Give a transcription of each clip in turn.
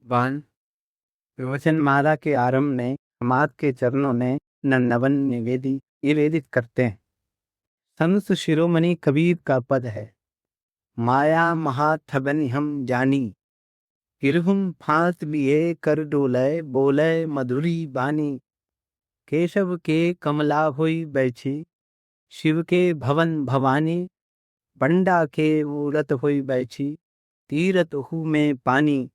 वान प्रवचनमाला के आरंभ में समाज के चरणों ने नवन निवेदित करते हैं। संत शिरोमणि कबीर का पद है, माया महाथबन हम जानी, किरहुम फांस लिए कर डोलय, बोलय मधुरी बानी। केशव के कमला हुई बैठी, शिव के भवन भवानी, पंडा के मूरत हुई बैठी, तीरथ हूँ में पानी।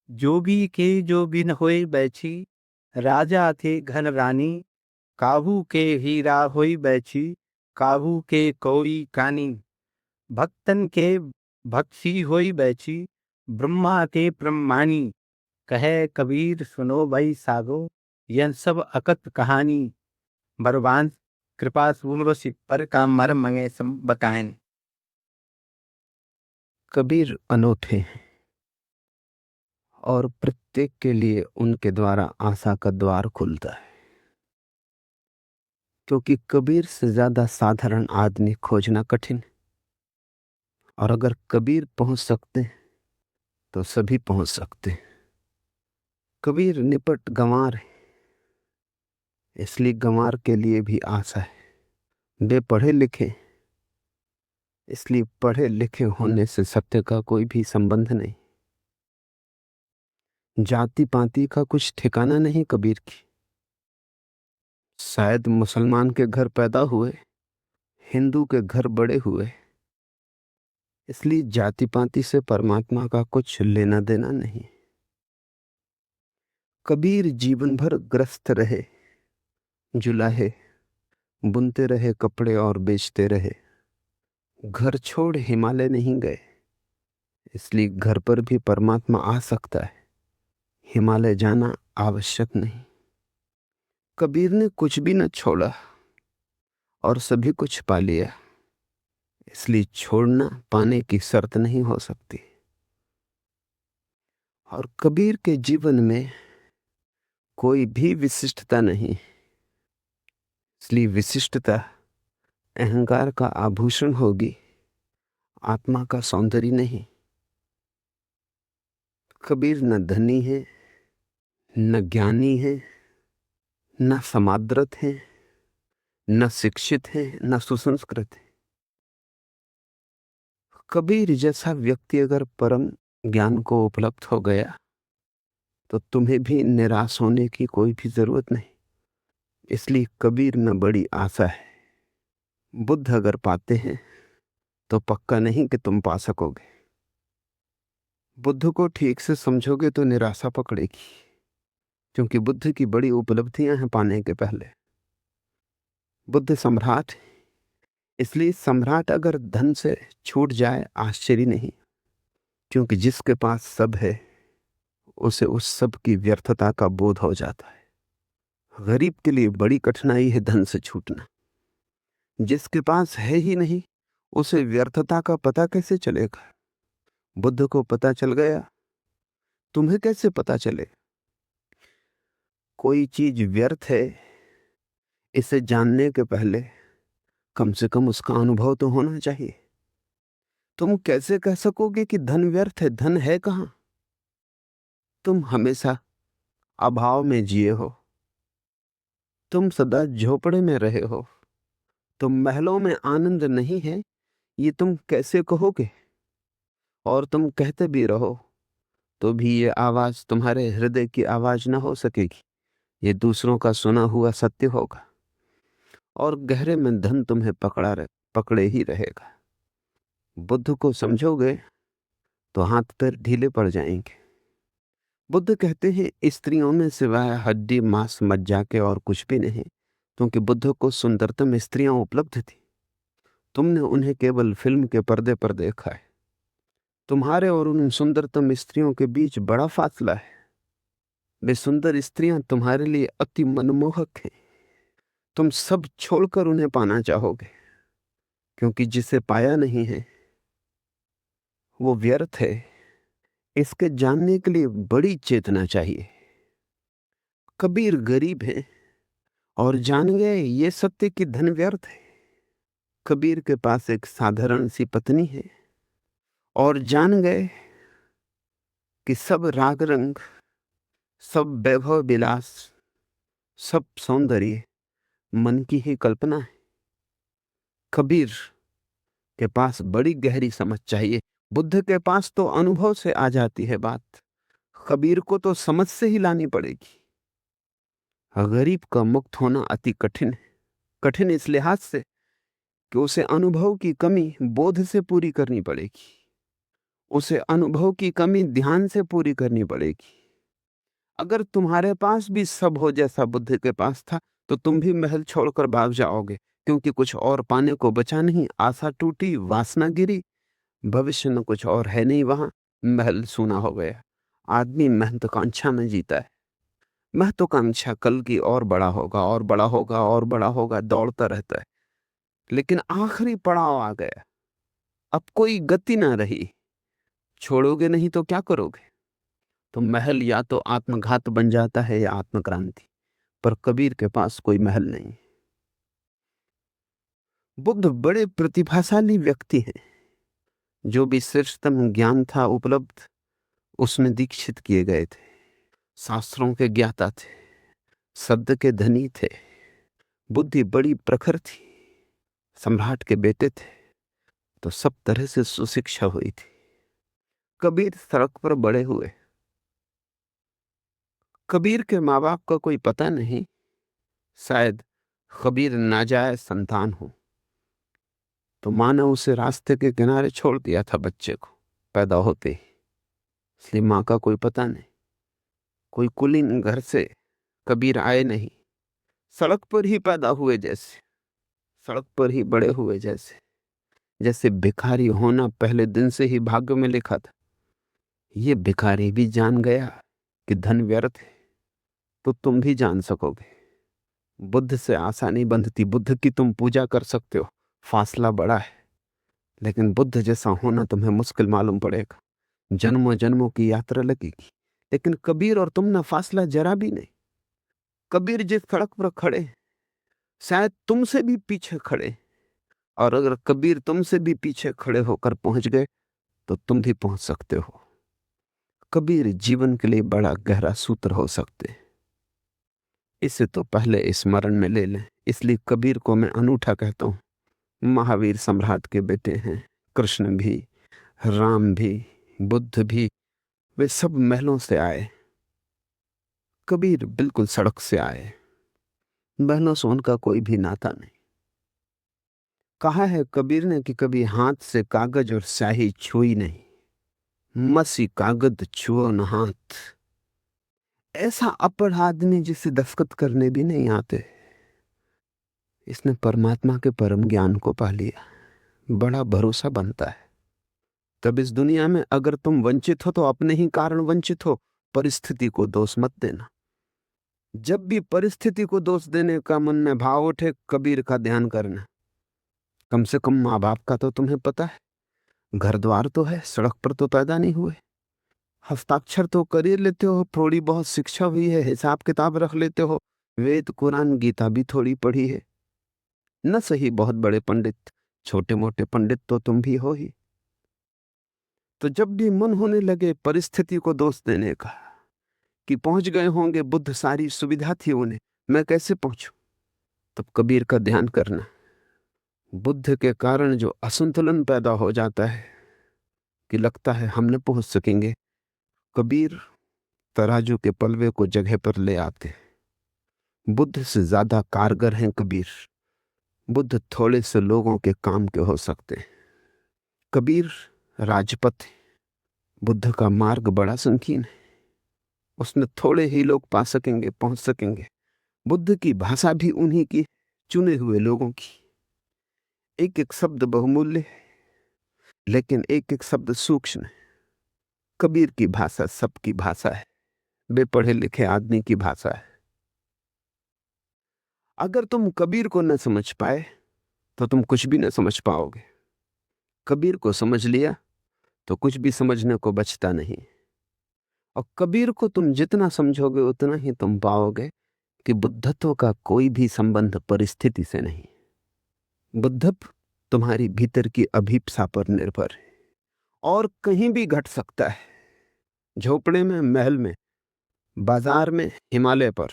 जोगी के जोगिन होई बैठी, राजा थे घन रानी, काबू के हीरा होई बैठी, काबू के कोई कानी। भक्तन के भक्सी होई बैठी, ब्रह्मा के ब्रह्मानी। कहे कबीर सुनो भाई सागो, यह सब अकथ कहानी। बरवान कृपा सूर्य सिख पर का मर्म मंगे सम बताएं। कबीर अनोखे हैं और प्रत्येक के लिए उनके द्वारा आशा का द्वार खुलता है, क्योंकि कबीर से ज्यादा साधारण आदमी खोजना कठिन है। और अगर कबीर पहुंच सकते हैं तो सभी पहुंच सकते हैं। कबीर निपट गंवार है, इसलिए गंवार के लिए भी आशा है। वे पढ़े लिखे, इसलिए पढ़े लिखे होने से सत्य का कोई भी संबंध नहीं। जाति पाति का कुछ ठिकाना नहीं कबीर की। शायद मुसलमान के घर पैदा हुए, हिंदू के घर बड़े हुए, इसलिए जाति पाति से परमात्मा का कुछ लेना देना नहीं। कबीर जीवन भर ग्रस्त रहे, जुलाहे, बुनते रहे कपड़े और बेचते रहे। घर छोड़ हिमालय नहीं गए, इसलिए घर पर भी परमात्मा आ सकता है, हिमालय जाना आवश्यक नहीं। कबीर ने कुछ भी न छोड़ा और सभी कुछ पा लिया, इसलिए छोड़ना पाने की शर्त नहीं हो सकती। और कबीर के जीवन में कोई भी विशिष्टता नहीं, इसलिए विशिष्टता अहंकार का आभूषण होगी, आत्मा का सौंदर्य नहीं। कबीर न धनी है, न ज्ञानी है, न समादृत है, न शिक्षित है, न सुसंस्कृत है। कबीर जैसा व्यक्ति अगर परम ज्ञान को उपलब्ध हो गया तो तुम्हें भी निराश होने की कोई भी जरूरत नहीं। इसलिए कबीर में बड़ी आशा है। बुद्ध अगर पाते हैं तो पक्का नहीं कि तुम पा सकोगे। बुद्ध को ठीक से समझोगे तो निराशा पकड़ेगी, क्योंकि बुद्ध की बड़ी उपलब्धियां हैं पाने के पहले। बुद्ध सम्राट, इसलिए सम्राट अगर धन से छूट जाए आश्चर्य नहीं, क्योंकि जिसके पास सब है उसे उस सब की व्यर्थता का बोध हो जाता है। गरीब के लिए बड़ी कठिनाई है धन से छूटना। जिसके पास है ही नहीं उसे व्यर्थता का पता कैसे चलेगा? बुद्ध को पता चल गया, तुम्हें कैसे पता चले? कोई चीज व्यर्थ है, इसे जानने के पहले कम से कम उसका अनुभव तो होना चाहिए। तुम कैसे कह सकोगे कि धन व्यर्थ है? धन है कहां? तुम हमेशा अभाव में जिए हो, तुम सदा झोपड़े में रहे हो, तुम महलों में आनंद नहीं है, ये तुम कैसे कहोगे? और तुम कहते भी रहो तो भी ये आवाज तुम्हारे हृदय की आवाज ना हो सकेगी, ये दूसरों का सुना हुआ सत्य होगा। और गहरे में धन तुम्हें पकड़े ही रहेगा। बुद्ध को समझोगे तो हाथ पैर ढीले पड़ जाएंगे। बुद्ध कहते हैं स्त्रियों में सिवाय हड्डी मांस मज्जा के और कुछ भी नहीं, क्योंकि बुद्ध को सुंदरतम स्त्रियां उपलब्ध थी। तुमने उन्हें केवल फिल्म के पर्दे पर देखा है। तुम्हारे और उन सुंदरतम स्त्रियों के बीच बड़ा फासला है। वे सुंदर स्त्रियां तुम्हारे लिए अति मनमोहक हैं। तुम सब छोड़कर उन्हें पाना चाहोगे, क्योंकि जिसे पाया नहीं है वो व्यर्थ है। इसके जानने के लिए बड़ी चेतना चाहिए। कबीर गरीब है और जान गए ये सत्य कि धन व्यर्थ है। कबीर के पास एक साधारण सी पत्नी है और जान गए कि सब राग रंग, सब वैभव विलास, सब सौंदर्य मन की ही कल्पना है। कबीर के पास बड़ी गहरी समझ चाहिए। बुद्ध के पास तो अनुभव से आ जाती है बात, कबीर को तो समझ से ही लानी पड़ेगी। गरीब का मुक्त होना अति कठिन है। कठिन इस लिहाज से कि उसे अनुभव की कमी बोध से पूरी करनी पड़ेगी, उसे अनुभव की कमी ध्यान से पूरी करनी पड़ेगी। अगर तुम्हारे पास भी सब हो जैसा बुद्ध के पास था तो तुम भी महल छोड़कर भाग जाओगे, क्योंकि कुछ और पाने को बचा नहीं। आशा टूटी, वासना गिरी, भविष्य में कुछ और है नहीं वहां, महल सूना हो गया। आदमी महत्वाकांक्षा में जीता है। महत्वाकांक्षा कल की और बड़ा होगा और बड़ा होगा और बड़ा होगा, दौड़ता रहता है। लेकिन आखिरी पड़ाव आ गया, अब कोई गति ना रही। छोड़ोगे नहीं तो क्या करोगे? तो महल या तो आत्मघात बन जाता है या आत्मक्रांति। पर कबीर के पास कोई महल नहीं। बुद्ध बड़े प्रतिभाशाली व्यक्ति हैं। जो भी श्रेष्ठतम ज्ञान था उपलब्ध, उसमें दीक्षित किए गए थे। शास्त्रों के ज्ञाता थे, शब्द के धनी थे, बुद्धि बड़ी प्रखर थी, सम्राट के बेटे थे, तो सब तरह से सुशिक्षा हुई थी। कबीर सड़क पर बड़े हुए। कबीर के माँ बाप का कोई पता नहीं, शायद कबीर नाजायज संतान हो, तो माँ ने उसे रास्ते के किनारे छोड़ दिया था बच्चे को पैदा होते ही, इसलिए माँ का कोई पता नहीं। कोई कुलीन घर से कबीर आए नहीं, सड़क पर ही पैदा हुए जैसे, सड़क पर ही बड़े हुए जैसे। जैसे भिखारी होना पहले दिन से ही भाग्य में लिखा था। ये भिखारी भी जान गया कि धन व्यर्थ है, तो तुम भी जान सकोगे। बुद्ध से आशा नहीं बंधती। बुद्ध की तुम पूजा कर सकते हो, फासला बड़ा है, लेकिन बुद्ध जैसा होना तुम्हें मुश्किल मालूम पड़ेगा। जन्मों जन्मों की यात्रा लगेगी। लेकिन कबीर और तुम ना फासला जरा भी नहीं। कबीर जिस सड़क पर खड़े, शायद तुमसे भी पीछे खड़े, और अगर कबीर तुमसे भी पीछे खड़े होकर पहुंच गए तो तुम भी पहुंच सकते हो। कबीर जीवन के लिए बड़ा गहरा सूत्र हो सकते। इसे तो पहले स्मरण में ले लें। इसलिए कबीर को मैं अनूठा कहता हूं। महावीर सम्राट के बेटे हैं, कृष्ण भी, राम भी, बुद्ध भी, वे सब महलों से आए। कबीर बिल्कुल सड़क से आए। महलों से उनका कोई भी नाता नहीं। कहा है कबीर ने कि कभी हाथ से कागज और स्याही छुई नहीं, मसी कागज छुओ न हाथ। ऐसा अपढ़ आदमी जिसे दस्तखत करने भी नहीं आते, इसने परमात्मा के परम ज्ञान को पा लिया। बड़ा भरोसा बनता है। तब इस दुनिया में अगर तुम वंचित हो तो अपने ही कारण वंचित हो, परिस्थिति को दोष मत देना। जब भी परिस्थिति को दोष देने का मन में भाव उठे, कबीर का ध्यान करना। कम से कम माँ बाप का तो तुम्हें पता है, घर द्वार तो है, सड़क पर तो पैदा नहीं हुए। हस्ताक्षर तो कर ही लेते हो, थोड़ी बहुत शिक्षा हुई है, हिसाब किताब रख लेते हो, वेद कुरान गीता भी थोड़ी पढ़ी है। न सही बहुत बड़े पंडित, छोटे मोटे पंडित तो तुम भी हो ही। तो जब भी मन होने लगे परिस्थिति को दोष देने का, कि पहुंच गए होंगे बुद्ध, सारी सुविधा थी उन्हें, मैं कैसे पहुंचूं, तब कबीर का ध्यान करना। बुद्ध के कारण जो असंतुलन पैदा हो जाता है कि लगता है हम न पहुंच सकेंगे, कबीर तराजू के पलवे को जगह पर ले आते। बुद्ध से ज्यादा कारगर हैं कबीर। बुद्ध थोड़े से लोगों के काम के हो सकते हैं। कबीर राजपथ है। बुद्ध का मार्ग बड़ा संकीर्ण है, उसमें थोड़े ही लोग पा सकेंगे, पहुंच सकेंगे। बुद्ध की भाषा भी उन्हीं की, चुने हुए लोगों की। एक एक शब्द बहुमूल्य है, लेकिन एक एक शब्द सूक्ष्म है। कबीर की भाषा सबकी भाषा है, बेपढ़े लिखे आदमी की भाषा है। अगर तुम कबीर को न समझ पाए तो तुम कुछ भी न समझ पाओगे। कबीर को समझ लिया तो कुछ भी समझने को बचता नहीं। और कबीर को तुम जितना समझोगे उतना ही तुम पाओगे कि बुद्धत्व का कोई भी संबंध परिस्थिति से नहीं। बुद्धत्व तुम्हारी भीतर की अभीप्सा पर निर्भर है, और कहीं भी घट सकता है। झोपड़े में, महल में, बाजार में, हिमालय पर,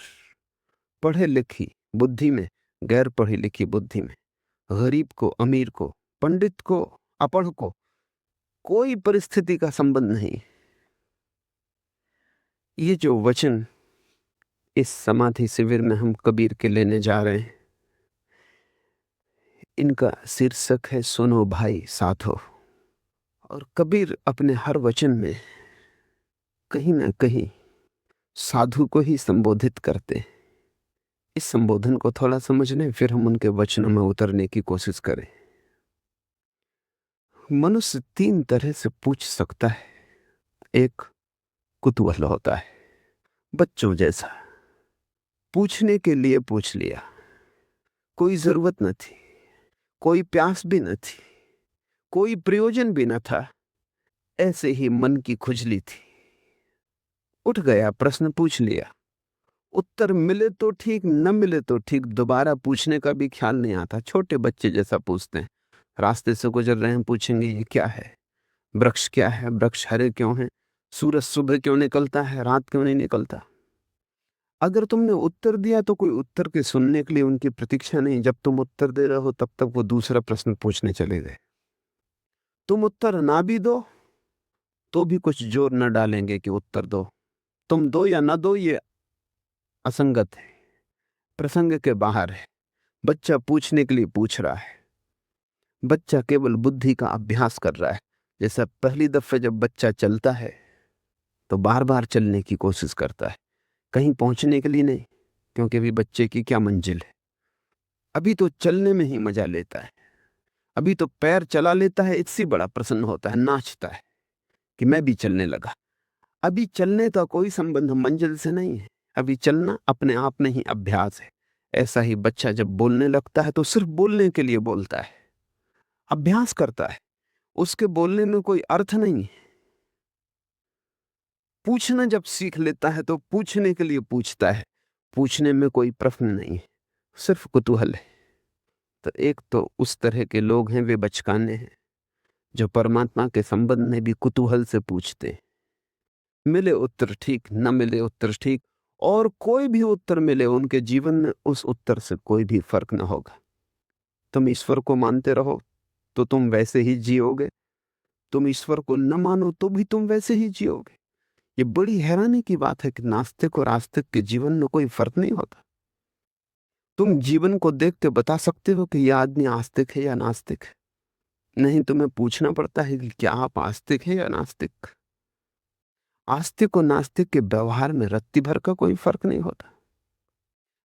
पढ़े लिखी बुद्धि में, गैर पढ़ी लिखी बुद्धि में, गरीब को, अमीर को, पंडित को, अपढ़ को, कोई परिस्थिति का संबंध नहीं। ये जो वचन इस समाधि शिविर में हम कबीर के लेने जा रहे हैं, इनका शीर्षक है सुनो भाई साधो। और कबीर अपने हर वचन में कहीं ना कहीं साधु को ही संबोधित करते हैं। इस संबोधन को थोड़ा समझने, फिर हम उनके वचनों में उतरने की कोशिश करें। मनुष्य 3 तरह से पूछ सकता है। एक, कुतूहल होता है, बच्चों जैसा, पूछने के लिए पूछ लिया, कोई जरूरत न थी, कोई प्यास भी न थी, कोई प्रयोजन भी न था, ऐसे ही मन की खुजली थी, उठ गया, प्रश्न पूछ लिया, उत्तर मिले तो ठीक, न मिले तो ठीक, दोबारा पूछने का भी ख्याल नहीं आता। छोटे बच्चे जैसा पूछते हैं। रास्ते से गुजर रहे हैं, पूछेंगे ये क्या है, वृक्ष क्या है, वृक्ष हरे क्यों हैं, सूरज सुबह क्यों निकलता है, रात क्यों नहीं निकलता। अगर तुमने उत्तर दिया तो कोई उत्तर के सुनने के लिए उनकी प्रतीक्षा नहीं। जब तुम उत्तर दे रहे हो तब तक वो दूसरा प्रश्न पूछने चले गए। तुम उत्तर ना भी दो तो भी कुछ जोर न डालेंगे कि उत्तर दो। तुम दो या ना दो, ये असंगत है, प्रसंग के बाहर है। बच्चा पूछने के लिए पूछ रहा है। बच्चा केवल बुद्धि का अभ्यास कर रहा है। जैसा पहली दफे जब बच्चा चलता है तो बार बार चलने की कोशिश करता है, कहीं पहुंचने के लिए नहीं, क्योंकि अभी बच्चे की क्या मंजिल है। अभी तो चलने में ही मजा लेता है। अभी तो पैर चला लेता है, इससे बड़ा प्रसन्न होता है, नाचता है कि मैं भी चलने लगा। अभी चलने का कोई संबंध मंजिल से नहीं है। अभी चलना अपने आप में ही अभ्यास है। ऐसा ही बच्चा जब बोलने लगता है तो सिर्फ बोलने के लिए बोलता है, अभ्यास करता है। उसके बोलने में कोई अर्थ नहीं है। पूछना जब सीख लेता है तो पूछने के लिए पूछता है, पूछने में कोई प्रश्न नहीं है, सिर्फ कुतूहल है। तो एक तो उस तरह के लोग हैं, वे बचकाने हैं, जो परमात्मा के संबंध में भी कुतूहल से पूछते हैं। मिले उत्तर ठीक, न मिले उत्तर ठीक, और कोई भी उत्तर मिले, उनके जीवन में उस उत्तर से कोई भी फर्क न होगा। तुम ईश्वर को मानते रहो तो तुम वैसे ही जियोगे, तुम ईश्वर को न मानो तो भी तुम वैसे ही जियोगे। ये बड़ी हैरानी की बात है कि नास्तिक और आस्तिक के जीवन में कोई फर्क नहीं होता। तुम जीवन को देख के बता सकते हो कि यह आदमी आस्तिक है या नास्तिक है। नहीं, तुम्हें पूछना पड़ता है कि क्या आप आस्तिक हैं या नास्तिक। आस्तिक और नास्तिक के व्यवहार में रत्ती भर का कोई फर्क नहीं होता।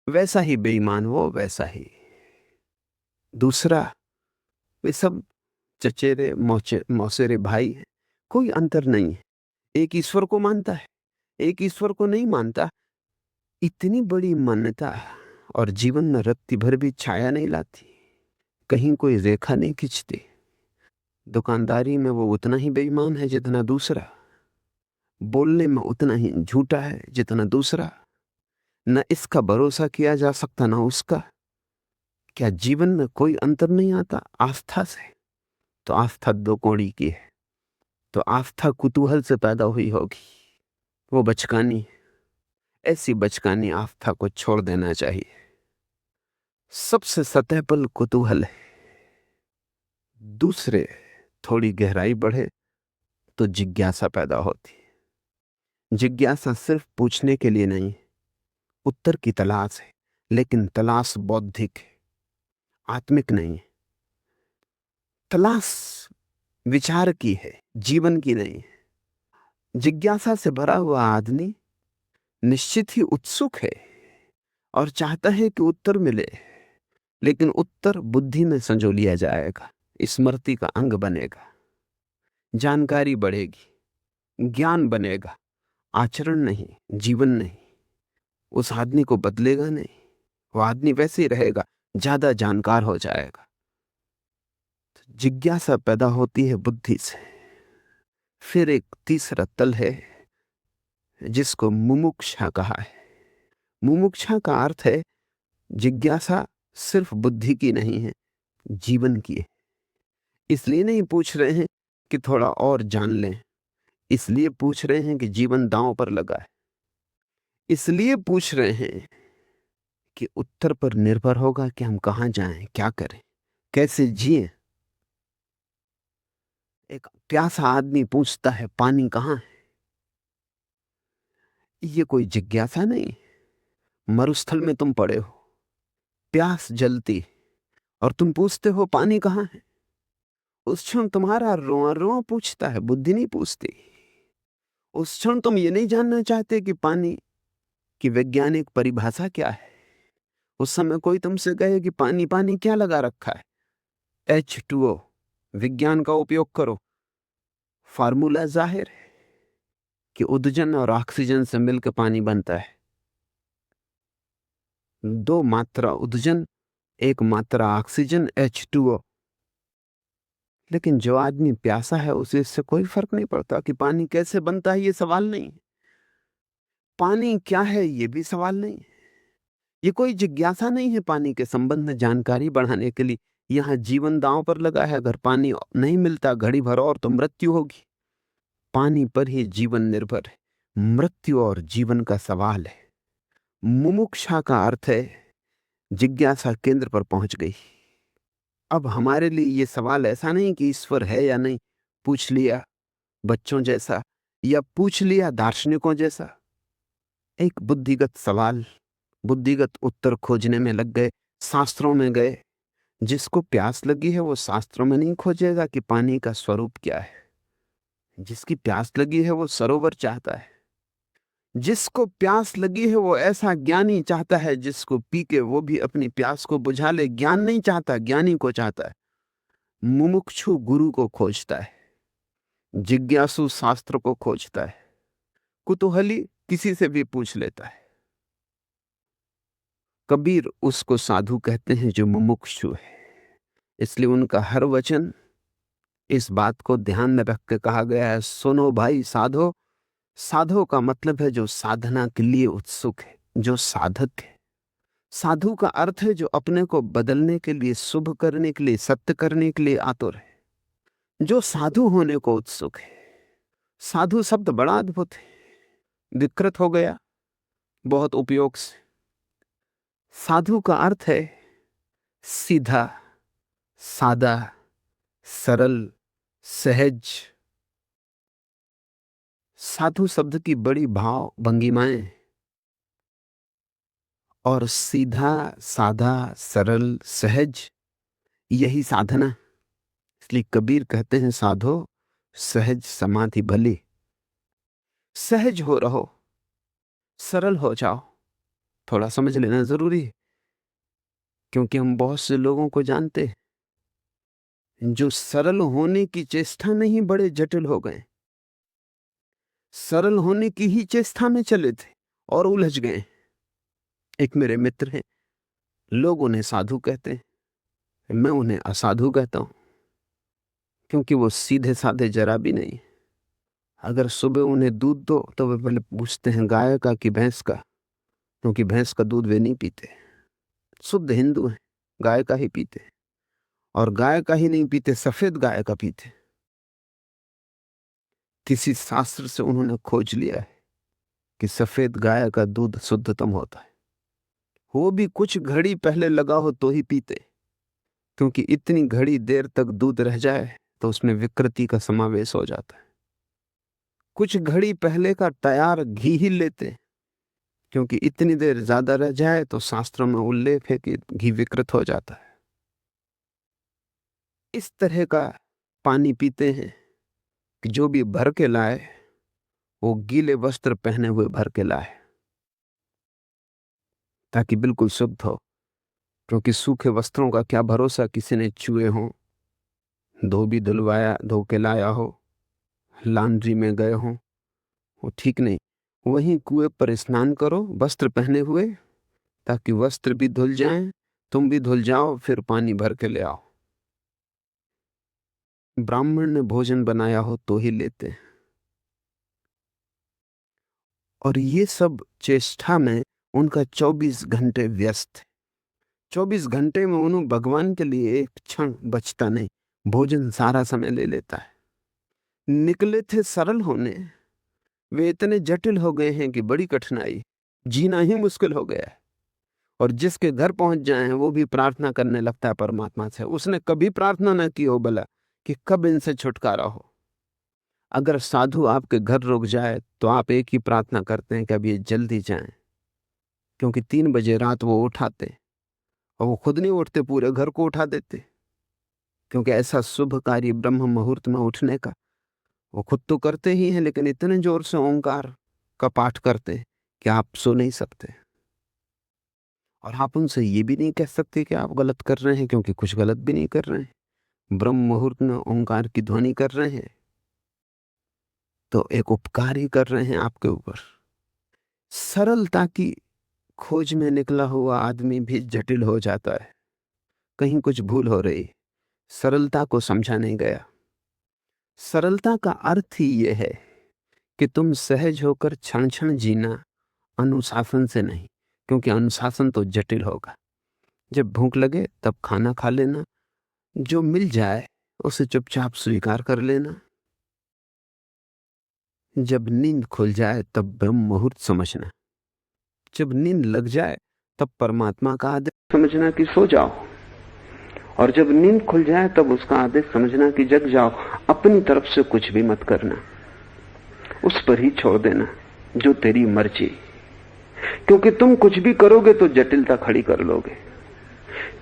वैसा ही बेईमान वो, वैसा ही दूसरा, वे सब चचेरे मौसेरे भाई हैं, कोई अंतर नहीं है। एक ईश्वर को मानता है, एक ईश्वर को नहीं मानता। इतनी बड़ी मान्यता और जीवन में रत्ती भर भी छाया नहीं लाती, कहीं कोई रेखा नहीं खींचती। दुकानदारी में वो उतना ही बेईमान है जितना दूसरा, बोलने में उतना ही झूठा है जितना दूसरा। न इसका भरोसा किया जा सकता न उसका। क्या जीवन में कोई अंतर नहीं आता आस्था से? तो आस्था 2 कौड़ी की है, तो आस्था कुतूहल से पैदा हुई होगी। वो बचकानी है। ऐसी बचकानी आस्था को छोड़ देना चाहिए। सबसे सतह पर कुतूहल है। दूसरे थोड़ी गहराई बढ़े तो जिज्ञासा पैदा होती है। जिज्ञासा सिर्फ पूछने के लिए नहीं, उत्तर की तलाश है, लेकिन तलाश बौद्धिक है, आत्मिक नहीं है। तलाश विचार की है, जीवन की नहीं है। जिज्ञासा से भरा हुआ आदमी निश्चित ही उत्सुक है और चाहता है कि उत्तर मिले, लेकिन उत्तर बुद्धि में संजो लिया जाएगा, स्मृति का अंग बनेगा, जानकारी बढ़ेगी, ज्ञान बनेगा, आचरण नहीं, जीवन नहीं। उस आदमी को बदलेगा नहीं, वो आदमी वैसे ही रहेगा, ज्यादा जानकार हो जाएगा। तो जिज्ञासा पैदा होती है बुद्धि से। फिर एक तीसरा तल है जिसको मुमुक्षा कहा है। मुमुक्षा का अर्थ है जिज्ञासा सिर्फ बुद्धि की नहीं है, जीवन की है। इसलिए नहीं पूछ रहे हैं कि थोड़ा और जान लें, इसलिए पूछ रहे हैं कि जीवन दांव पर लगा है, इसलिए पूछ रहे हैं कि उत्तर पर निर्भर होगा कि हम कहां जाएं, क्या करें, कैसे जिएं। एक प्यासा आदमी पूछता है पानी कहां है। ये कोई जिज्ञासा नहीं। मरुस्थल में तुम पड़े हो, प्यास जलती, और तुम पूछते हो पानी कहां है। उस क्षण तुम्हारा रोआ रोआ पूछता है, बुद्धि नहीं पूछती। उस क्षण तुम ये नहीं जानना चाहते कि पानी की वैज्ञानिक परिभाषा क्या है। उस समय कोई तुमसे कहे कि पानी पानी क्या लगा रखा है, H2O, विज्ञान का उपयोग करो। फार्मूला जाहिर है कि उदजन और ऑक्सीजन से मिलकर पानी बनता है। 2 मात्रा उदजन, 1 मात्रा ऑक्सीजन, H2O। लेकिन जो आदमी प्यासा है उसे इससे कोई फर्क नहीं पड़ता कि पानी कैसे बनता है, ये सवाल नहीं। पानी क्या है, ये भी सवाल नहीं। ये कोई जिज्ञासा नहीं है पानी के संबंध में जानकारी बढ़ाने के लिए। यहां जीवन दांव पर लगा है। अगर पानी नहीं मिलता घड़ी भर और तो मृत्यु होगी। पानी पर ही जीवन निर्भर है। मृत्यु और जीवन का सवाल है। मुमुक्षा का अर्थ है जिज्ञासा केंद्र पर पहुंच गई। अब हमारे लिए यह सवाल ऐसा नहीं कि ईश्वर है या नहीं, पूछ लिया बच्चों जैसा या पूछ लिया दार्शनिकों जैसा। एक बुद्धिगत सवाल, बुद्धिगत उत्तर खोजने में लग गए, शास्त्रों में गए। जिसको प्यास लगी है वो शास्त्रों में नहीं खोजेगा कि पानी का स्वरूप क्या है। जिसकी प्यास लगी है वो सरोवर चाहता है। जिसको प्यास लगी है वो ऐसा ज्ञानी चाहता है जिसको पी के वो भी अपनी प्यास को बुझा ले। ज्ञान नहीं चाहता, ज्ञानी को चाहता है। मुमुक्षु गुरु को खोजता है, जिज्ञासु शास्त्र को खोजता है, कुतूहली किसी से भी पूछ लेता है। कबीर उसको साधु कहते हैं जो मुमुक्षु है। इसलिए उनका हर वचन इस बात को ध्यान में रख के कहा गया है, सुनो भाई साधो। साधो का मतलब है जो साधना के लिए उत्सुक है, जो साधक है। साधु का अर्थ है जो अपने को बदलने के लिए, शुभ करने के लिए, सत्य करने के लिए आतुर है, जो साधु होने को उत्सुक है। साधु शब्द बड़ा अद्भुत है, विकृत हो गया बहुत उपयोग से। साधु का अर्थ है सीधा, सादा, सरल, सहज। साधु शब्द की बड़ी भाव भंगिमाएं, और सीधा, सादा, सरल, सहज, यही साधना। इसलिए कबीर कहते हैं साधो सहज समाधि भली। सहज हो रहो, सरल हो जाओ। थोड़ा समझ लेना जरूरी है, क्योंकि हम बहुत से लोगों को जानते हैं जो सरल होने की चेष्टा में ही बड़े जटिल हो गए। सरल होने की ही चेष्टा में चले थे और उलझ गए। एक मेरे मित्र हैं, लोग उन्हें साधु कहते हैं, मैं उन्हें असाधु कहता हूं, क्योंकि वो सीधे साधे जरा भी नहीं। अगर सुबह उन्हें दूध दो तो वे पहले पूछते हैं गाय का कि भैंस का, क्योंकि भैंस का दूध वे नहीं पीते। शुद्ध हिंदू हैं, गाय का ही पीते, और गाय का ही नहीं पीते, सफेद गाय का पीते। किसी शास्त्र से उन्होंने खोज लिया है कि सफेद गाय का दूध शुद्धतम होता है। वो भी कुछ घड़ी पहले लगा हो तो ही पीते, क्योंकि इतनी घड़ी देर तक दूध रह जाए तो उसमें विकृति का समावेश हो जाता है। कुछ घड़ी पहले का तैयार घी ही लेते, क्योंकि इतनी देर ज्यादा रह जाए तो शास्त्रों में उल्लेख है कि घी विकृत हो जाता है। इस तरह का पानी पीते हैं कि जो भी भर के लाए वो गीले वस्त्र पहने हुए भर के लाए, ताकि बिल्कुल शुद्ध हो। क्योंकि सूखे वस्त्रों का क्या भरोसा, किसी ने छुए हों, धोबी धुलवाया, धो के लाया हो, लॉन्ड्री में गए हों, वो ठीक नहीं। वहीं कुएं पर स्नान करो वस्त्र पहने हुए, ताकि वस्त्र भी धुल जाएं, तुम भी धुल जाओ, फिर पानी भर के ले आओ। ब्राह्मण ने भोजन बनाया हो तो ही लेते हैं। और ये सब चेष्टा में उनका 24 घंटे व्यस्त है। 24 घंटे में उन्होंने भगवान के लिए एक क्षण बचता नहीं। भोजन सारा समय ले लेता है। निकले थे सरल होने, वे इतने जटिल हो गए हैं कि बड़ी कठिनाई, जीना ही मुश्किल हो गया है। और जिसके घर पहुंच जाए हैं वो भी प्रार्थना करने लगता है परमात्मा से। उसने कभी प्रार्थना ना की हो भला कि कब इनसे छुटकारा हो। अगर साधु आपके घर रुक जाए तो आप एक ही प्रार्थना करते हैं कि अब ये जल्दी जाएं, क्योंकि 3 बजे रात वो उठाते, और वो खुद नहीं उठते, पूरे घर को उठा देते, क्योंकि ऐसा शुभ कार्य ब्रह्म मुहूर्त में उठने का वो खुद तो करते ही हैं, लेकिन इतने जोर से ओंकार का पाठ करते हैं कि आप सो नहीं सकते। और आप उनसे ये भी नहीं कह सकते कि आप गलत कर रहे हैं, क्योंकि कुछ गलत भी नहीं कर रहे हैं। ब्रह्म मुहूर्त में ओंकार की ध्वनि कर रहे हैं तो एक उपकार ही कर रहे हैं आपके ऊपर। सरलता की खोज में निकला हुआ आदमी भी जटिल हो जाता है। कहीं कुछ भूल हो रही, सरलता को समझा नहीं गया। सरलता का अर्थ ही यह है कि तुम सहज होकर क्षण क्षण जीना, अनुशासन से नहीं, क्योंकि अनुशासन तो जटिल होगा। जब भूख लगे तब खाना खा लेना, जो मिल जाए उसे चुपचाप स्वीकार कर लेना। जब नींद खुल जाए तब ब्रह्म मुहूर्त समझना, जब नींद लग जाए तब परमात्मा का आदेश समझना कि सो जाओ, और जब नींद खुल जाए तब उसका आदेश समझना कि जग जाओ। अपनी तरफ से कुछ भी मत करना, उस पर ही छोड़ देना जो तेरी मर्जी, क्योंकि तुम कुछ भी करोगे तो जटिलता खड़ी कर लोगे।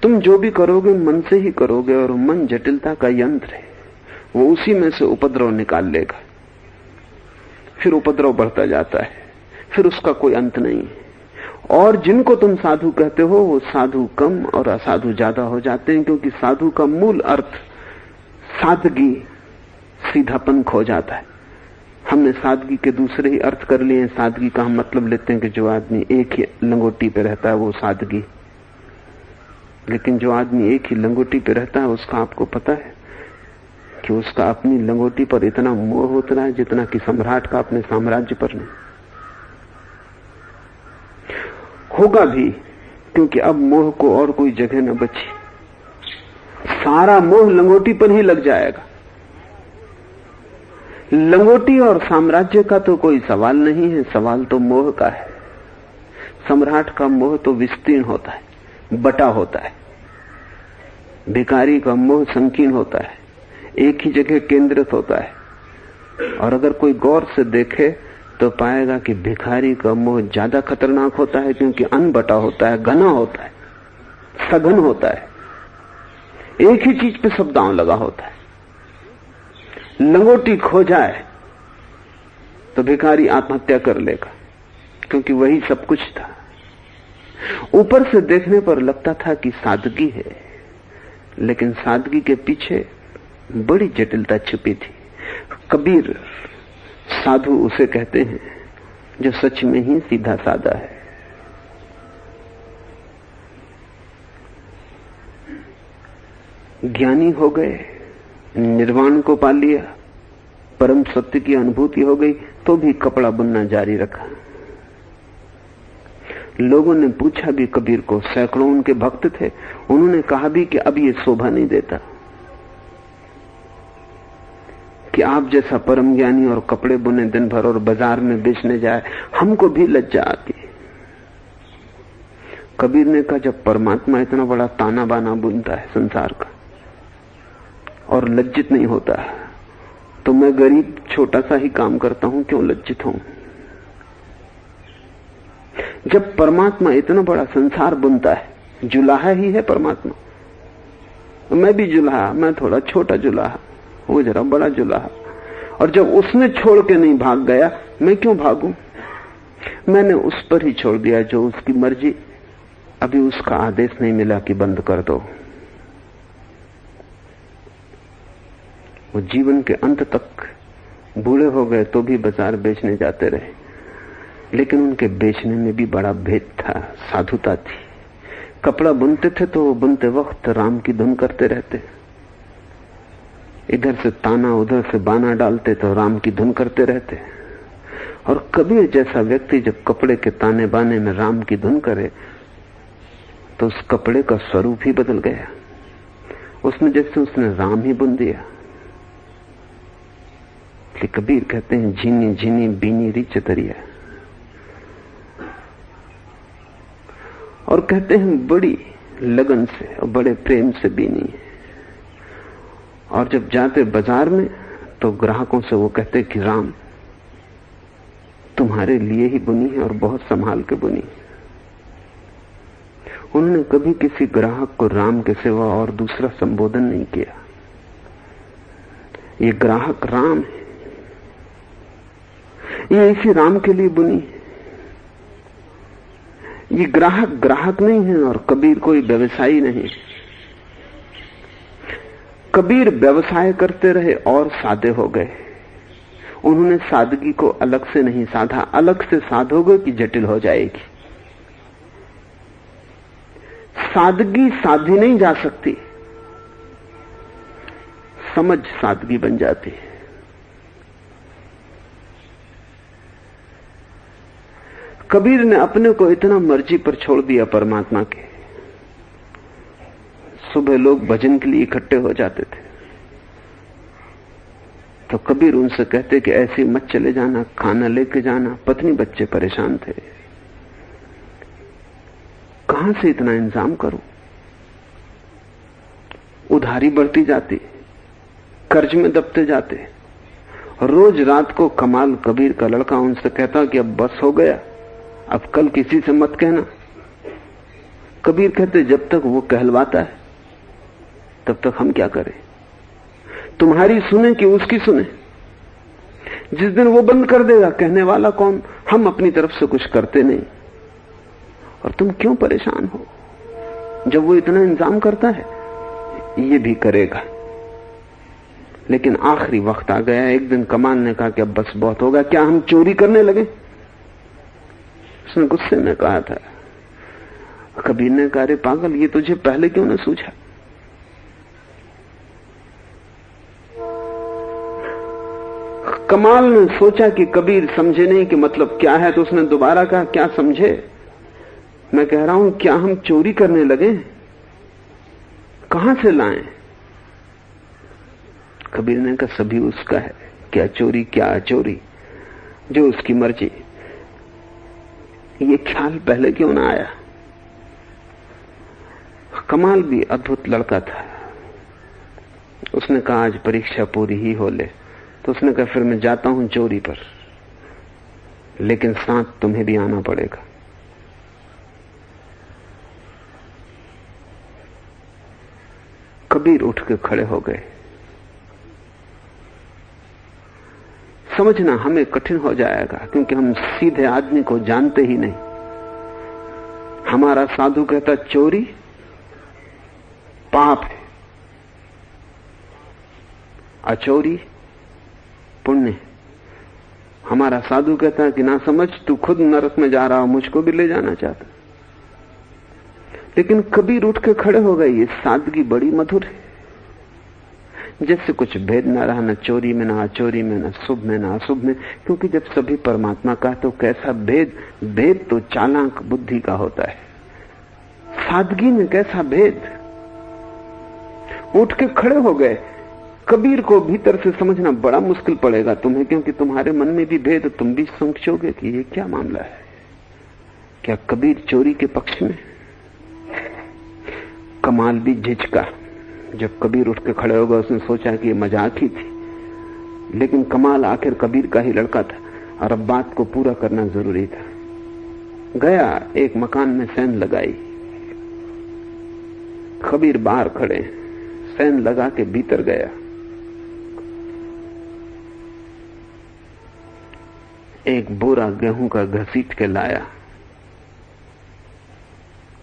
तुम जो भी करोगे मन से ही करोगे, और मन जटिलता का यंत्र है, वो उसी में से उपद्रव निकाल लेगा। फिर उपद्रव बढ़ता जाता है, फिर उसका कोई अंत नहीं है। और जिनको तुम साधु कहते हो वो साधु कम और असाधु ज्यादा हो जाते हैं, क्योंकि साधु का मूल अर्थ सादगी, सीधापन खो जाता है। हमने सादगी के दूसरे ही अर्थ कर लिए हैं। सादगी का हम मतलब लेते हैं कि जो आदमी एक ही लंगोटी पे रहता है वो सादगी, लेकिन जो आदमी एक ही लंगोटी पे रहता है उसका आपको पता है कि उसका अपनी लंगोटी पर इतना मोह होता है जितना कि सम्राट का अपने साम्राज्य पर नहीं होगा भी, क्योंकि अब मोह को और कोई जगह न बची। सारा मोह लंगोटी पर ही लग जाएगा। लंगोटी और साम्राज्य का तो कोई सवाल नहीं है, सवाल तो मोह का है। सम्राट का मोह तो विस्तीर्ण होता है, बटा होता है। भिखारी का मोह संकीर्ण होता है, एक ही जगह केंद्रित होता है। और अगर कोई गौर से देखे तो पाएगा कि भिखारी का मोह ज्यादा खतरनाक होता है, क्योंकि अनबटा होता है, घना होता है, सघन होता है, एक ही चीज पे सब दांव लगा होता है। लंगोटी खो जाए तो भिखारी आत्महत्या कर लेगा, क्योंकि वही सब कुछ था। ऊपर से देखने पर लगता था कि सादगी है, लेकिन सादगी के पीछे बड़ी जटिलता छुपी थी। कबीर साधु उसे कहते हैं जो सच में ही सीधा साधा है। ज्ञानी हो गए, निर्वाण को पा लिया, परम सत्य की अनुभूति हो गई, तो भी कपड़ा बुनना जारी रखा। लोगों ने पूछा भी कबीर को, सैकड़ों उनके भक्त थे, उन्होंने कहा भी कि अब ये शोभा नहीं देता कि आप जैसा परम ज्ञानी और कपड़े बुने दिन भर और बाजार में बेचने जाए, हमको भी लज्जा आती है। कबीर ने कहा, जब परमात्मा इतना बड़ा ताना बाना बुनता है संसार का और लज्जित नहीं होता, तो मैं गरीब छोटा सा ही काम करता हूं, क्यों लज्जित हूं? जब परमात्मा इतना बड़ा संसार बुनता है, जुलाहा ही है परमात्मा, मैं भी जुलाहा, मैं थोड़ा छोटा जुलाहा, वो जरा बड़ा जुलाहा। और जब उसने छोड़ के नहीं भाग गया, मैं क्यों भागूं? मैंने उस पर ही छोड़ दिया जो उसकी मर्जी। अभी उसका आदेश नहीं मिला कि बंद कर दो। वो जीवन के अंत तक बूढ़े हो गए तो भी बाजार बेचने जाते रहे, लेकिन उनके बेचने में भी बड़ा भेद था, साधुता थी। कपड़ा बुनते थे तो वो बुनते वक्त राम की धुन करते रहते, इधर से ताना उधर से बाना डालते तो राम की धुन करते रहते। और कबीर जैसा व्यक्ति जब कपड़े के ताने बाने में राम की धुन करे तो उस कपड़े का स्वरूप ही बदल गया। उसने जैसे उसने राम ही बुन दिया। इसलिए कबीर कहते हैं झीनी झीनी बीनी री चतरिया, और कहते हैं बड़ी लगन से और बड़े प्रेम से बीनी है। और जब जाते बाजार में तो ग्राहकों से वो कहते कि राम तुम्हारे लिए ही बुनी है और बहुत संभाल के बुनी है। उन्होंने कभी किसी ग्राहक को राम के सिवा और दूसरा संबोधन नहीं किया। ये ग्राहक राम है, ये इसी राम के लिए बुनी है। ये ग्राहक ग्राहक नहीं है और कबीर कोई व्यवसायी नहीं। कबीर व्यवसाय करते रहे और सादे हो गए। उन्होंने सादगी को अलग से नहीं साधा। अलग से साधोगे कि जटिल हो जाएगी। सादगी साधी नहीं जा सकती, समझ सादगी बन जाती है। कबीर ने अपने को इतना मर्जी पर छोड़ दिया परमात्मा के। सुबह लोग भजन के लिए इकट्ठे हो जाते थे तो कबीर उनसे कहते कि ऐसे मत चले जाना, खाना लेके जाना। पत्नी बच्चे परेशान थे, कहां से इतना इंतजाम करूं? उधारी बढ़ती जाती, कर्ज में दबते जाते। रोज रात को कमाल कबीर का लड़का उनसे कहता कि अब बस हो गया, अब कल किसी से मत कहना। कबीर कहते जब तक वो कहलवाता है तब तक हम क्या करें? तुम्हारी सुने कि उसकी सुने? जिस दिन वो बंद कर देगा, कहने वाला कौन? हम अपनी तरफ से कुछ करते नहीं, और तुम क्यों परेशान हो? जब वो इतना इंतजाम करता है, ये भी करेगा। लेकिन आखिरी वक्त आ गया। एक दिन कमाल ने कहा कि अब बस बहुत होगा, क्या हम चोरी करने लगे? उसने गुस्से में कहा था। कबीर ने कहा, अरे पागल, ये तुझे पहले क्यों न सूझा? कमाल ने सोचा कि कबीर समझे नहीं कि मतलब क्या है, तो उसने दोबारा कहा, क्या समझे? मैं कह रहा हूं क्या हम चोरी करने लगे? कहां से लाएं? कबीर ने कहा, सभी उसका है, क्या चोरी क्या अचोरी, जो उसकी मर्जी। ये ख्याल पहले क्यों ना आया? कमाल भी अद्भुत लड़का था। उसने कहा आज परीक्षा पूरी ही हो ले। तो उसने कहा फिर मैं जाता हूं चोरी पर, लेकिन साथ तुम्हें भी आना पड़ेगा। कबीर उठ के खड़े हो गए। समझना हमें कठिन हो जाएगा, क्योंकि हम सीधे आदमी को जानते ही नहीं। हमारा साधु कहता चोरी पाप है, अचोरी पुण्य। हमारा साधु कहता है कि ना समझ, तू खुद नरक में जा रहा हो, मुझको भी ले जाना चाहता। लेकिन कबीर उठ के खड़े हो गए। ये सादगी बड़ी मधुर है। जैसे कुछ भेद ना रहा, न चोरी में, न अचोरी में, न शुभ में, न अशुभ में। क्योंकि जब सभी परमात्मा का तो कैसा भेद? भेद तो चालाक बुद्धि का होता है, सादगी में कैसा भेद? उठ के खड़े हो गए। कबीर को भीतर से समझना बड़ा मुश्किल पड़ेगा तुम्हें, क्योंकि तुम्हारे मन में भी भेद। तुम भी सोचोगे कि ये क्या मामला है? क्या कबीर चोरी के पक्ष में? कमाल भी झिझका। जब कबीर उठ के खड़े हो गए, उसने सोचा कि ये मजाक ही थी। लेकिन कमाल आखिर कबीर का ही लड़का था और अब बात को पूरा करना जरूरी था। गया, एक मकान में सैन लगाई। कबीर बाहर खड़े, सैन लगा के भीतर गया। एक बोरा गेहूं का घसीट के लाया।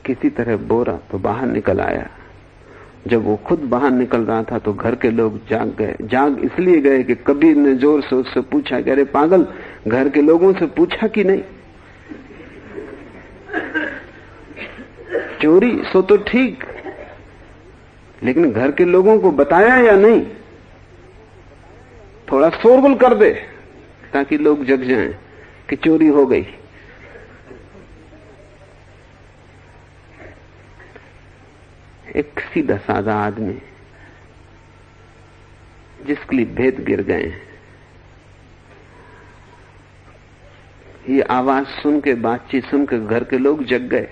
किसी तरह बोरा तो बाहर निकल आया। जब वो खुद बाहर निकल रहा था तो घर के लोग जाग गए। जाग इसलिए गए कि कबीर ने जोर से उससे पूछा कि अरे पागल, घर के लोगों से पूछा कि नहीं? चोरी सो तो ठीक, लेकिन घर के लोगों को बताया या नहीं? थोड़ा शोरगुल कर दे ताकि लोग जग जाएं कि चोरी हो गई। एक सीधा साधा आदमी जिसके लिए भेद गिर गए हैं, ये आवाज सुन के, बातचीत सुन के घर के लोग जग गए।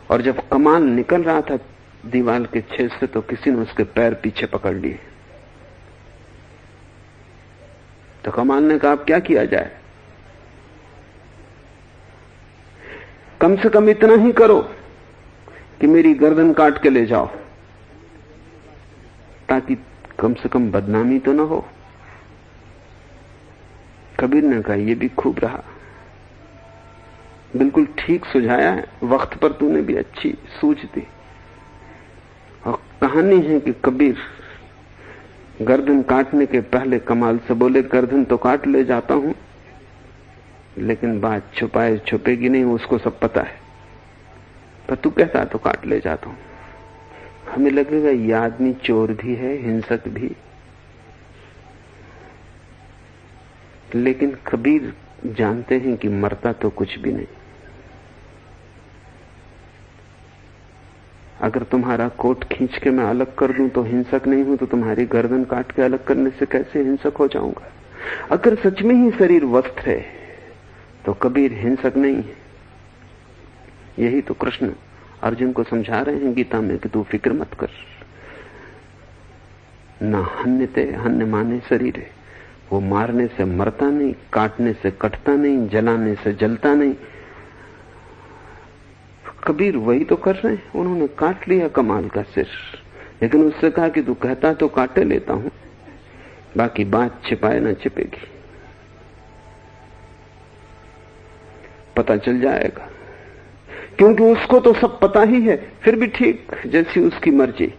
और जब कमाल निकल रहा था दीवार के छेद से तो किसी ने उसके पैर पीछे पकड़ लिए। तो कमाल ने कहा अब क्या किया जाए? कम से कम इतना ही करो कि मेरी गर्दन काट के ले जाओ, ताकि कम से कम बदनामी तो ना हो। कबीर ने कहा यह भी खूब रहा, बिल्कुल ठीक सुझाया है, वक्त पर तूने भी अच्छी सूझ दी। और कहानी है कि कबीर गर्दन काटने के पहले कमाल से बोले, गर्दन तो काट ले जाता हूं, लेकिन बात छुपाए छुपेगी नहीं, उसको सब पता है। पर तू कहता तो काट ले जाता हूं। हमें लगेगा यह आदमी चोर भी है, हिंसक भी, लेकिन कबीर जानते हैं कि मरता तो कुछ भी नहीं। अगर तुम्हारा कोट खींच के मैं अलग कर दूं तो हिंसक नहीं हूं, तो तुम्हारी गर्दन काट के अलग करने से कैसे हिंसक हो जाऊंगा? अगर सच में ही शरीर वस्त्र है तो कबीर हिंसक नहीं है। यही तो कृष्ण अर्जुन को समझा रहे हैं गीता में कि तू फिक्र मत कर, ना हन्यते हन्य माने शरीर है, वो मारने से मरता नहीं, काटने से कटता नहीं, जलाने से जलता नहीं। कबीर वही तो कर रहे हैं। उन्होंने काट लिया कमाल का सिर, लेकिन उससे कहा कि तू कहता तो काटे लेता हूं, बाकी बात छिपाए ना छिपेगी, पता चल जाएगा। क्योंकि उसको तो सब पता ही है, फिर भी ठीक, जैसी उसकी मर्जी।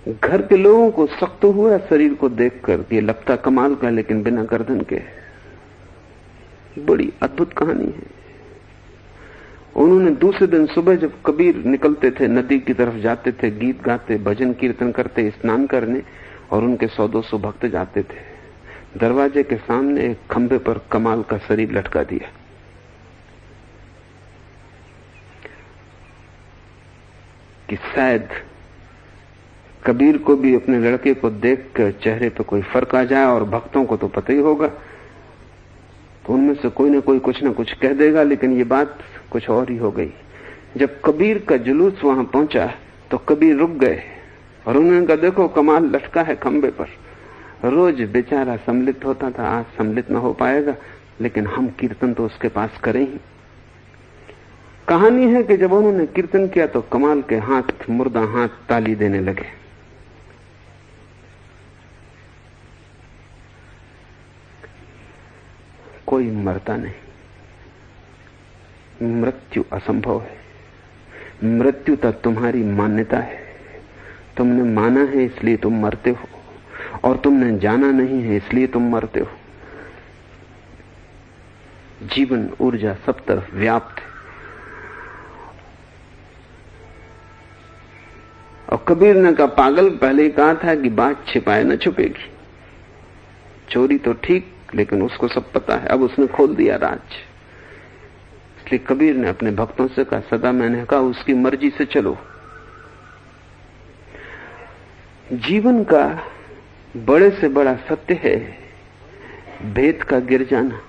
घर के लोगों को सख्त हुआ शरीर को देखकर कि लगता कमाल का, लेकिन बिना गर्दन के। बड़ी अद्भुत कहानी है। उन्होंने दूसरे दिन सुबह जब कबीर निकलते थे, नदी की तरफ जाते थे, गीत गाते, भजन कीर्तन करते, स्नान करने, और उनके 100-200 भक्त जाते थे, दरवाजे के सामने एक खंभे पर कमाल का शरीर लटका दिया। कि शायद कबीर को भी अपने लड़के को देखकर चेहरे पर कोई फर्क आ जाए, और भक्तों को तो पता ही होगा, तो उनमें से कोई ना कोई कुछ ना कुछ कह देगा। लेकिन ये बात कुछ और ही हो गई। जब कबीर का जुलूस वहां पहुंचा तो कबीर रुक गए और उन्होंने कहा, देखो कमाल लटका है खंबे पर। रोज बेचारा सम्मिलित होता था, आज सम्मिलित ना हो पाएगा, लेकिन हम कीर्तन तो उसके पास करें ही। कहानी है कि जब उन्होंने कीर्तन किया तो कमाल के हाथ, मुर्दा हाथ ताली देने लगे। कोई मरता नहीं, मृत्यु असंभव है। मृत्यु तक तुम्हारी मान्यता है। तुमने माना है इसलिए तुम मरते हो, और तुमने जाना नहीं है इसलिए तुम मरते हो। जीवन ऊर्जा सब तरफ व्याप्त है। और कबीर ने कहा, पागल, पहले ही कहा था कि बात छिपाए न छुपेगी। चोरी तो ठीक, लेकिन उसको सब पता है। अब उसने खोल दिया राज। इसलिए कबीर ने अपने भक्तों से कहा, सदा मैंने कहा उसकी मर्जी से चलो। जीवन का बड़े से बड़ा सत्य है भेद का गिर जाना,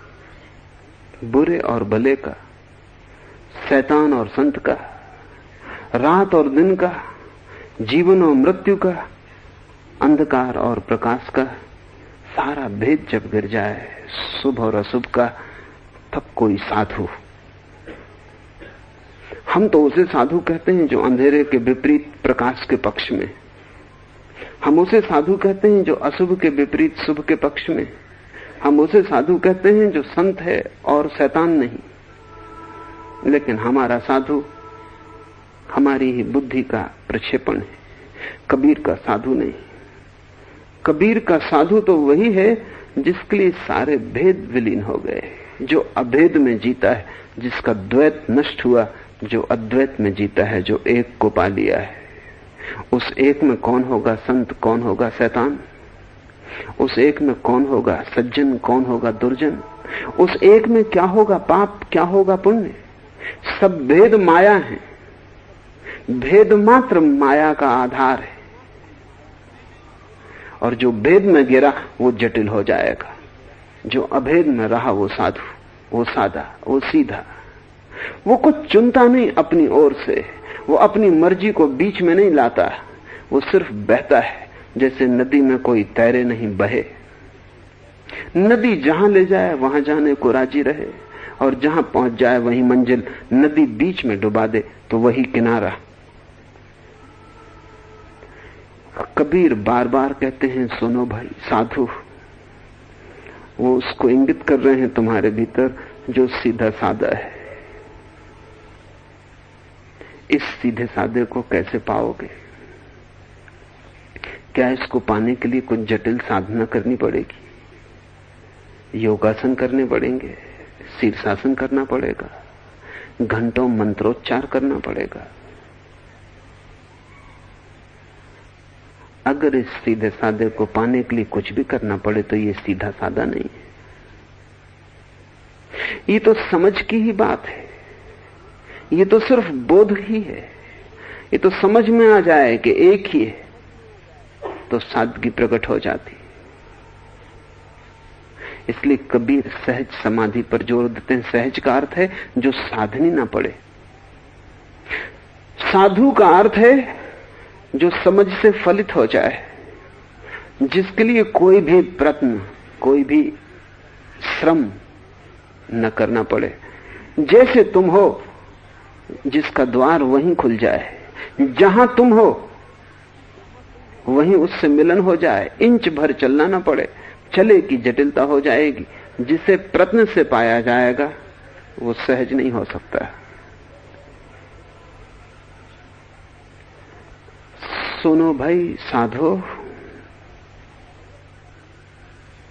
बुरे और भले का, शैतान और संत का, रात और दिन का, जीवन और मृत्यु का, अंधकार और प्रकाश का। सारा भेद जब गिर जाए, शुभ और अशुभ का, तब कोई साधु। हम तो उसे साधु कहते हैं जो अंधेरे के विपरीत प्रकाश के पक्ष में। हम उसे साधु कहते हैं जो अशुभ के विपरीत शुभ के पक्ष में। हम उसे साधु कहते हैं जो संत है और शैतान नहीं। लेकिन हमारा साधु हमारी ही बुद्धि का प्रक्षेपण है, कबीर का साधु नहीं। कबीर का साधु तो वही है जिसके लिए सारे भेद विलीन हो गए, जो अभेद में जीता है, जिसका द्वैत नष्ट हुआ, जो अद्वैत में जीता है, जो एक को पा लिया है। उस एक में कौन होगा संत, कौन होगा शैतान? उस एक में कौन होगा सज्जन, कौन होगा दुर्जन? उस एक में क्या होगा पाप, क्या होगा पुण्य? सब भेद माया है। भेद मात्र माया का आधार है, और जो भेद में गिरा वो जटिल हो जाएगा। जो अभेद में रहा वो साधु, वो सादा, वो सीधा, वो कुछ चुनता नहीं अपनी ओर से, वो अपनी मर्जी को बीच में नहीं लाता, वो सिर्फ बहता है जैसे नदी में कोई तैरे नहीं बहे। नदी जहां ले जाए वहां जाने को राजी रहे, और जहां पहुंच जाए वही मंजिल। नदी बीच में डुबा दे तो वही किनारा। कबीर बार बार कहते हैं, सुनो भाई साधु। वो उसको इंगित कर रहे हैं तुम्हारे भीतर जो सीधा सादा है। इस सीधे सादे को कैसे पाओगे? क्या इसको पाने के लिए कुछ जटिल साधना करनी पड़ेगी? योगासन करने पड़ेंगे, शीर्षासन करना पड़ेगा, घंटों मंत्रोच्चार करना पड़ेगा? अगर इस सीधे सादे को पाने के लिए कुछ भी करना पड़े तो ये सीधा सादा नहीं है। ये तो समझ की ही बात है, ये तो सिर्फ बोध ही है। ये तो समझ में आ जाए कि एक ही है तो सादगी प्रकट हो जाती। इसलिए कबीर सहज समाधि पर जोर देते हैं। सहज का अर्थ है जो साधनी ना पड़े। साधु का अर्थ है जो समझ से फलित हो जाए, जिसके लिए कोई भी प्रयत्न, कोई भी श्रम न करना पड़े। जैसे तुम हो, जिसका द्वार वहीं खुल जाए, जहां तुम हो वहीं उससे मिलन हो जाए, इंच भर चलना ना पड़े। चले की जटिलता हो जाएगी। जिसे प्रयत्न से पाया जाएगा वो सहज नहीं हो सकता। सुनो भाई साधो,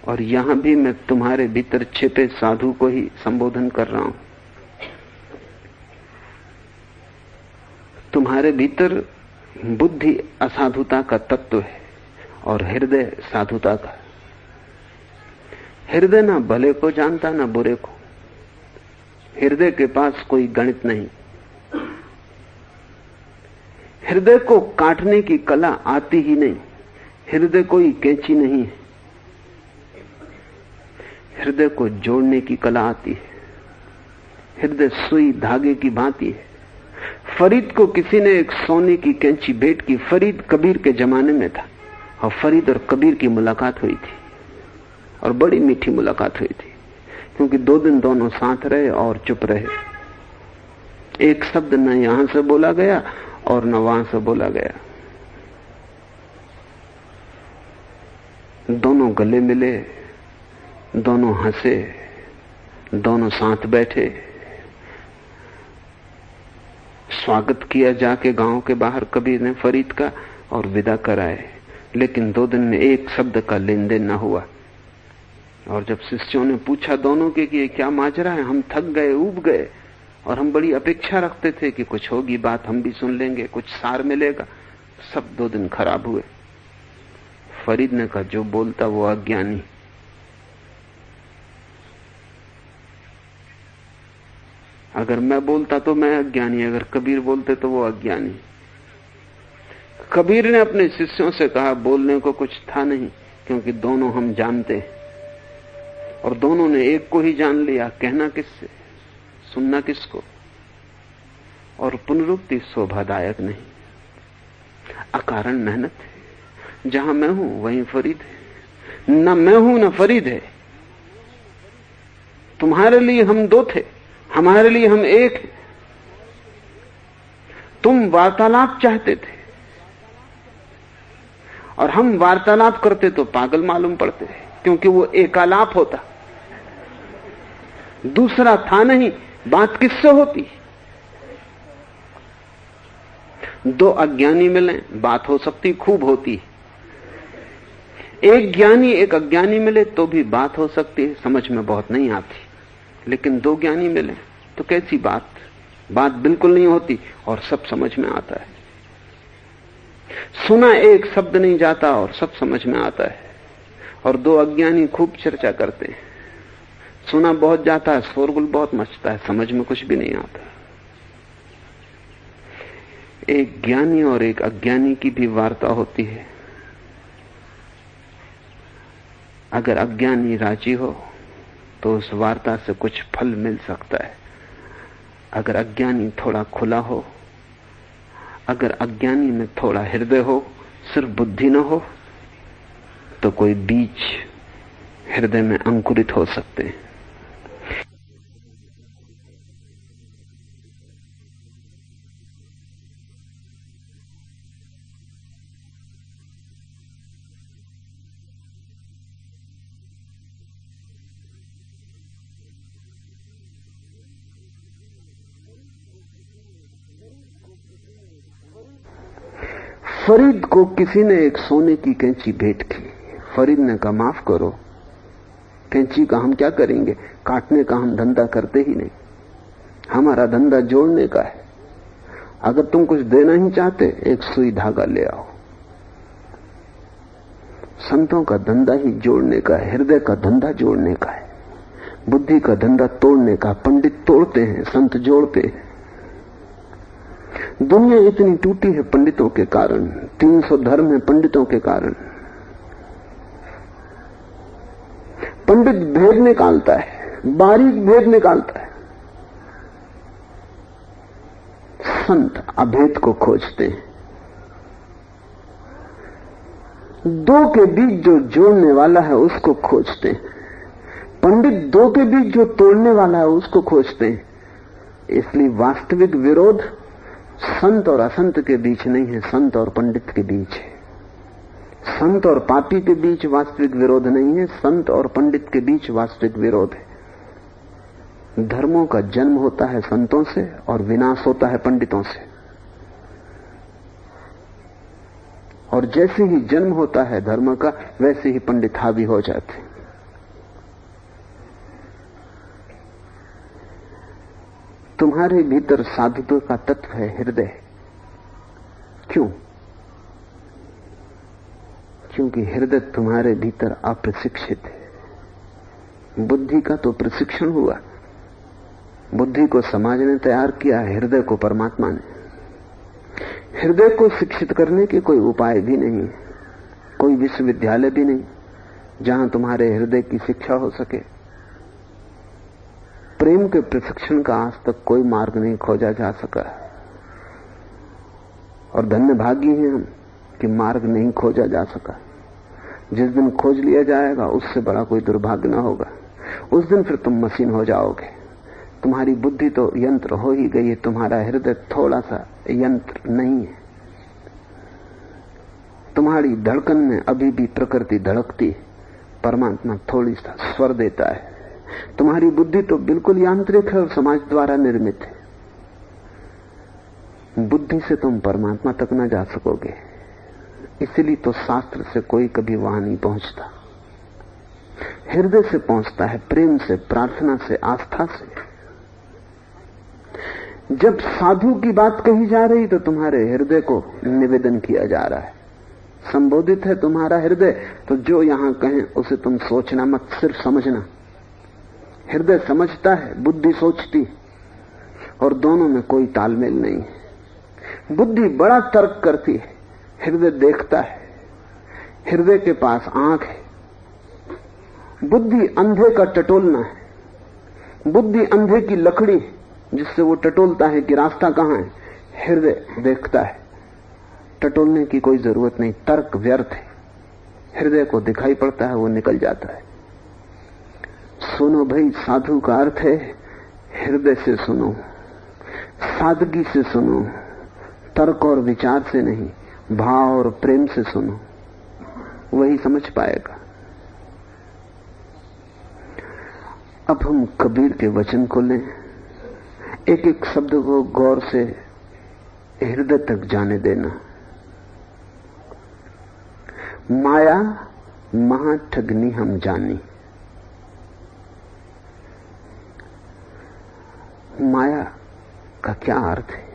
और यहां भी मैं तुम्हारे भीतर छिपे साधु को ही संबोधन कर रहा हूं। तुम्हारे भीतर बुद्धि असाधुता का तत्व है और हृदय साधुता का। हृदय ना भले को जानता ना बुरे को। हृदय के पास कोई गणित नहीं। हृदय को काटने की कला आती ही नहीं। हृदय कोई कैंची नहीं है। हृदय को जोड़ने की कला आती है। हृदय सुई धागे की भांति है। फरीद को किसी ने एक सोने की कैंची भेंट की। फरीद कबीर के जमाने में था और फरीद और कबीर की मुलाकात हुई थी और बड़ी मीठी मुलाकात हुई थी, क्योंकि 2 दिन दोनों साथ रहे और चुप रहे। एक शब्द न यहां से बोला गया और न वहां से बोला गया। दोनों गले मिले, दोनों हंसे, दोनों साथ बैठे। स्वागत किया जाके गांव के बाहर कबीर ने फरीद का और विदा कराए। लेकिन 2 दिन में एक शब्द का लेन देन न हुआ। और जब शिष्यों ने पूछा दोनों के कि ये क्या माजरा है, हम थक गए, ऊब गए, और हम बड़ी अपेक्षा रखते थे कि कुछ होगी बात, हम भी सुन लेंगे, कुछ सार मिलेगा। सब 2 दिन खराब हुए। फरीद ने कहा जो बोलता वो अज्ञानी। अगर मैं बोलता तो मैं अज्ञानी, अगर कबीर बोलते तो वो अज्ञानी। कबीर ने अपने शिष्यों से कहा बोलने को कुछ था नहीं, क्योंकि दोनों हम जानते हैं और दोनों ने एक को ही जान लिया। कहना किससे, सुनना किसको? और पुनरुक्ति शोभादायक नहीं। अकारण मेहनत है। जहां मैं हूं वहीं फरीद है। न मैं हूं न फरीद है। तुम्हारे लिए हम 2 थे, हमारे लिए हम एक हैं। तुम वार्तालाप चाहते थे और हम वार्तालाप करते तो पागल मालूम पड़ते, क्योंकि वो एकालाप होता, दूसरा था नहीं। बात किससे होती? 2 अज्ञानी मिले, बात हो सकती, खूब होती। एक ज्ञानी एक अज्ञानी मिले तो भी बात हो सकती है, समझ में बहुत नहीं आती। लेकिन 2 ज्ञानी मिले तो कैसी बात? बात बिल्कुल नहीं होती और सब समझ में आता है। सुना एक शब्द नहीं जाता और सब समझ में आता है। और 2 अज्ञानी खूब चर्चा करते हैं। सुना बहुत जाता है, शोरगुल बहुत मचता है, समझ में कुछ भी नहीं आता। एक ज्ञानी और एक अज्ञानी की भी वार्ता होती है। अगर अज्ञानी राजी हो तो उस वार्ता से कुछ फल मिल सकता है। अगर अज्ञानी थोड़ा खुला हो, अगर अज्ञानी में थोड़ा हृदय हो, सिर्फ बुद्धि न हो, तो कोई बीज हृदय में अंकुरित हो सकते हैं। फरीद को किसी ने एक सोने की कैंची भेंट की। फरीद ने कहा, माफ करो, कैंची का हम क्या करेंगे, काटने का हम धंधा करते ही नहीं, हमारा धंधा जोड़ने का है। अगर तुम कुछ देना ही चाहते, एक सुई धागा ले आओ। संतों का धंधा ही जोड़ने का है, हृदय का धंधा जोड़ने का है, बुद्धि का धंधा तोड़ने का। पंडित तोड़ते हैं, संत जोड़ते हैं। दुनिया इतनी टूटी है पंडितों के कारण, 300 धर्म है पंडितों के कारण। पंडित भेद निकालता है, बारीक भेद निकालता है। संत अभेद को खोजते हैं। दो के बीच जो जोड़ने वाला है उसको खोजते हैं। पंडित दो के बीच जो तोड़ने वाला है उसको खोजते हैं। इसलिए वास्तविक विरोध संत और असंत के बीच नहीं है, संत और पंडित के बीच है। संत और पापी के बीच वास्तविक विरोध नहीं है, संत और पंडित के बीच वास्तविक विरोध है। धर्मों का जन्म होता है संतों से और विनाश होता है पंडितों से। और जैसे ही जन्म होता है धर्म का, वैसे ही पंडित हावी हो जाते हैं। तुम्हारे भीतर साधुत्व का तत्व है हृदय। क्यों? क्योंकि हृदय तुम्हारे भीतर अप्रशिक्षित है। बुद्धि का तो प्रशिक्षण हुआ, बुद्धि को समाज ने तैयार किया, हृदय को परमात्मा ने। हृदय को शिक्षित करने के कोई उपाय भी नहीं, कोई विश्वविद्यालय भी नहीं जहां तुम्हारे हृदय की शिक्षा हो सके। प्रेम के प्रशिक्षण का आज तक कोई मार्ग नहीं खोजा जा सका, और धन्य भागी हैं हम कि मार्ग नहीं खोजा जा सका। जिस दिन खोज लिया जाएगा उससे बड़ा कोई दुर्भाग्य ना होगा। उस दिन फिर तुम मशीन हो जाओगे। तुम्हारी बुद्धि तो यंत्र हो ही गई है, तुम्हारा हृदय थोड़ा सा यंत्र नहीं है। तुम्हारी धड़कन में अभी भी प्रकृति धड़कती है, परमात्मा थोड़ी सा स्वर देता है। तुम्हारी बुद्धि तो बिल्कुल यांत्रिक है और समाज द्वारा निर्मित है। बुद्धि से तुम परमात्मा तक न जा सकोगे। इसलिए तो शास्त्र से कोई कभी वहां नहीं पहुंचता, हृदय से पहुंचता है, प्रेम से, प्रार्थना से, आस्था से। जब साधु की बात कही जा रही तो तुम्हारे हृदय को निवेदन किया जा रहा है, संबोधित है तुम्हारा हृदय। तो जो यहां कहें उसे तुम सोचना मत, सिर्फ समझना। हृदय समझता है, बुद्धि सोचती, और दोनों में कोई तालमेल नहीं है। बुद्धि बड़ा तर्क करती है, हृदय देखता है। हृदय के पास आंख है। बुद्धि अंधे का टटोलना है। बुद्धि अंधे की लकड़ी जिससे वो टटोलता है कि रास्ता कहां है। हृदय देखता है, टटोलने की कोई जरूरत नहीं, तर्क व्यर्थ है। हृदय को दिखाई पड़ता है, वो निकल जाता है। सुनो भाई, साधु का अर्थ है हृदय से सुनो, सादगी से सुनो, तर्क और विचार से नहीं, भाव और प्रेम से सुनो, वही समझ पाएगा। अब हम कबीर के वचन को लें, एक एक शब्द को गौर से हृदय तक जाने देना। माया महा ठगनी हम जानी। माया का क्या अर्थ है?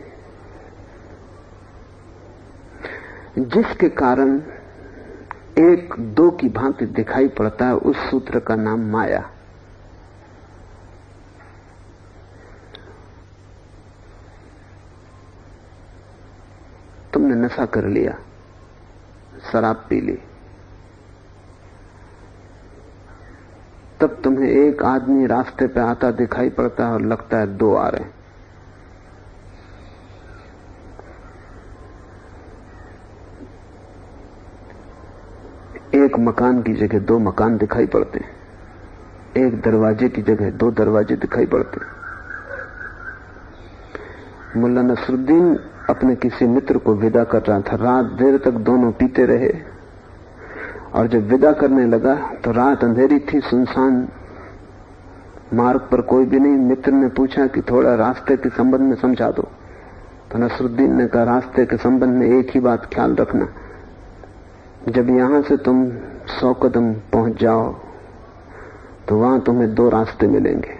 जिसके कारण एक दो की भांति दिखाई पड़ता है, उस सूत्र का नाम माया। तुमने नशा कर लिया, शराब पी ली, तब तुम्हें एक आदमी रास्ते पे आता दिखाई पड़ता है और लगता है दो आ रहे हैं। एक मकान की जगह दो मकान दिखाई पड़ते हैं, एक दरवाजे की जगह दो दरवाजे दिखाई पड़ते हैं। मुल्ला नसरुद्दीन अपने किसी मित्र को विदा कर रहा था। रात देर तक दोनों पीते रहे और जब विदा करने लगा तो रात अंधेरी थी, सुनसान मार्ग पर कोई भी नहीं। मित्र ने पूछा कि थोड़ा रास्ते के संबंध में समझा दो। तो नसरुद्दीन ने कहा, रास्ते के संबंध में एक ही बात ख्याल रखना, जब यहां से तुम 100 कदम पहुंच जाओ तो वहां तुम्हें दो रास्ते मिलेंगे।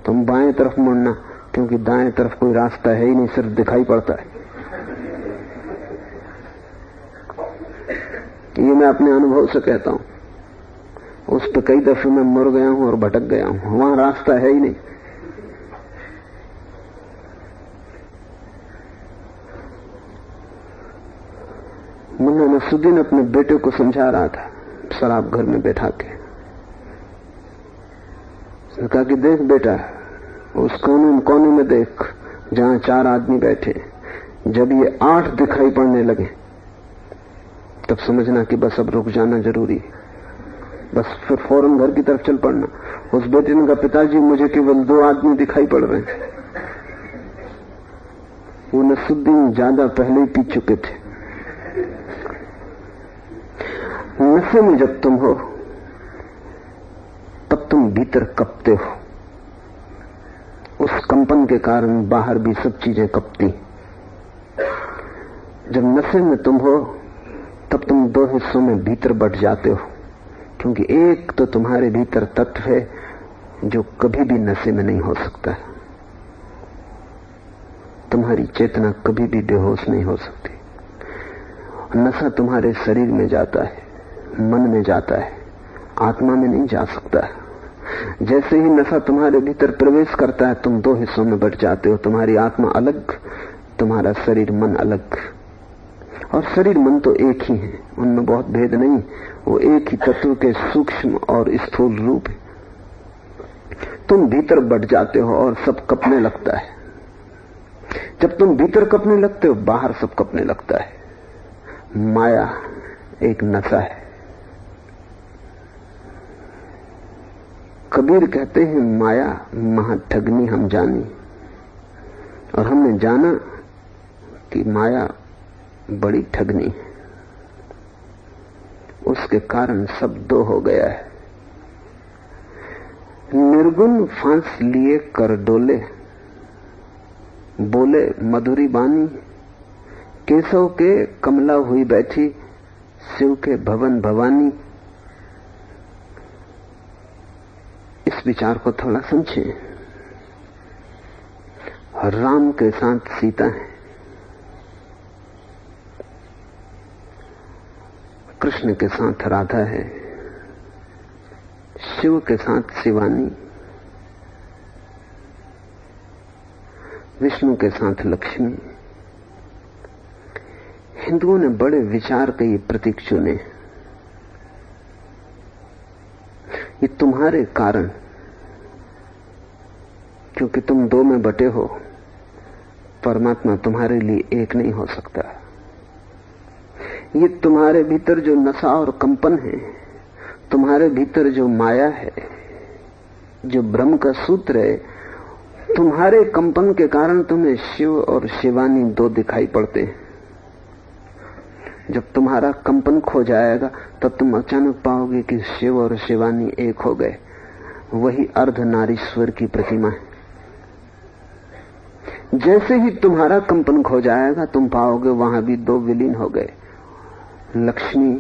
तुम बाएं तरफ मुड़ना, क्योंकि दाएं तरफ कोई रास्ता है ही नहीं, सिर्फ दिखाई पड़ता है। ये मैं अपने अनुभव से कहता हूं, उस पर कई दफे मैं मुड़ गया हूं और भटक गया हूं, वहां रास्ता है ही नहीं। मुन्ना नसरुद्दीन अपने बेटे को समझा रहा था शराब घर में बैठा के। उसने कहा कि देख बेटा, उस कोने में देख जहां 4 आदमी बैठे, जब ये 8 दिखाई पड़ने लगे तब समझना कि बस अब रुक जाना जरूरी है, बस फिर फौरन घर की तरफ चल पड़ना। उस बेटे ने कहा, पिताजी मुझे केवल 2 आदमी दिखाई पड़ रहे हैं। वो नसरुद्दीन ज्यादा पहले ही पी चुके थे। नशे में जब तुम हो तब तुम भीतर कपते हो, उस कंपन के कारण बाहर भी सब चीजें कपती। जब नशे में तुम हो तब तुम 2 हिस्सों में भीतर बट जाते हो, क्योंकि एक तो तुम्हारे भीतर तत्व है जो कभी भी नशे में नहीं हो सकता है। तुम्हारी चेतना कभी भी बेहोश नहीं हो सकती। नशा तुम्हारे शरीर में जाता है, मन में जाता है, आत्मा में नहीं जा सकता है। जैसे ही नशा तुम्हारे भीतर प्रवेश करता है तुम 2 हिस्सों में बट जाते हो, तुम्हारी आत्मा अलग, तुम्हारा शरीर मन अलग। और शरीर मन तो एक ही है, उनमें बहुत भेद नहीं, वो एक ही तत्व के सूक्ष्म और स्थूल रूप है। तुम भीतर बट जाते हो और सब कपने लगता है। जब तुम भीतर कपने लगते हो बाहर सब कपने लगता है। माया एक नशा है। कबीर कहते हैं, माया महाठगनी हम जानी, और हमने जाना कि माया बड़ी ठगनी है। उसके कारण सब दो हो गया है। निर्गुण फांस लिए कर डोले, बोले मधुरी बानी, केशव के कमला हुई बैठी, शिव के भवन भवानी। इस विचार को थोड़ा समझें। राम के साथ सीता है, कृष्ण के साथ राधा है, शिव के साथ शिवानी, विष्णु के साथ लक्ष्मी। हिंदुओं ने बड़े विचार के ये प्रतीक चुने। ये तुम्हारे कारण, क्योंकि तुम 2 में बटे हो, परमात्मा तुम्हारे लिए एक नहीं हो सकता। ये तुम्हारे भीतर जो नशा और कंपन है, तुम्हारे भीतर जो माया है, जो ब्रह्म का सूत्र है, तुम्हारे कंपन के कारण तुम्हें शिव और शिवानी 2 दिखाई पड़ते हैं। जब तुम्हारा कंपन खो जाएगा तब तुम अचानक पाओगे कि शिव और शिवानी एक हो गए। वही अर्ध नारीश्वर की प्रतिमा है। जैसे ही तुम्हारा कंपन खो जाएगा तुम पाओगे वहां भी 2 विलीन हो गए। लक्ष्मी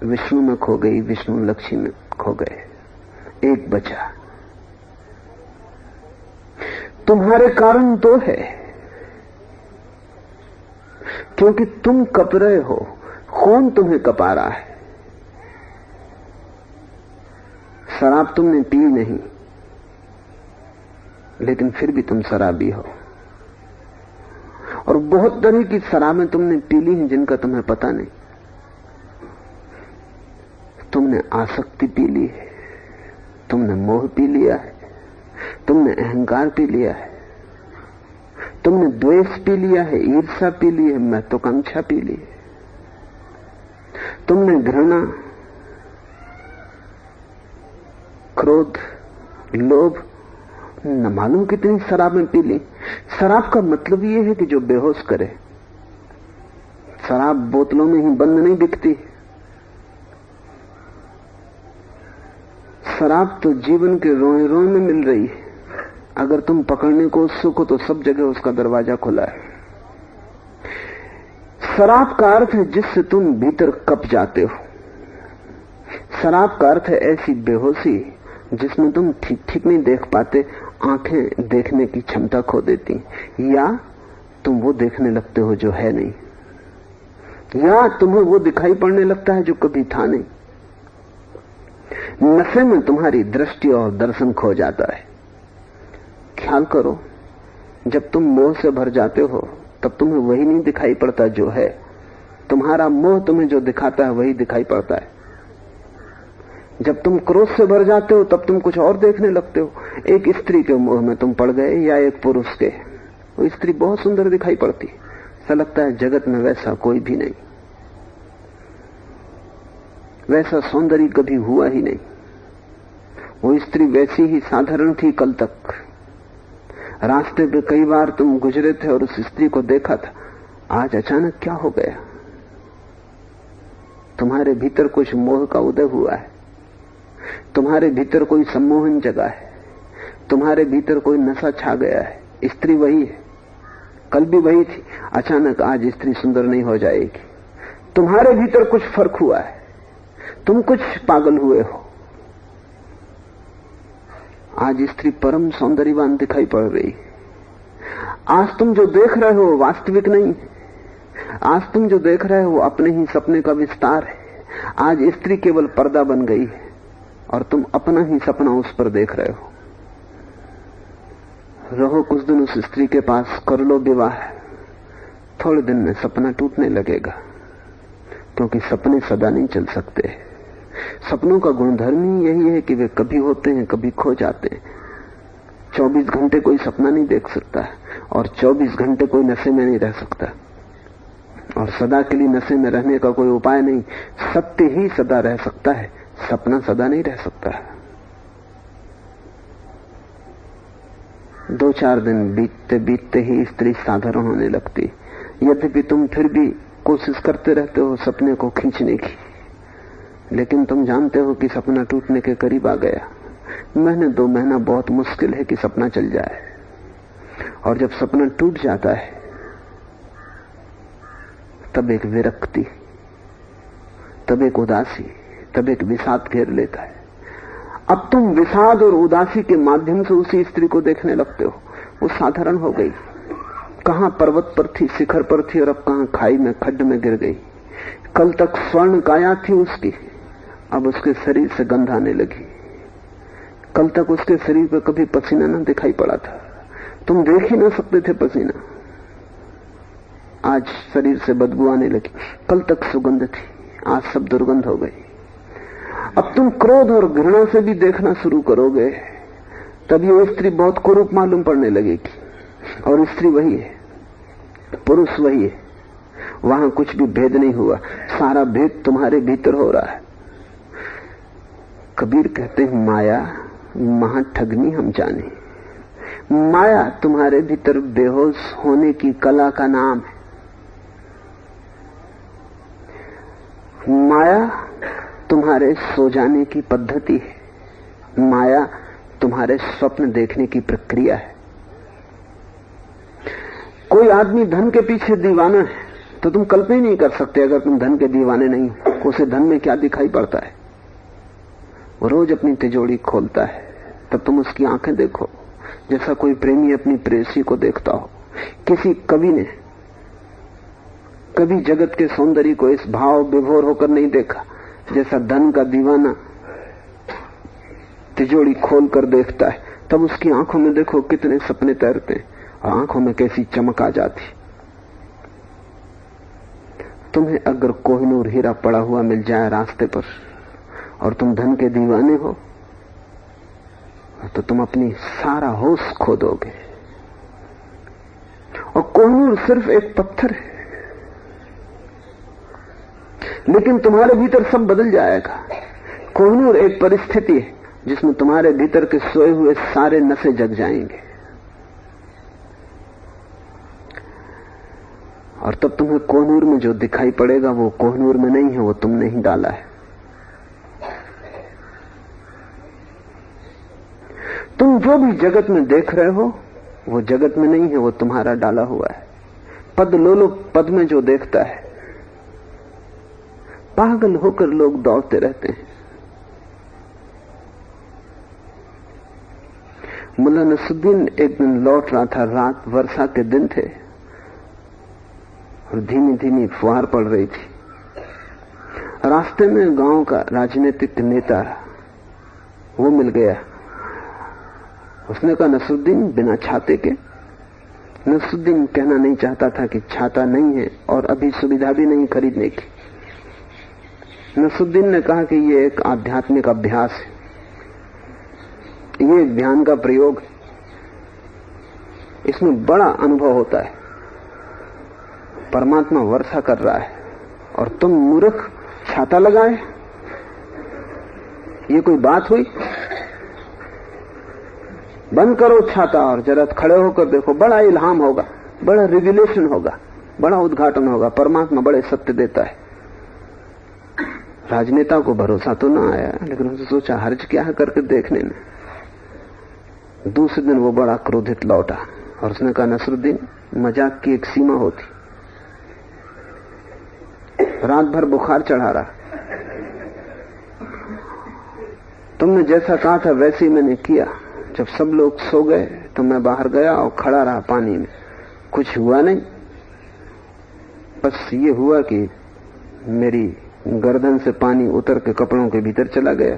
विष्णु में खो गई, विष्णु लक्ष्मी में खो गए, एक बचा। तुम्हारे कारण 2 है, क्योंकि तुम कप रहे हो। कौन तुम्हें कपा रहा है? शराब तुमने पी नहीं, लेकिन फिर भी तुम शराबी हो। और बहुत तरह की शराबें तुमने पी ली हैं जिनका तुम्हें पता नहीं। तुम तुमने आसक्ति पी ली है, तुमने मोह पी लिया है, तुमने अहंकार पी लिया है, तुमने द्वेष पी लिया है, ईर्ष्या पी ली है, महत्वाकांक्षा पी ली है, तुमने घृणा, क्रोध, लोभ, न मालूम कितनी शराबें पी ली। शराब का मतलब यह है कि जो बेहोश करे। शराब बोतलों में ही बंद नहीं बिकती, शराब तो जीवन के रोए रोए में मिल रही है। अगर तुम पकड़ने को उत्सुक हो तो सब जगह उसका दरवाजा खुला है। शराब का अर्थ है जिससे तुम भीतर कप जाते हो। शराब का अर्थ है ऐसी बेहोशी जिसमें तुम ठीक ठीक नहीं देख पाते, आंखें देखने की क्षमता खो देती, या तुम वो देखने लगते हो जो है नहीं, या तुम्हें वो दिखाई पड़ने लगता है जो कभी था नहीं। नशे में तुम्हारी दृष्टि और दर्शन खो जाता है। ख्याल करो, जब तुम मोह से भर जाते हो तब तुम्हें वही नहीं दिखाई पड़ता जो है। तुम्हारा मोह तुम्हें जो दिखाता है वही दिखाई पड़ता है। जब तुम क्रोध से भर जाते हो तब तुम कुछ और देखने लगते हो। एक स्त्री के मोह में तुम पड़ गए या एक पुरुष के, वो स्त्री बहुत सुंदर दिखाई पड़ती, ऐसा लगता है जगत में वैसा कोई भी नहीं, वैसा सौंदर्य कभी हुआ ही नहीं। वो स्त्री वैसी ही साधारण थी कल तक। रास्ते पे कई बार तुम गुजरे थे और उस स्त्री को देखा था, आज अचानक क्या हो गया? तुम्हारे भीतर कुछ मोह का उदय हुआ है, तुम्हारे भीतर कोई सम्मोहन जगा है, तुम्हारे भीतर कोई नशा छा गया है। स्त्री वही है, कल भी वही थी, अचानक आज स्त्री सुंदर नहीं हो जाएगी। तुम्हारे भीतर कुछ फर्क हुआ है, तुम कुछ पागल हुए हो। आज स्त्री परम सौंदर्यवान दिखाई पड़ रही। आज तुम जो देख रहे हो वास्तविक नहीं, आज तुम जो देख रहे हो अपने ही सपने का विस्तार है। आज स्त्री केवल पर्दा बन गई है और तुम अपना ही सपना उस पर देख रहे हो। रहो कुछ दिन उस स्त्री के पास, कर लो विवाह, थोड़े दिन में सपना टूटने लगेगा, क्योंकि सपने सदा नहीं चल सकते। सपनों का गुणधर्म ही यही है कि वे कभी होते हैं कभी खो जाते हैं। 24 घंटे कोई सपना नहीं देख सकता और 24 घंटे कोई नशे में नहीं रह सकता, और सदा के लिए नशे में रहने का कोई उपाय नहीं। सत्य ही सदा रह सकता है, सपना सदा नहीं रह सकता। 2-4 दिन बीतते बीतते ही स्त्री साधारण होने लगती। यद्यपि तुम फिर भी कोशिश करते रहते हो सपने को खींचने की, लेकिन तुम जानते हो कि सपना टूटने के करीब आ गया। महीने 2 महीना बहुत मुश्किल है कि सपना चल जाए, और जब सपना टूट जाता है तब एक विरक्ति, तब एक उदासी, तब एक विषाद घेर लेता है। अब तुम विषाद और उदासी के माध्यम से उसी स्त्री को देखने लगते हो। वो साधारण हो गई, कहां पर्वत पर थी, शिखर पर थी, और अब कहां खाई में, खड्ड में गिर गई। कल तक स्वर्ण काया थी उसकी, अब उसके शरीर से गंध आने लगी। कल तक उसके शरीर पर कभी पसीना न दिखाई पड़ा था, तुम देख ही ना सकते थे पसीना, आज शरीर से बदबू आने लगी। कल तक सुगंध थी, आज सब दुर्गंध हो गई। अब तुम क्रोध और घृणा से भी देखना शुरू करोगे, तभी वो स्त्री बहुत कुरूप मालूम पड़ने लगेगी। और स्त्री वही है, पुरुष वही है, वहां कुछ भी भेद नहीं हुआ, सारा भेद तुम्हारे भीतर हो रहा है। कबीर कहते हैं, माया महा ठगनी हम जाने। माया तुम्हारे भीतर बेहोश होने की कला का नाम है। माया तुम्हारे सो जाने की पद्धति है। माया तुम्हारे स्वप्न देखने की प्रक्रिया है। कोई आदमी धन के पीछे दीवाना है तो तुम कल्पना ही नहीं कर सकते, अगर तुम धन के दीवाने नहीं हो, उसे धन में क्या दिखाई पड़ता है। वो रोज अपनी तिजोरी खोलता है, तब तुम उसकी आंखें देखो जैसा कोई प्रेमी अपनी प्रेयसी को देखता हो। किसी कवि ने कभी जगत के सौंदर्य को इस भाव विभोर होकर नहीं देखा जैसा धन का दीवाना तिजोरी खोल कर देखता है। तब उसकी आंखों में देखो कितने सपने तैरते हैं और आंखों में कैसी चमक आ जाती। तुम्हें अगर कोहिनूर हीरा पड़ा हुआ मिल जाए रास्ते पर और तुम धन के दीवाने हो तो तुम अपनी सारा होश खो दोगे। और कोहिनूर सिर्फ एक पत्थर है, लेकिन तुम्हारे भीतर सब बदल जाएगा। कोहिनूर एक परिस्थिति है जिसमें तुम्हारे भीतर के सोए हुए सारे नशे जग जाएंगे, और तब तुम्हें कोहिनूर में जो दिखाई पड़ेगा वो कोहिनूर में नहीं है, वो तुमने ही डाला है। तुम जो भी जगत में देख रहे हो वो जगत में नहीं है, वो तुम्हारा डाला हुआ है। पद लोलो पद में जो देखता है, पागल होकर लोग दौड़ते रहते हैं। मुल्ला नसरुद्दीन एक दिन लौट रहा था, रात वर्षा के दिन थे और धीमी धीमी फुहार पड़ रही थी। रास्ते में गांव का राजनीतिक नेता वो मिल गया। उसने कहा, नसरुद्दीन बिना छाते के। नसरुद्दीन कहना नहीं चाहता था कि छाता नहीं है और अभी सुविधा भी नहीं खरीदने की। नसरुद्दीन ने कहा कि ये एक आध्यात्मिक अभ्यास है, ये ध्यान का प्रयोग, इसमें बड़ा अनुभव होता है। परमात्मा वर्षा कर रहा है और तुम मूर्ख छाता लगाए, ये कोई बात हुई? बंद करो छाता और जरा खड़े होकर देखो, बड़ा इल्हाम होगा, बड़ा रिविलेशन होगा, बड़ा उद्घाटन होगा। परमात्मा बड़े सत्य देता है। राजनेता को भरोसा तो ना आया, लेकिन उसने सोचा हर्ज क्या है करके देखने में। दूसरे दिन वो बड़ा क्रोधित लौटा और उसने कहा, नसरुद्दीन मजाक की एक सीमा होती, रात भर बुखार चढ़ा रहा, तुमने जैसा कहा था वैसे ही मैंने किया। जब सब लोग सो गए तो मैं बाहर गया और खड़ा रहा पानी में, कुछ हुआ नहीं। बस ये हुआ कि मेरी गर्दन से पानी उतर के कपड़ों के भीतर चला गया,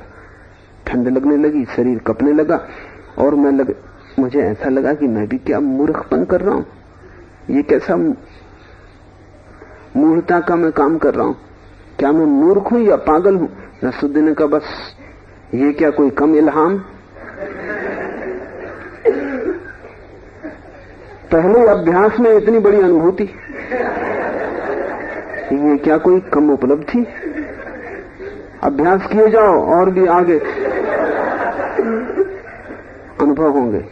ठंड लगने लगी, शरीर कपने लगा और मुझे ऐसा लगा कि मैं भी क्या मूर्खपन कर रहा हूं, ये कैसा मूर्खता का मैं काम कर रहा हूं, क्या मैं मूर्ख हूं या पागल हूं? नसरुद्दीन ने कहा, बस ये क्या कोई कम इल्हाम? पहले अभ्यास में इतनी बड़ी अनुभूति, ये क्या कोई कम उपलब्धि? अभ्यास किए जाओ और भी आगे अनुभव होंगे।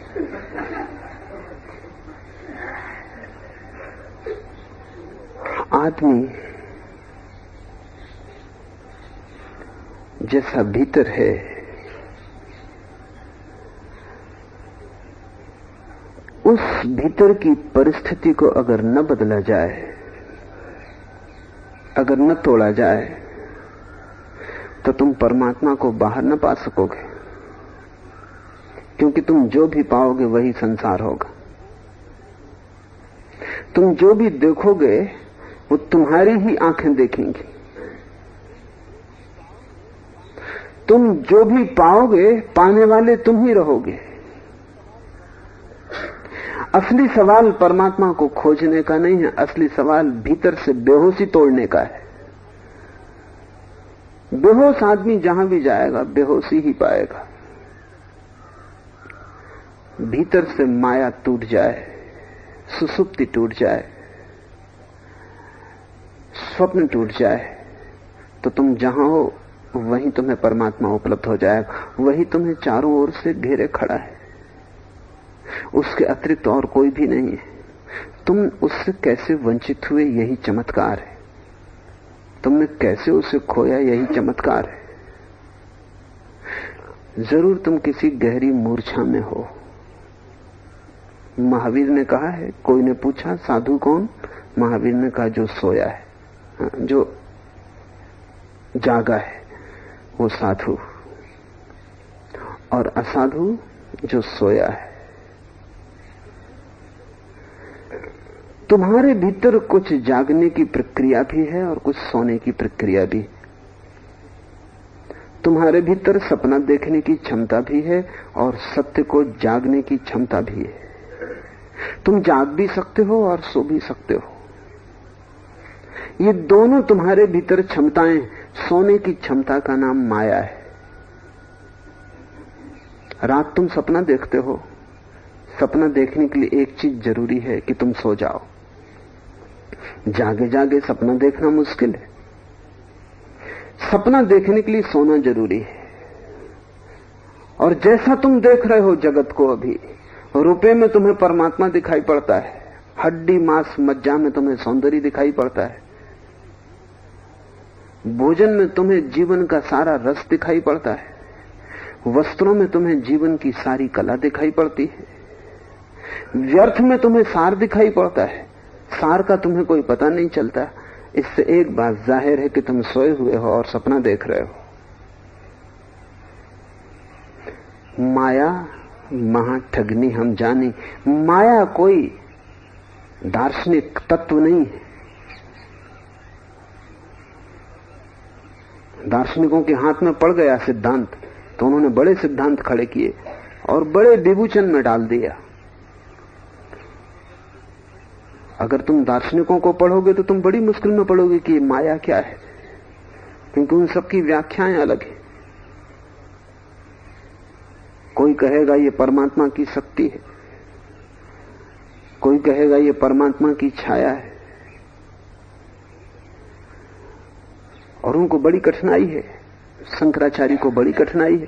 आदमी जैसा भीतर है, उस भीतर की परिस्थिति को अगर न बदला जाए, अगर न तोड़ा जाए, तो तुम परमात्मा को बाहर न पा सकोगे, क्योंकि तुम जो भी पाओगे वही संसार होगा। तुम जो भी देखोगे वो तुम्हारी ही आंखें देखेंगी। तुम जो भी पाओगे पाने वाले तुम ही रहोगे। असली सवाल परमात्मा को खोजने का नहीं है, असली सवाल भीतर से बेहोशी तोड़ने का है। बेहोश आदमी जहां भी जाएगा बेहोशी ही पाएगा। भीतर से माया टूट जाए, सुसुप्ति टूट जाए, स्वप्न टूट जाए, तो तुम जहां हो वहीं तुम्हें परमात्मा उपलब्ध हो जाएगा। वही तुम्हें चारों ओर से घेरे खड़ा है, उसके अतिरिक्त और कोई भी नहीं है। तुम उससे कैसे वंचित हुए यही चमत्कार है, तुमने कैसे उसे खोया यही चमत्कार है। जरूर तुम किसी गहरी मूर्छा में हो। महावीर ने कहा है, कोई ने पूछा साधु कौन? महावीर ने कहा जो सोया है, जो जागा है वो साधु, और असाधु जो सोया है। तुम्हारे भीतर कुछ जागने की प्रक्रिया भी है और कुछ सोने की प्रक्रिया भी। तुम्हारे भीतर सपना देखने की क्षमता भी है और सत्य को जागने की क्षमता भी है। तुम जाग भी सकते हो और सो भी सकते हो। ये दोनों तुम्हारे भीतर क्षमताएं। सोने की क्षमता का नाम माया है, रात तुम सपना देखते हो, सपना देखने के लिए एक चीज जरूरी है कि तुम सो जाओ। जागे जागे सपना देखना मुश्किल है। सपना देखने के लिए सोना जरूरी है। और जैसा तुम देख रहे हो जगत को, अभी रुपए में तुम्हें परमात्मा दिखाई पड़ता है, हड्डी मांस मज्जा में तुम्हें सौंदर्य दिखाई पड़ता है, भोजन में तुम्हें जीवन का सारा रस दिखाई पड़ता है, वस्त्रों में तुम्हें जीवन की सारी कला दिखाई पड़ती है, व्यर्थ में तुम्हें सार दिखाई पड़ता है, सार का तुम्हें कोई पता नहीं चलता। इससे एक बात जाहिर है कि तुम सोए हुए हो और सपना देख रहे हो। माया महाठगनी हम जानी। माया कोई दार्शनिक तत्व नहीं है। दार्शनिकों के हाथ में पड़ गया सिद्धांत तो उन्होंने बड़े सिद्धांत खड़े किए और बड़े विभूचन में डाल दिया। अगर तुम दार्शनिकों को पढ़ोगे तो तुम बड़ी मुश्किल में पड़ोगे कि माया क्या है, क्योंकि उन सबकी व्याख्याएं अलग है। कोई कहेगा ये परमात्मा की शक्ति है, कोई कहेगा ये परमात्मा की छाया है, और उनको बड़ी कठिनाई है, शंकराचार्य को बड़ी कठिनाई है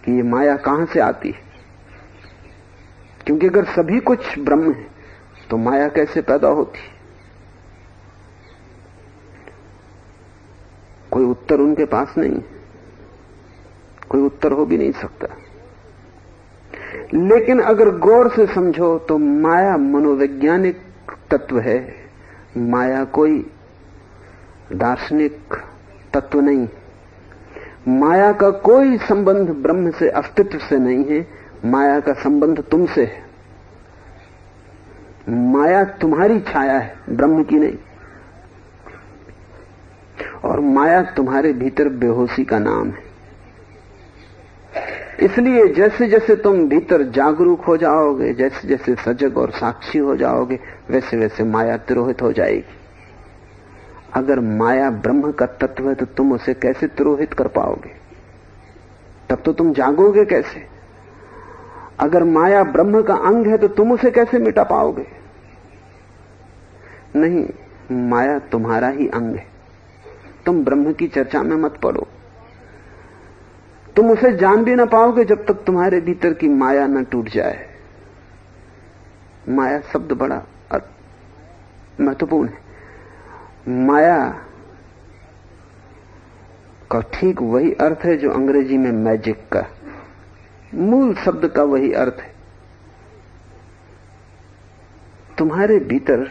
कि ये माया कहां से आती है। क्योंकि अगर सभी कुछ ब्रह्म है तो माया कैसे पैदा होती? कोई उत्तर उनके पास नहीं, कोई उत्तर हो भी नहीं सकता। लेकिन अगर गौर से समझो तो माया मनोवैज्ञानिक तत्व है, माया कोई दार्शनिक तत्व नहीं। माया का कोई संबंध ब्रह्म से, अस्तित्व से नहीं है। माया का संबंध तुमसे है। माया तुम्हारी छाया है, ब्रह्म की नहीं। और माया तुम्हारे भीतर बेहोशी का नाम है। इसलिए जैसे जैसे तुम भीतर जागरूक हो जाओगे, जैसे जैसे सजग और साक्षी हो जाओगे, वैसे वैसे माया तिरोहित हो जाएगी। अगर माया ब्रह्म का तत्व है तो तुम उसे कैसे तिरोहित कर पाओगे? तब तो तुम जागोगे कैसे? अगर माया ब्रह्म का अंग है तो तुम उसे कैसे मिटा पाओगे? नहीं, माया तुम्हारा ही अंग है। तुम ब्रह्म की चर्चा में मत पड़ो। तुम उसे जान भी ना पाओगे जब तक तुम्हारे भीतर की माया न टूट जाए। माया शब्द बड़ा महत्वपूर्ण है। माया का ठीक वही अर्थ है जो अंग्रेजी में मैजिक का, मूल शब्द का वही अर्थ है। तुम्हारे भीतर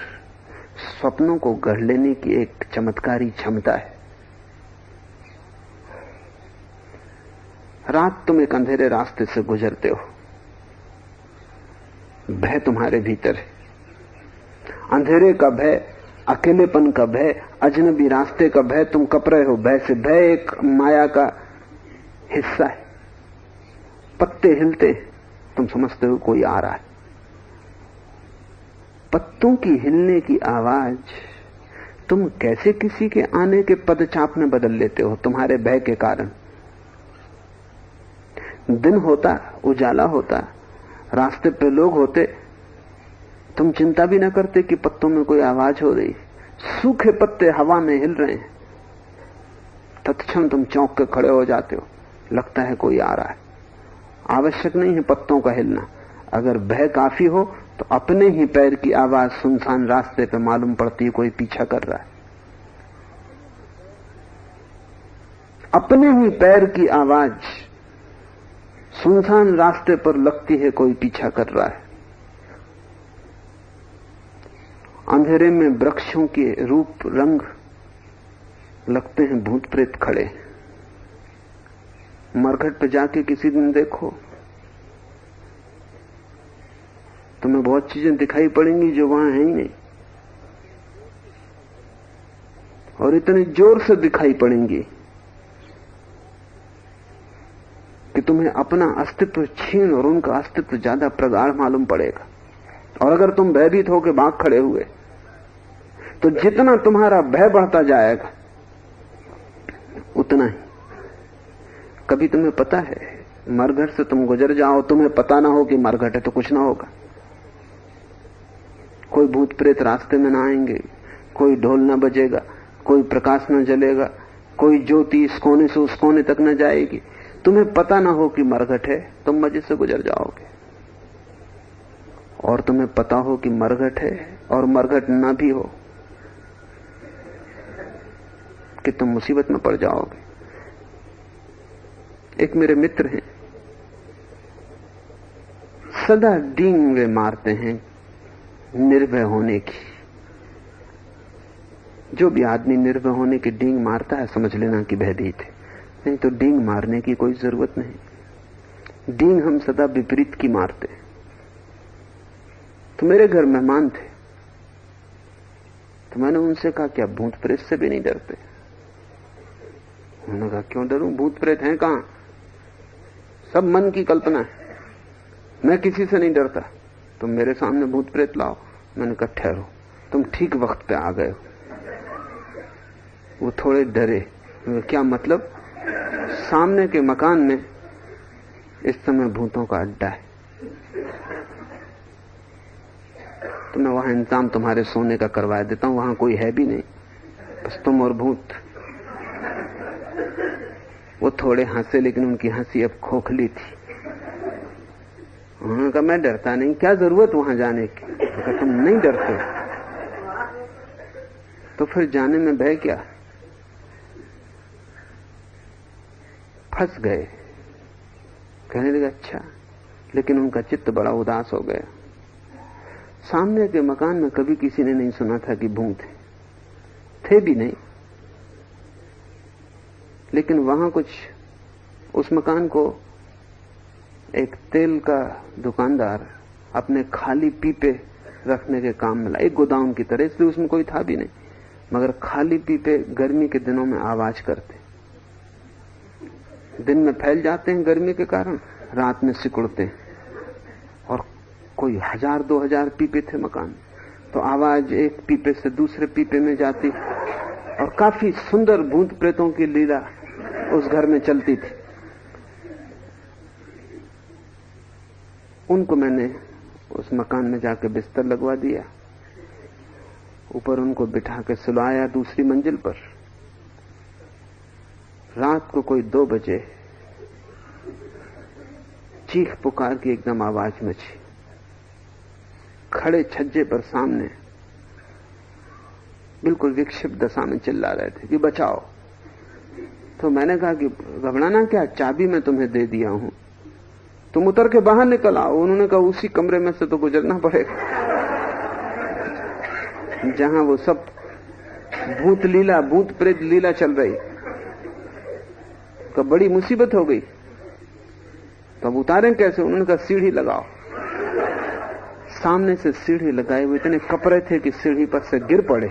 स्वप्नों को गढ़ लेने की एक चमत्कारी क्षमता है। रात तुम एक अंधेरे रास्ते से गुजरते हो, भय तुम्हारे भीतर है। अंधेरे का भय, अकेलेपन का भय, अजनबी रास्ते का भय, तुम कप रहे हो भय से। भय एक माया का हिस्सा है। पत्ते हिलते, तुम समझते हो कोई आ रहा है। पत्तों की हिलने की आवाज तुम कैसे किसी के आने के पदचाप में बदल लेते हो तुम्हारे भय के कारण। दिन होता, उजाला होता, रास्ते पे लोग होते, तुम चिंता भी ना करते कि पत्तों में कोई आवाज हो रही। सूखे पत्ते हवा में हिल रहे हैं, तत्क्षण तुम चौंक के खड़े हो जाते हो, लगता है कोई आ रहा है। आवश्यक नहीं है पत्तों का हिलना। अगर भय काफी हो तो अपने ही पैर की आवाज सुनसान रास्ते पे मालूम पड़ती है कोई पीछा कर रहा है। अपने ही पैर की आवाज सुनसान रास्ते पर लगती है कोई पीछा कर रहा है। अंधेरे में वृक्षों के रूप रंग लगते हैं भूत प्रेत खड़े। मरघट पे जाके किसी दिन देखो, तुम्हें बहुत चीजें दिखाई पड़ेंगी जो वहां है ही नहीं, और इतने जोर से दिखाई पड़ेंगी कि तुम्हें अपना अस्तित्व छीन और उनका अस्तित्व ज्यादा प्रगाढ़ मालूम पड़ेगा। और अगर तुम भयभीत होकर भाग खड़े हुए तो जितना तुम्हारा भय बढ़ता जाएगा उतना ही। कभी तुम्हें पता है मरघट से तुम गुजर जाओ, तुम्हें पता ना हो कि मरघट है, तो कुछ ना होगा। कोई भूत प्रेत रास्ते में ना आएंगे, कोई ढोल ना बजेगा, कोई प्रकाश ना जलेगा, कोई ज्योति इस कोने से उस कोने तक न जाएगी। तुम्हें पता ना हो कि मरघट है, तुम मजे से गुजर जाओगे। और तुम्हें पता हो कि मरघट है और मरघट ना भी हो कि तुम मुसीबत में पड़ जाओगे। एक मेरे मित्र हैं, सदा डींग वे मारते हैं निर्भय होने की। जो भी आदमी निर्भय होने की डींग मारता है, समझ लेना कि भयभीत है। नहीं तो डींग मारने की कोई जरूरत नहीं। डींग हम सदा विपरीत की मारते हैं। तो मेरे घर मेहमान थे, तो मैंने उनसे कहा कि आप भूत प्रेत से भी नहीं डरते? उन्होंने कहा क्यों डरूं, भूत प्रेत हैं कहां, सब मन की कल्पना है, मैं किसी से नहीं डरता। तुम मेरे सामने भूत प्रेत लाओ। मैंने कहा ठहरो, तुम ठीक वक्त पे आ गए हो। वो थोड़े डरे। क्या मतलब? सामने के मकान में इस समय भूतों का अड्डा है, तो मैं वहां इंतजाम तुम्हारे सोने का करवा देता हूं, वहां कोई है भी नहीं, बस तुम और भूत। वो थोड़े हंसे, लेकिन उनकी हंसी अब खोखली थी। उन्होंने कहा मैं डरता नहीं, क्या जरूरत वहां जाने की? तो तुम नहीं डरते तो फिर जाने में भय क्या? फंस गए। कहने लगे अच्छा, लेकिन उनका चित्त बड़ा उदास हो गया। सामने के मकान में कभी किसी ने नहीं सुना था कि भूत थे भी नहीं, लेकिन वहां कुछ उस मकान को एक तेल का दुकानदार अपने खाली पीपे रखने के काम में ला, एक गोदाम की तरह, इसलिए उसमें कोई था भी नहीं, मगर खाली पीपे गर्मी के दिनों में आवाज करते। दिन में फैल जाते हैं गर्मी के कारण, रात में सिकुड़ते हैं। और कोई 1000-2000 पीपे थे मकान, तो आवाज एक पीपे से दूसरे पीपे में जाती और काफी सुंदर भूत प्रेतों की लीला उस घर में चलती थी। उनको मैंने उस मकान में जाकर बिस्तर लगवा दिया, ऊपर उनको बिठा के सुलाया दूसरी मंजिल पर। रात को कोई 2 बजे चीख पुकार की एकदम आवाज मची। खड़े छज्जे पर सामने बिल्कुल विक्षिप्त दशा में चिल्ला रहे थे कि बचाओ। तो मैंने कहा कि घबराना क्या, चाबी मैं तुम्हें दे दिया हूं, तुम उतर के बाहर निकल आओ। उन्होंने कहा उसी कमरे में से तो गुजरना पड़ेगा जहां वो सब भूत लीला, भूत प्रेत लीला चल रही। तो बड़ी मुसीबत हो गई, तब उतारें कैसे? उन्होंने कहा सीढ़ी लगाओ। सामने से सीढ़ी लगाए हुए इतने कपड़े थे कि सीढ़ी पर से गिर पड़े।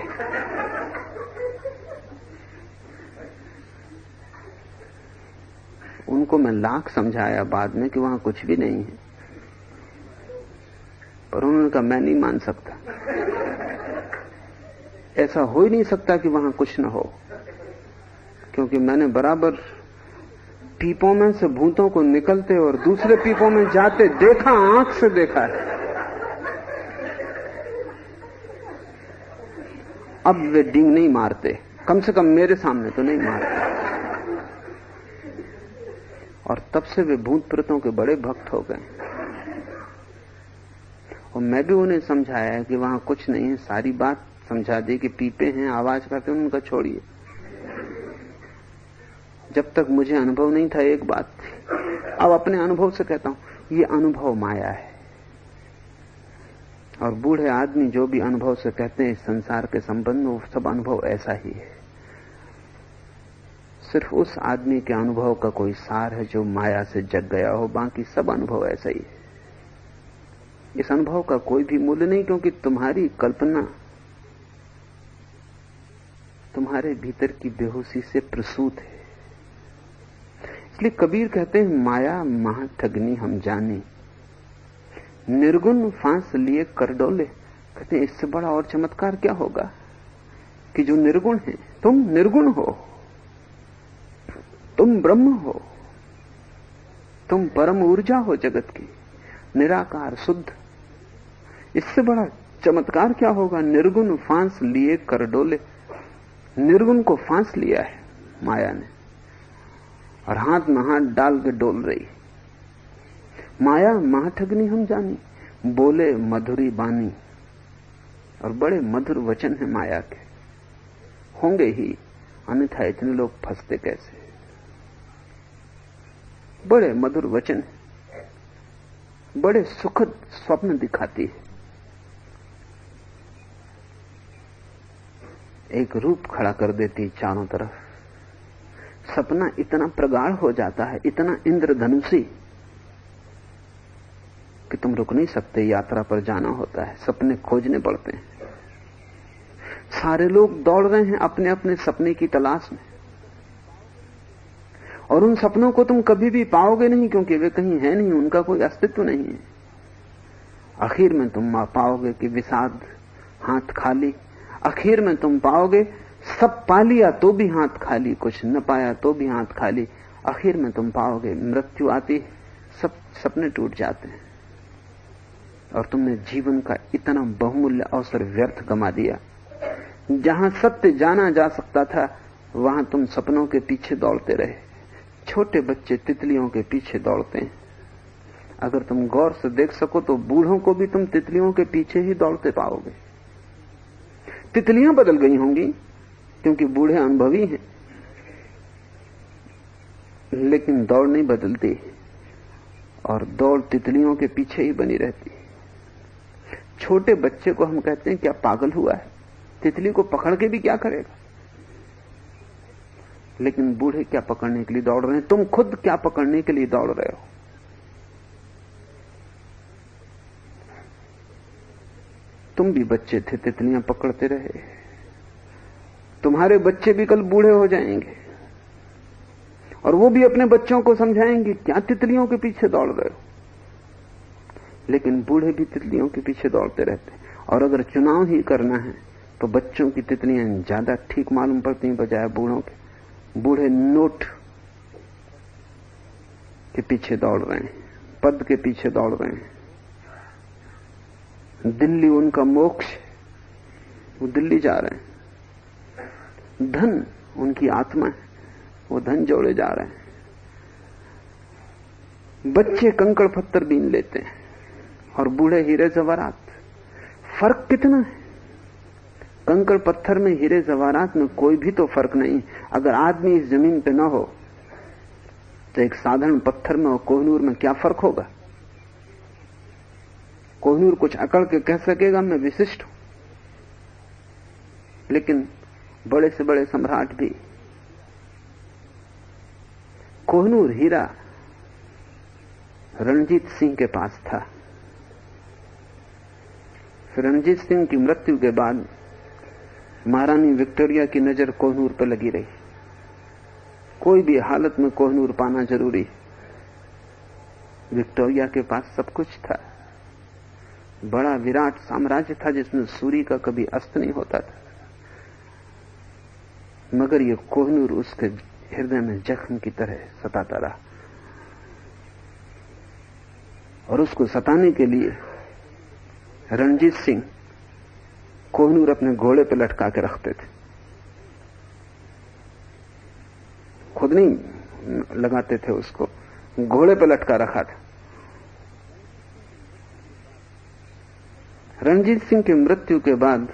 उनको मैं लाख समझाया बाद में कि वहां कुछ भी नहीं है, पर उन्होंने कहा मैं नहीं मान सकता, ऐसा हो ही नहीं सकता कि वहां कुछ न हो, क्योंकि मैंने बराबर पीपों में से भूतों को निकलते और दूसरे पीपों में जाते देखा, आंख से देखा है। अब वे डींग नहीं मारते, कम से कम मेरे सामने तो नहीं मारते। और तब से वे भूत प्रेतों के बड़े भक्त हो गए। और मैं भी उन्हें समझाया कि वहां कुछ नहीं है, सारी बात समझा दी कि पीपे हैं, आवाज करते हैं, उनका छोड़िए। जब तक मुझे अनुभव नहीं था एक बात थी, अब अपने अनुभव से कहता हूं, ये अनुभव माया है। और बूढ़े आदमी जो भी अनुभव से कहते हैं इस संसार के संबंध में, वो सब अनुभव ऐसा ही है। सिर्फ उस आदमी के अनुभव का कोई सार है जो माया से जग गया हो, बाकी सब अनुभव ऐसा ही है। इस अनुभव का कोई भी मूल्य नहीं, क्योंकि तुम्हारी कल्पना तुम्हारे भीतर की बेहोशी से प्रसूत है। इसलिए कबीर कहते हैं माया महाठगनी हम जानी, निर्गुण फांस लिए कर डोले। कहते हैं इससे बड़ा और चमत्कार क्या होगा कि जो निर्गुण है, तुम निर्गुण हो, तुम ब्रह्म हो, तुम परम ऊर्जा हो जगत की, निराकार शुद्ध। इससे बड़ा चमत्कार क्या होगा? निर्गुण फांस लिए कर डोले। निर्गुण को फांस लिया है माया ने और हाथ में हाथ डाल के डोल रही। माया महाठगनी हम जानी, बोले मधुरी बानी। और बड़े मधुर वचन है माया के, होंगे ही, अन्यथा इतने लोग फंसते कैसे? बड़े मधुर वचन है, बड़े सुखद स्वप्न दिखाती है। एक रूप खड़ा कर देती चारों तरफ। सपना इतना प्रगाढ़ हो जाता है, इतना इंद्रधनुषी कि तुम रुक नहीं सकते। यात्रा पर जाना होता है, सपने खोजने पड़ते हैं। सारे लोग दौड़ रहे हैं अपने अपने सपने की तलाश में, और उन सपनों को तुम कभी भी पाओगे नहीं, क्योंकि वे कहीं है नहीं, उनका कोई अस्तित्व नहीं है। आखिर में तुम पाओगे कि विषाद, हाथ खाली। आखिर में तुम पाओगे सब पा लिया तो भी हाथ खाली, कुछ न पाया तो भी हाथ खाली। आखिर में तुम पाओगे मृत्यु आती, सब सपने टूट जाते हैं और तुमने जीवन का इतना बहुमूल्य अवसर व्यर्थ गंवा दिया। जहां सत्य जाना जा सकता था, वहां तुम सपनों के पीछे दौड़ते रहे। छोटे बच्चे तितलियों के पीछे दौड़ते हैं। अगर तुम गौर से देख सको तो बूढ़ों को भी तुम तितलियों के पीछे ही दौड़ते पाओगे। तितलियां बदल गई होंगी क्योंकि बूढ़े अनुभवी हैं, लेकिन दौड़ नहीं बदलती और दौड़ तितलियों के पीछे ही बनी रहती। छोटे बच्चे को हम कहते हैं क्या पागल हुआ है, तितली को पकड़ के भी क्या करेगा? लेकिन बूढ़े क्या पकड़ने के लिए दौड़ रहे हैं? तुम खुद क्या पकड़ने के लिए दौड़ रहे हो? तुम भी बच्चे थे, तितलियां पकड़ते रहे। तुम्हारे बच्चे भी कल बूढ़े हो जाएंगे और वो भी अपने बच्चों को समझाएंगे क्या तितलियों के पीछे दौड़ रहे हो। लेकिन बूढ़े भी तितलियों के पीछे दौड़ते रहते हैं। और अगर चुनाव ही करना है तो बच्चों की तितलियां ज्यादा ठीक मालूम पड़ती हैं बजाय बूढ़ों के। बूढ़े नोट के पीछे दौड़ रहे हैं, पद के पीछे दौड़ रहे हैं। दिल्ली उनका मोक्ष, वो दिल्ली जा रहे हैं। धन उनकी आत्मा है, वो धन जोड़े जा रहे हैं। बच्चे कंकड़ पत्थर बीन लेते हैं और बूढ़े हीरे जवाहरात। फर्क कितना है? कंकड़ पत्थर में, हीरे जवाहरात में कोई भी तो फर्क नहीं। अगर आदमी इस जमीन पे ना हो तो एक साधारण पत्थर में और कोहिनूर में क्या फर्क होगा? कोहिनूर कुछ अकड़ के कह सकेगा मैं विशिष्ट हूं, लेकिन बड़े से बड़े सम्राट भी। कोहिनूर हीरा रणजीत सिंह के पास था। फिर रणजीत सिंह की मृत्यु के बाद महारानी विक्टोरिया की नजर कोहिनूर पर लगी रही। कोई भी हालत में कोहिनूर पाना जरूरी है। विक्टोरिया के पास सब कुछ था, बड़ा विराट साम्राज्य था जिसमें सूर्य का कभी अस्त नहीं होता था, मगर ये कोहिनूर उसके हृदय में जख्म की तरह सताता रहा। और उसको सताने के लिए रणजीत सिंह कोहिनूर अपने घोड़े पर लटका के रखते थे। खुद नहीं लगाते थे उसको, घोड़े पर लटका रखा था। रणजीत सिंह की मृत्यु के बाद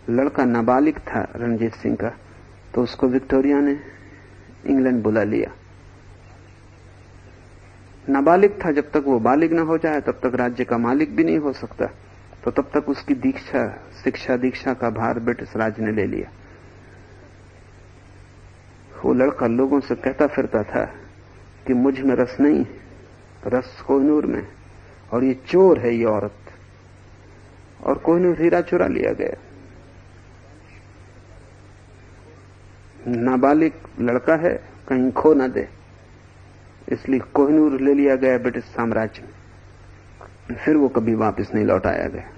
लड़का नाबालिग था रणजीत सिंह का, तो उसको विक्टोरिया ने इंग्लैंड बुला लिया। नाबालिग था, जब तक वो बालिग ना हो जाए तब तक राज्य का मालिक भी नहीं हो सकता, तो तब तक उसकी दीक्षा का भार ब्रिटिश राज्य ने ले लिया। वो लड़का लोगों से कहता फिरता था कि मुझ में रस नहीं, रस कोहिनूर में, और ये चोर है ये औरत। और कोहिनूर हीरा चुरा लिया गया। नाबालिग लड़का है, कहीं खो ना दे, इसलिए कोहिनूर ले लिया गया ब्रिटिश साम्राज्य में। फिर वो कभी वापस नहीं लौटाया गया।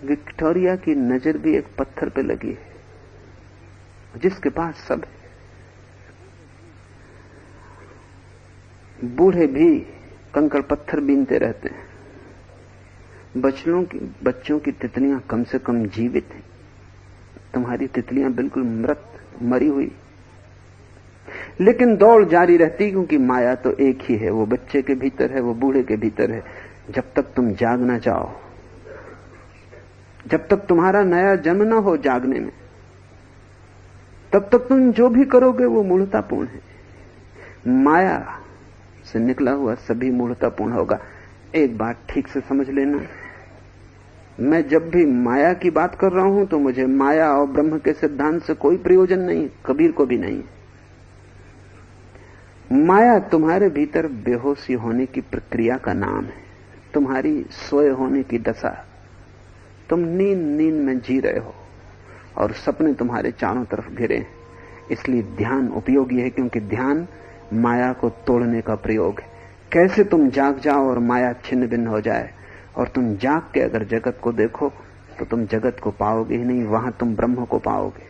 विक्टोरिया की नजर भी एक पत्थर पे लगी है जिसके पास सब है। बूढ़े भी कंकड़ पत्थर बीनते रहते हैं। बच्चों की तितलियां कम से कम जीवित हैं। तुम्हारी तितलियां बिल्कुल मरी हुई, लेकिन दौड़ जारी रहती, क्योंकि माया तो एक ही है। वो बच्चे के भीतर है, वो बूढ़े के भीतर है। जब तक तुम जाग ना जाओ, जब तक तुम्हारा नया जन्म ना हो जागने में, तब तक तुम जो भी करोगे वो मूढ़तापूर्ण है। माया से निकला हुआ सभी मूढ़तापूर्ण होगा। एक बात ठीक से समझ लेना, मैं जब भी माया की बात कर रहा हूं तो मुझे माया और ब्रह्म के सिद्धांत से कोई प्रयोजन नहीं, कबीर को भी नहीं। माया तुम्हारे भीतर बेहोशी होने की प्रक्रिया का नाम है, तुम्हारी सोए होने की दशा। तुम नींद में जी रहे हो और सपने तुम्हारे चारों तरफ घिरे हैं। इसलिए ध्यान उपयोगी है, क्योंकि ध्यान माया को तोड़ने का प्रयोग है। कैसे तुम जाग जाओ और माया छिन्न भिन्न हो जाए, और तुम जाग के अगर जगत को देखो तो तुम जगत को पाओगे ही नहीं, वहां तुम ब्रह्म को पाओगे।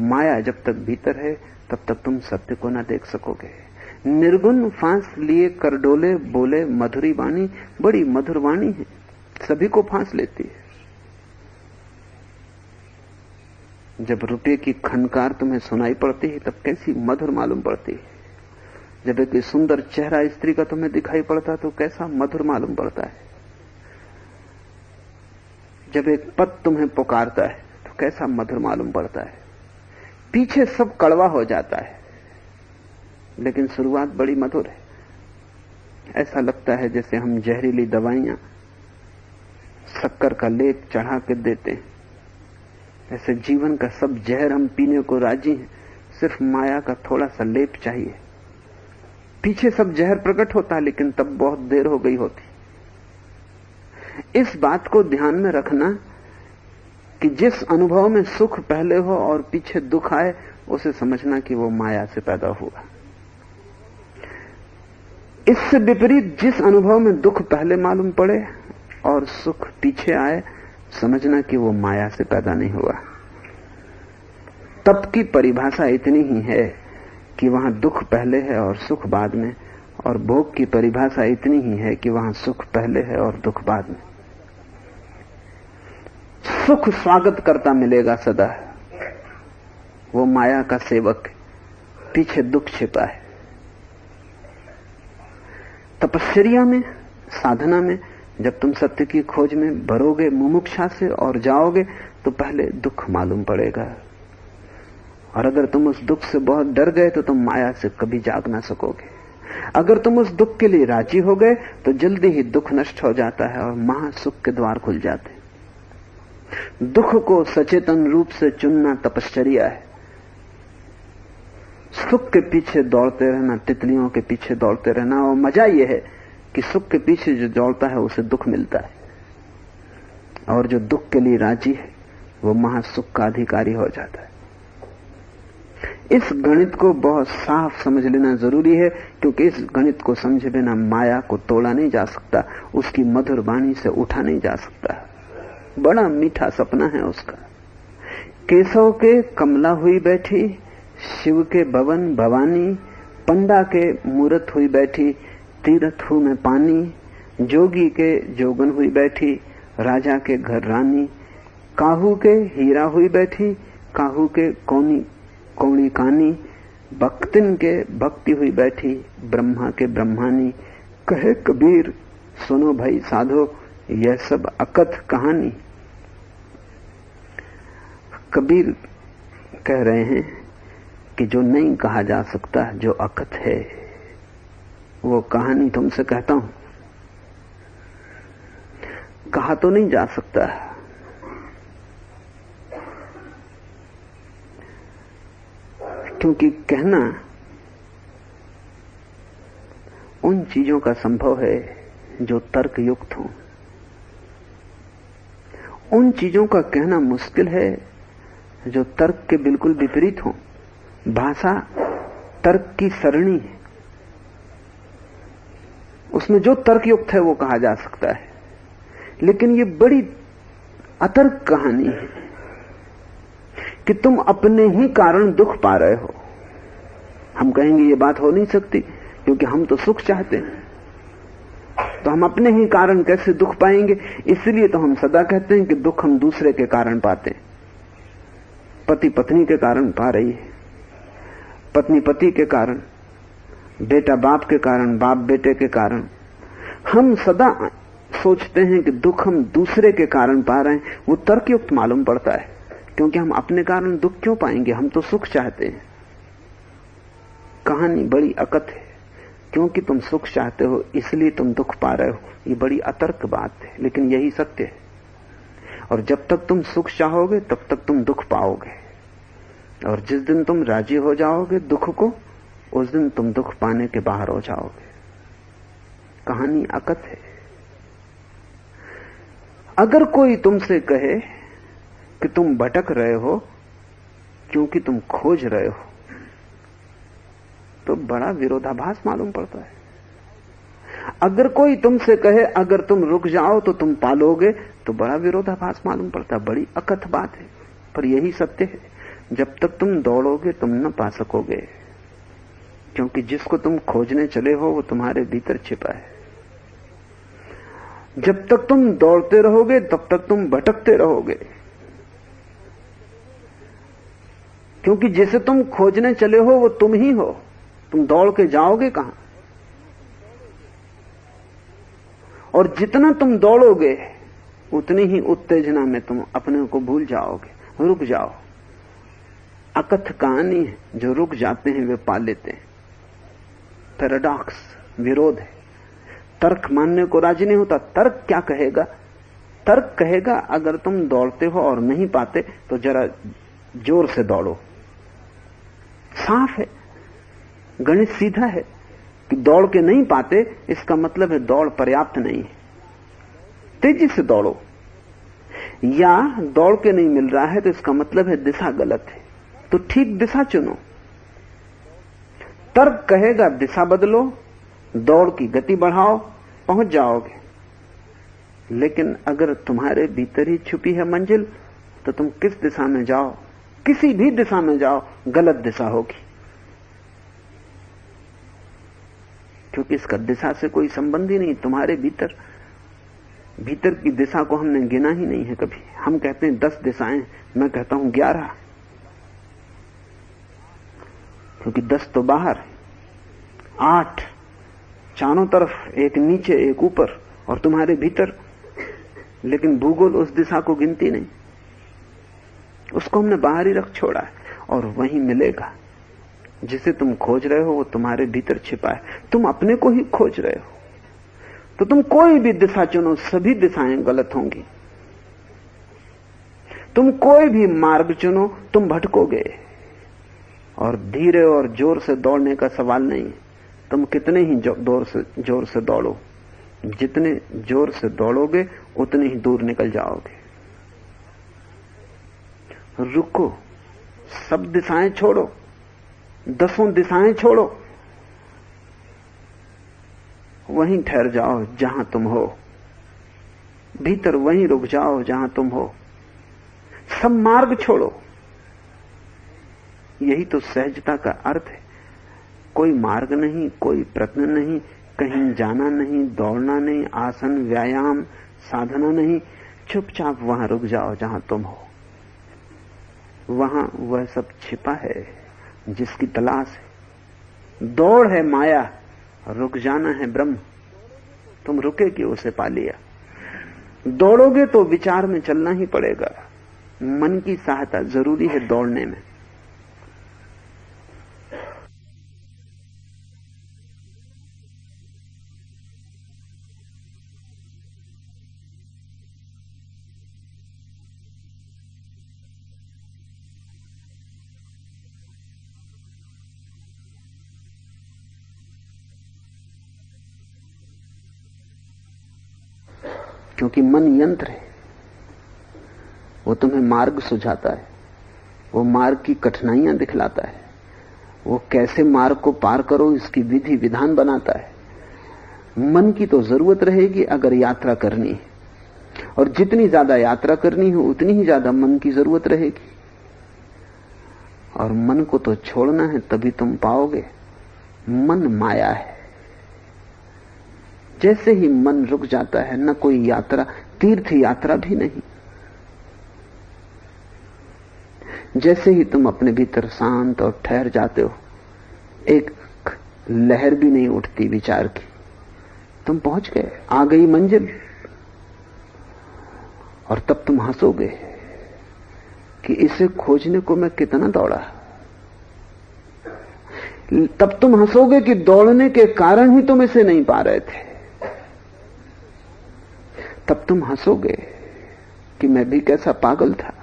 माया जब तक भीतर है तब तक तुम सत्य को ना देख सकोगे। निर्गुण फांस लिए कर डोले, बोले मधुरी वाणी। बड़ी मधुर वाणी है, सभी को फांस लेती है। जब रुपये की खनकार तुम्हें सुनाई पड़ती है तब कैसी मधुर मालूम पड़ती है। जब एक सुंदर चेहरा स्त्री का तुम्हें दिखाई पड़ता है तो कैसा मधुर मालूम पड़ता है। जब एक पद तुम्हें पुकारता है तो कैसा मधुर मालूम पड़ता है। पीछे सब कड़वा हो जाता है, लेकिन शुरुआत बड़ी मधुर है। ऐसा लगता है जैसे हम जहरीली दवाइयां शक्कर का लेप चढ़ा के देते हैं। ऐसे जीवन का सब जहर हम पीने को राजी हैं, सिर्फ माया का थोड़ा सा लेप चाहिए। पीछे सब जहर प्रकट होता, लेकिन तब बहुत देर हो गई होती। इस बात को ध्यान में रखना कि जिस अनुभव में सुख पहले हो और पीछे दुख आए, उसे समझना कि वो माया से पैदा हुआ। इससे विपरीत जिस अनुभव में दुख पहले मालूम पड़े और सुख पीछे आए, समझना कि वो माया से पैदा नहीं हुआ। तप की परिभाषा इतनी ही है कि वहां दुख पहले है और सुख बाद में, और भोग की परिभाषा इतनी ही है कि वहां सुख पहले है और दुख बाद में। सुख स्वागत करता मिलेगा सदा, वो माया का सेवक, पीछे दुख छिपा है। तपस्या में, साधना में जब तुम सत्य की खोज में भरोगे मुमुक्षा से और जाओगे तो पहले दुख मालूम पड़ेगा, और अगर तुम उस दुख से बहुत डर गए तो तुम माया से कभी जाग ना सकोगे। अगर तुम उस दुख के लिए राजी हो गए तो जल्दी ही दुख नष्ट हो जाता है और महासुख के द्वार खुल जाते हैं। दुख को सचेतन रूप से चुनना तपश्चर्या है। सुख के पीछे दौड़ते रहना, तितलियों के पीछे दौड़ते रहना, और मजा यह है कि सुख के पीछे जो दौड़ता है उसे दुख मिलता है, और जो दुख के लिए राजी है वो महासुख का अधिकारी हो जाता है। इस गणित को बहुत साफ समझ लेना जरूरी है, क्योंकि इस गणित को समझे बिना माया को तोड़ा नहीं जा सकता, उसकी मधुर वाणी से उठा नहीं जा सकता। बड़ा मीठा सपना है उसका। केशव के कमला हुई बैठी, शिव के भवन भवानी, पंडा के मूरत हुई बैठी, तीरथ हूं में पानी, जोगी के जोगन हुई बैठी, राजा के घर रानी, काहू के हीरा हुई बैठी, काहू के कौनी कानी, भक्तिन के भक्ति हुई बैठी, ब्रह्मा के ब्रह्मानी। कहे कबीर सुनो भाई साधो, यह सब अकथ कहानी। कबीर कह रहे हैं कि जो नहीं कहा जा सकता, जो अकथ है, वो कहानी तुमसे कहता हूं। कहा तो नहीं जा सकता, क्योंकि कहना उन चीजों का संभव है जो तर्क युक्त हो। उन चीजों का कहना मुश्किल है जो तर्क के बिल्कुल विपरीत हो। भाषा तर्क की सरणी है, उसमें जो तर्कयुक्त है वो कहा जा सकता है, लेकिन ये बड़ी अतर्क कहानी है कि तुम अपने ही कारण दुख पा रहे हो। हम कहेंगे ये बात हो नहीं सकती, क्योंकि हम तो सुख चाहते हैं, तो हम अपने ही कारण कैसे दुख पाएंगे। इसलिए तो हम सदा कहते हैं कि दुख हम दूसरे के कारण पाते हैं। पति पत्नी के कारण पा रही है, पत्नी पति के कारण, बेटा बाप के कारण, बाप बेटे के कारण। हम सदा सोचते हैं कि दुख हम दूसरे के कारण पा रहे हैं। वो तर्कयुक्त मालूम पड़ता है, क्योंकि हम अपने कारण दुख क्यों पाएंगे, हम तो सुख चाहते हैं। कहानी बड़ी अकथ है, क्योंकि तुम सुख चाहते हो इसलिए तुम दुख पा रहे हो। ये बड़ी अतर्क बात है, लेकिन यही सत्य है। और जब तक तुम सुख चाहोगे तब तक तुम दुख पाओगे, और जिस दिन तुम राजी हो जाओगे दुख को, उस दिन तुम दुख पाने के बाहर हो जाओगे। कहानी अकथ है। अगर कोई तुमसे कहे कि तुम भटक रहे हो क्योंकि तुम खोज रहे हो, तो बड़ा विरोधाभास मालूम पड़ता है। अगर कोई तुमसे कहे अगर तुम रुक जाओ तो तुम पालोगे, तो बड़ा विरोधाभास मालूम पड़ता है। बड़ी अकथ बात है, पर यही सत्य है। जब तक तुम दौड़ोगे तुम न पा सकोगे, क्योंकि जिसको तुम खोजने चले हो वो तुम्हारे भीतर छिपा है। जब तक तुम दौड़ते रहोगे तब तक तुम भटकते रहोगे, क्योंकि जिसे तुम खोजने चले हो वो तुम ही हो। तुम दौड़ के जाओगे कहां? और जितना तुम दौड़ोगे उतनी ही उत्तेजना में तुम अपने को भूल जाओगे। रुक जाओ। अकथ कहानी है, जो रुक जाते हैं वे पा लेते हैं। पैराडॉक्स, विरोध है। तर्क मानने को राजी नहीं होता। तर्क क्या कहेगा? तर्क कहेगा अगर तुम दौड़ते हो और नहीं पाते तो जरा जोर से दौड़ो। साफ है, गणित सीधा है कि दौड़ के नहीं पाते इसका मतलब है दौड़ पर्याप्त नहीं है, तेजी से दौड़ो। या दौड़ के नहीं मिल रहा है तो इसका मतलब है दिशा गलत है, तो ठीक दिशा चुनो। तर्क कहेगा दिशा बदलो, दौड़ की गति बढ़ाओ, पहुंच जाओगे। लेकिन अगर तुम्हारे भीतर ही छुपी है मंजिल, तो तुम किस दिशा में जाओ, किसी भी दिशा में जाओ, गलत दिशा होगी, क्योंकि इसका दिशा से कोई संबंध ही नहीं। तुम्हारे भीतर की दिशा को हमने गिना ही नहीं है कभी। हम कहते हैं 10 दिशाएं, मैं कहता हूं 11, क्योंकि 10 तो बाहर है, 8 चारों तरफ, एक नीचे एक ऊपर, और तुम्हारे भीतर। लेकिन भूगोल उस दिशा को गिनती नहीं, उसको हमने बाहर ही रख छोड़ा है। और वहीं मिलेगा जिसे तुम खोज रहे हो, वो तुम्हारे भीतर छिपा है। तुम अपने को ही खोज रहे हो, तो तुम कोई भी दिशा चुनो, सभी दिशाएं गलत होंगी। तुम कोई भी मार्ग चुनो, तुम भटकोगे। और धीरे और जोर से दौड़ने का सवाल नहीं है। तुम कितने ही जोर से दौड़ो, जितने जोर से दौड़ोगे उतने ही दूर निकल जाओगे। रुको, सब दिशाएं छोड़ो, 10 दिशाएं छोड़ो, वहीं ठहर जाओ जहां तुम हो। भीतर वहीं रुक जाओ जहां तुम हो। सब मार्ग छोड़ो। यही तो सहजता का अर्थ है। कोई मार्ग नहीं, कोई प्रश्न नहीं, कहीं जाना नहीं, दौड़ना नहीं, आसन व्यायाम साधना नहीं। चुपचाप वहां रुक जाओ जहां तुम हो। वहां वह सब छिपा है जिसकी तलाश है। दौड़ है माया, रुक जाना है ब्रह्म। तुम रुके कि उसे पा लिया। दौड़ोगे तो विचार में चलना ही पड़ेगा। मन की सहायता जरूरी है दौड़ने में। क्योंकि मन यंत्र है, वो तुम्हें मार्ग सुझाता है, वो मार्ग की कठिनाइयां दिखलाता है, वो कैसे मार्ग को पार करो इसकी विधि विधान बनाता है। मन की तो जरूरत रहेगी अगर यात्रा करनी है, और जितनी ज्यादा यात्रा करनी हो उतनी ही ज्यादा मन की जरूरत रहेगी। और मन को तो छोड़ना है, तभी तुम पाओगे। मन माया है, जैसे ही मन रुक जाता है, न कोई यात्रा, तीर्थ यात्रा भी नहीं, जैसे ही तुम अपने भीतर शांत और ठहर जाते हो, एक लहर भी नहीं उठती विचार की, तुम पहुंच गए, आ गई मंजिल। और तब तुम हंसोगे कि इसे खोजने को मैं कितना दौड़ा। तब तुम हंसोगे कि दौड़ने के कारण ही तुम इसे नहीं पा रहे थे। तब तुम हंसोगे कि मैं भी कैसा पागल था,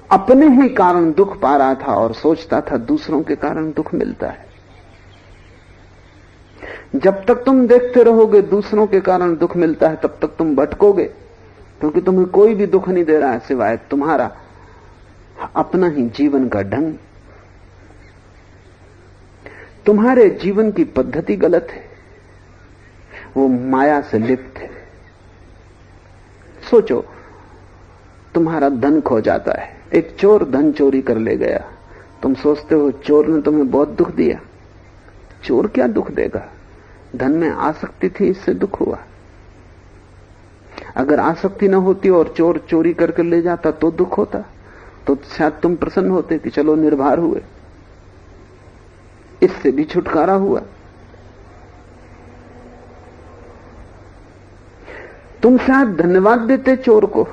अपने ही कारण दुख पा रहा था और सोचता था दूसरों के कारण दुख मिलता है। जब तक तुम देखते रहोगे दूसरों के कारण दुख मिलता है, तब तक तुम भटकोगे, क्योंकि तुम्हें कोई भी दुख नहीं दे रहा है सिवाय तुम्हारा अपना ही जीवन का ढंग। तुम्हारे जीवन की पद्धति गलत है, वो माया से लिप्त है। सोचो, तुम्हारा धन खो जाता है, एक चोर धन चोरी कर ले गया, तुम सोचते हो चोर ने तुम्हें बहुत दुख दिया। चोर क्या दुख देगा, धन में आसक्ति थी, इससे दुख हुआ। अगर आसक्ति न होती और चोर चोरी करके ले जाता तो दुख होता, तो शायद तुम प्रसन्न होते कि चलो निर्भर हुए, इससे भी छुटकारा हुआ। तुम शायद धन्यवाद देते चोर को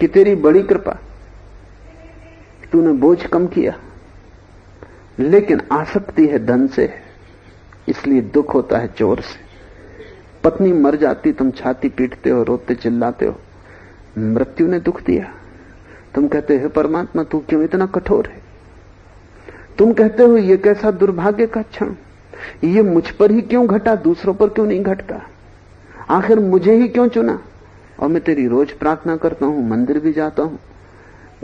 कि तेरी बड़ी कृपा, तूने बोझ कम किया। लेकिन आसक्ति है धन से, इसलिए दुख होता है चोर से। पत्नी मर जाती, तुम छाती पीटते हो, रोते चिल्लाते हो, मृत्यु ने दुख दिया। तुम कहते हो परमात्मा तू क्यों इतना कठोर है। तुम कहते हो ये कैसा दुर्भाग्य का क्षण, ये मुझ पर ही क्यों घटा, दूसरों पर क्यों नहीं घटता, आखिर मुझे ही क्यों चुना। और मैं तेरी रोज प्रार्थना करता हूं, मंदिर भी जाता हूं,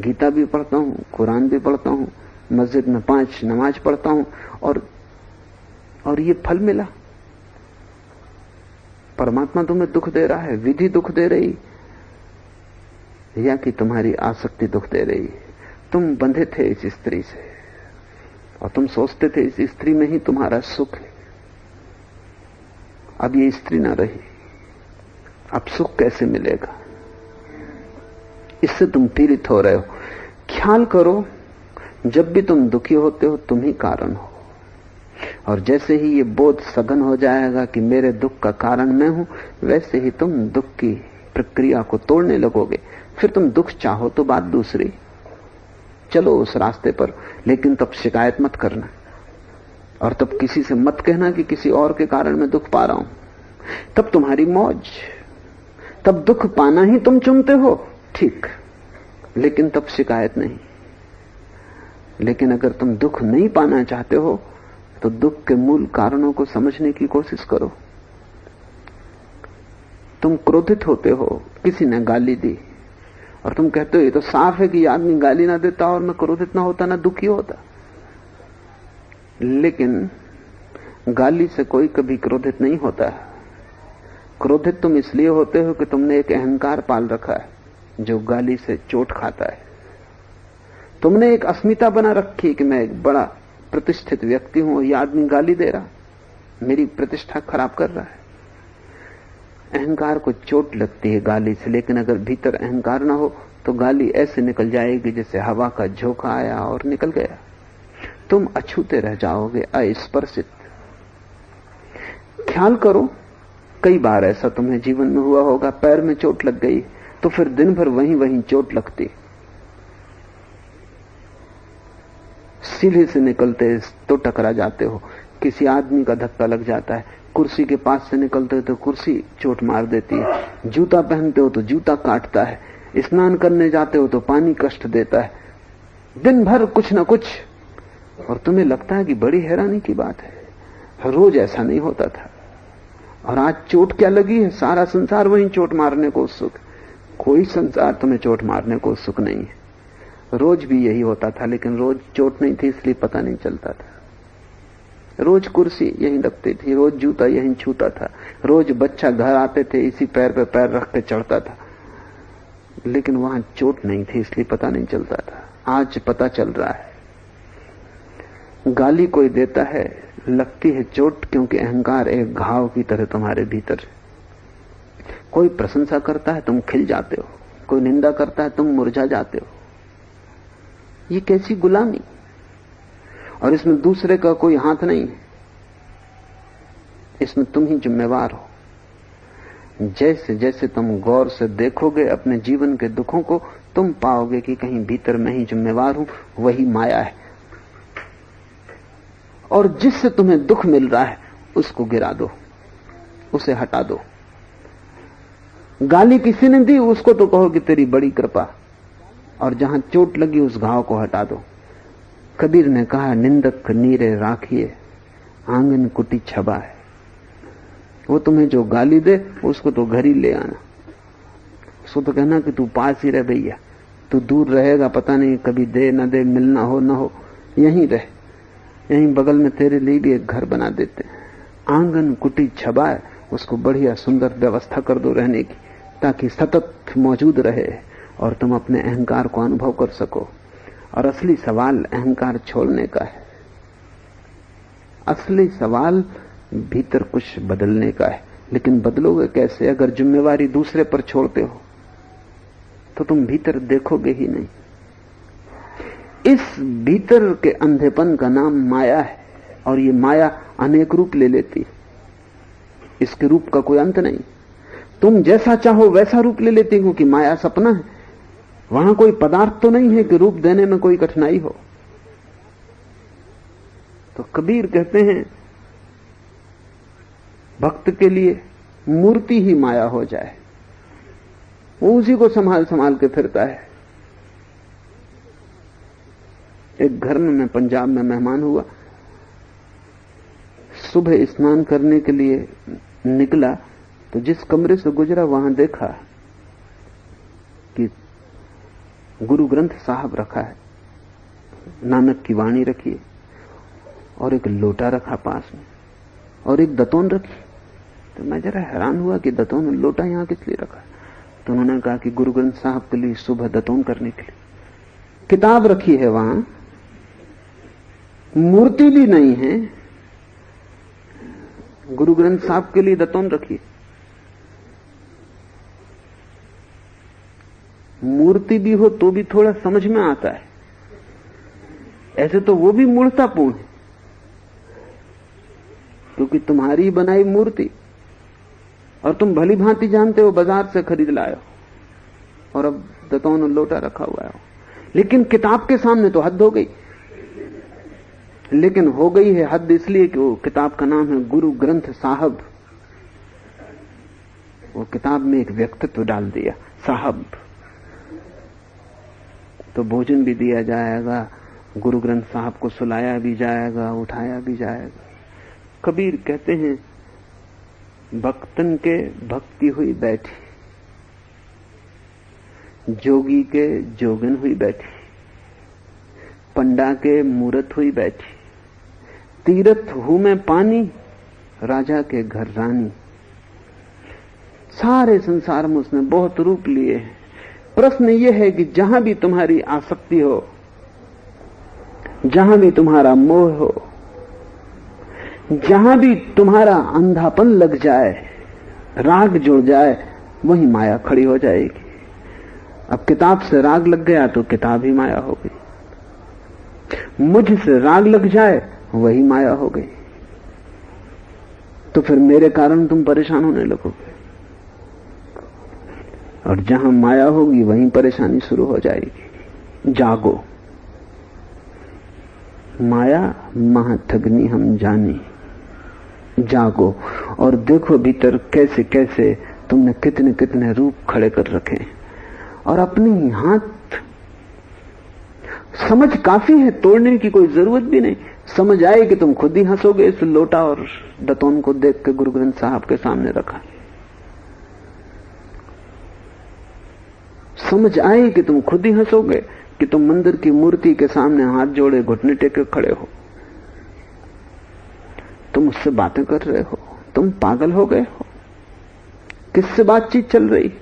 गीता भी पढ़ता हूं, कुरान भी पढ़ता हूं, मस्जिद में 5 नमाज पढ़ता हूं, और ये फल मिला। परमात्मा तुम्हें दुख दे रहा है, विधि दुख दे रही, या कि तुम्हारी आसक्ति दुख दे रही। तुम बंधे थे इस स्त्री से और तुम सोचते थे इस स्त्री में ही तुम्हारा सुख है। अब ये स्त्री ना रही, अब सुख कैसे मिलेगा, इससे तुम पीड़ित हो रहे हो। ख्याल करो, जब भी तुम दुखी होते हो तुम ही कारण हो, और जैसे ही ये बोध सघन हो जाएगा कि मेरे दुख का कारण मैं हूं, वैसे ही तुम दुख की प्रक्रिया को तोड़ने लगोगे। फिर तुम दुख चाहो तो बात दूसरी, चलो उस रास्ते पर, लेकिन तब शिकायत मत करना, और तब किसी से मत कहना कि किसी और के कारण मैं दुख पा रहा हूं। तब तुम्हारी मौज, तब दुख पाना ही तुम चुनते हो, ठीक, लेकिन तब शिकायत नहीं। लेकिन अगर तुम दुख नहीं पाना चाहते हो तो दुख के मूल कारणों को समझने की कोशिश करो। तुम क्रोधित होते हो, किसी ने गाली दी, और तुम कहते हो ये तो साफ है कि आदमी गाली ना देता और मैं क्रोधित ना होता, ना दुखी होता। लेकिन गाली से कोई कभी क्रोधित नहीं होता। क्रोधित तुम इसलिए होते हो कि तुमने एक अहंकार पाल रखा है जो गाली से चोट खाता है। तुमने एक अस्मिता बना रखी कि मैं एक बड़ा प्रतिष्ठित व्यक्ति हूं, यह आदमी गाली दे रहा, मेरी प्रतिष्ठा खराब कर रहा है। अहंकार को चोट लगती है गाली से, लेकिन अगर भीतर अहंकार ना हो तो गाली ऐसे निकल जाएगी जैसे हवा का झोंका आया और निकल गया। तुम अछूते रह जाओगे, अस्पर्शित। ख्याल करो, कई बार ऐसा तुम्हें जीवन में हुआ होगा, पैर में चोट लग गई तो फिर दिन भर वहीं वहीं चोट लगती। सीढ़ी से निकलते तो टकरा जाते हो, किसी आदमी का धक्का लग जाता है, कुर्सी के पास से निकलते हो तो कुर्सी चोट मार देती है, जूता पहनते हो तो जूता काटता है, स्नान करने जाते हो तो पानी कष्ट देता है, दिन भर कुछ ना कुछ। और तुम्हें लगता है कि बड़ी हैरानी की बात है, रोज ऐसा नहीं होता था, और आज चोट क्या लगी है, सारा संसार वहीं चोट मारने को उत्सुक। कोई संसार तुम्हें चोट मारने को उत्सुक नहीं है। रोज भी यही होता था, लेकिन रोज चोट नहीं थी इसलिए पता नहीं चलता था। रोज कुर्सी यहीं लगती थी, रोज जूता यहीं छूता था, रोज बच्चा घर आते थे इसी पैर पे पैर रख के चढ़ता था, लेकिन वहां चोट नहीं थी इसलिए पता नहीं चलता था। आज पता चल रहा है। गाली कोई देता है लगती है चोट, क्योंकि अहंकार एक घाव की तरह तुम्हारे भीतर है। कोई प्रशंसा करता है तुम खिल जाते हो, कोई निंदा करता है तुम मुरझा जाते हो। ये कैसी गुलामी? और इसमें दूसरे का कोई हाथ नहीं है, इसमें तुम ही जिम्मेवार हो। जैसे जैसे तुम गौर से देखोगे अपने जीवन के दुखों को, तुम पाओगे कि कहीं भीतर मैं ही जिम्मेवार हूं। वही माया है। और जिससे तुम्हें दुख मिल रहा है उसको गिरा दो, उसे हटा दो। गाली किसी ने दी, उसको तो कहो कि तेरी बड़ी कृपा, और जहां चोट लगी उस घाव को हटा दो। कबीर ने कहा, निंदक नीरे राखिए, आंगन कुटी छबा है। वो तुम्हें जो गाली दे उसको तो घर ही ले आना, उसको तो कहना कि तू पास ही रह भैया, तू दूर रहेगा पता नहीं, कभी दे न दे, मिलना हो न हो, यहीं रह, यहीं बगल में तेरे लिए भी एक घर बना देते। आंगन कुटी छबा है, उसको बढ़िया सुंदर व्यवस्था कर दो रहने की, ताकि सतत मौजूद रहे और तुम अपने अहंकार को अनुभव कर सको। और असली सवाल अहंकार छोड़ने का है। असली सवाल भीतर कुछ बदलने का है। लेकिन बदलोगे कैसे? अगर जिम्मेवारी दूसरे पर छोड़ते हो तो तुम भीतर देखोगे ही नहीं। इस भीतर के अंधेपन का नाम माया है, और ये माया अनेक रूप ले लेती है। इसके रूप का कोई अंत नहीं। तुम जैसा चाहो वैसा रूप ले लेती हो कि माया सपना है। वहां कोई पदार्थ तो नहीं है कि रूप देने में कोई कठिनाई हो। तो कबीर कहते हैं, भक्त के लिए मूर्ति ही माया हो जाए, वो उसी को संभाल संभाल के फिरता है। एक घर में मैं पंजाब में मेहमान हुआ, सुबह स्नान करने के लिए निकला तो जिस कमरे से गुजरा वहां देखा कि गुरु ग्रंथ साहब रखा है, नानक की वाणी रखी है, और एक लोटा रखा पास में, और एक दतौन रखी। तो मैं जरा हैरान हुआ कि दतौन और लोटा यहां किस लिए रखा है। तो उन्होंने कहा कि गुरु ग्रंथ साहब के लिए सुबह दतौन करने के लिए। किताब रखी है वहां, मूर्ति भी नहीं है, गुरु ग्रंथ साहब के लिए दतौन रखी है। मूर्ति भी हो तो भी थोड़ा समझ में आता है, ऐसे तो वो भी मूर्तापूर्ण है, क्योंकि तुम्हारी बनाई मूर्ति, और तुम भली भांति जानते हो बाजार से खरीद लाए हो, और अब दतौन और लोटा रखा हुआ है। लेकिन किताब के सामने तो हद हो गई। लेकिन हो गई है हद इसलिए कि वो किताब का नाम है गुरु ग्रंथ साहब। वो किताब में एक व्यक्तित्व डाल दिया, साहब। तो भोजन भी दिया जाएगा, गुरु ग्रंथ साहब को सुलाया भी जाएगा, उठाया भी जाएगा। कबीर कहते हैं, भक्तन के भक्ति हुई बैठी, जोगी के जोगन हुई बैठी, पंडा के मूरत हुई बैठी, तीरथ हूं मैं पानी, राजा के घर रानी। सारे संसार में उसने बहुत रूप लिए हैं। प्रश्न यह है कि जहां भी तुम्हारी आसक्ति हो, जहां भी तुम्हारा मोह हो, जहां भी तुम्हारा अंधापन लग जाए, राग जुड़ जाए, वही माया खड़ी हो जाएगी। अब किताब से राग लग गया तो किताब ही माया हो गई। मुझ से राग लग जाए वही माया हो गई। तो फिर मेरे कारण तुम परेशान होने लगोगे, और जहां माया होगी वहीं परेशानी शुरू हो जाएगी। जागो, माया महाठगनी हम जानी। जागो और देखो भीतर कैसे कैसे तुमने कितने कितने रूप खड़े कर रखे हैं, और अपने हाथ। समझ काफी है, तोड़ने की कोई जरूरत भी नहीं। समझ आए कि तुम खुद ही हंसोगे इस लोटा और दतौन को देख के गुरु ग्रंथ साहब के सामने रखा। समझ आए कि तुम खुद ही हंसोगे कि तुम मंदिर की मूर्ति के सामने हाथ जोड़े घुटने टेके खड़े हो, तुम उससे बातें कर रहे हो। तुम पागल हो गए हो, किससे बातचीत चल रही?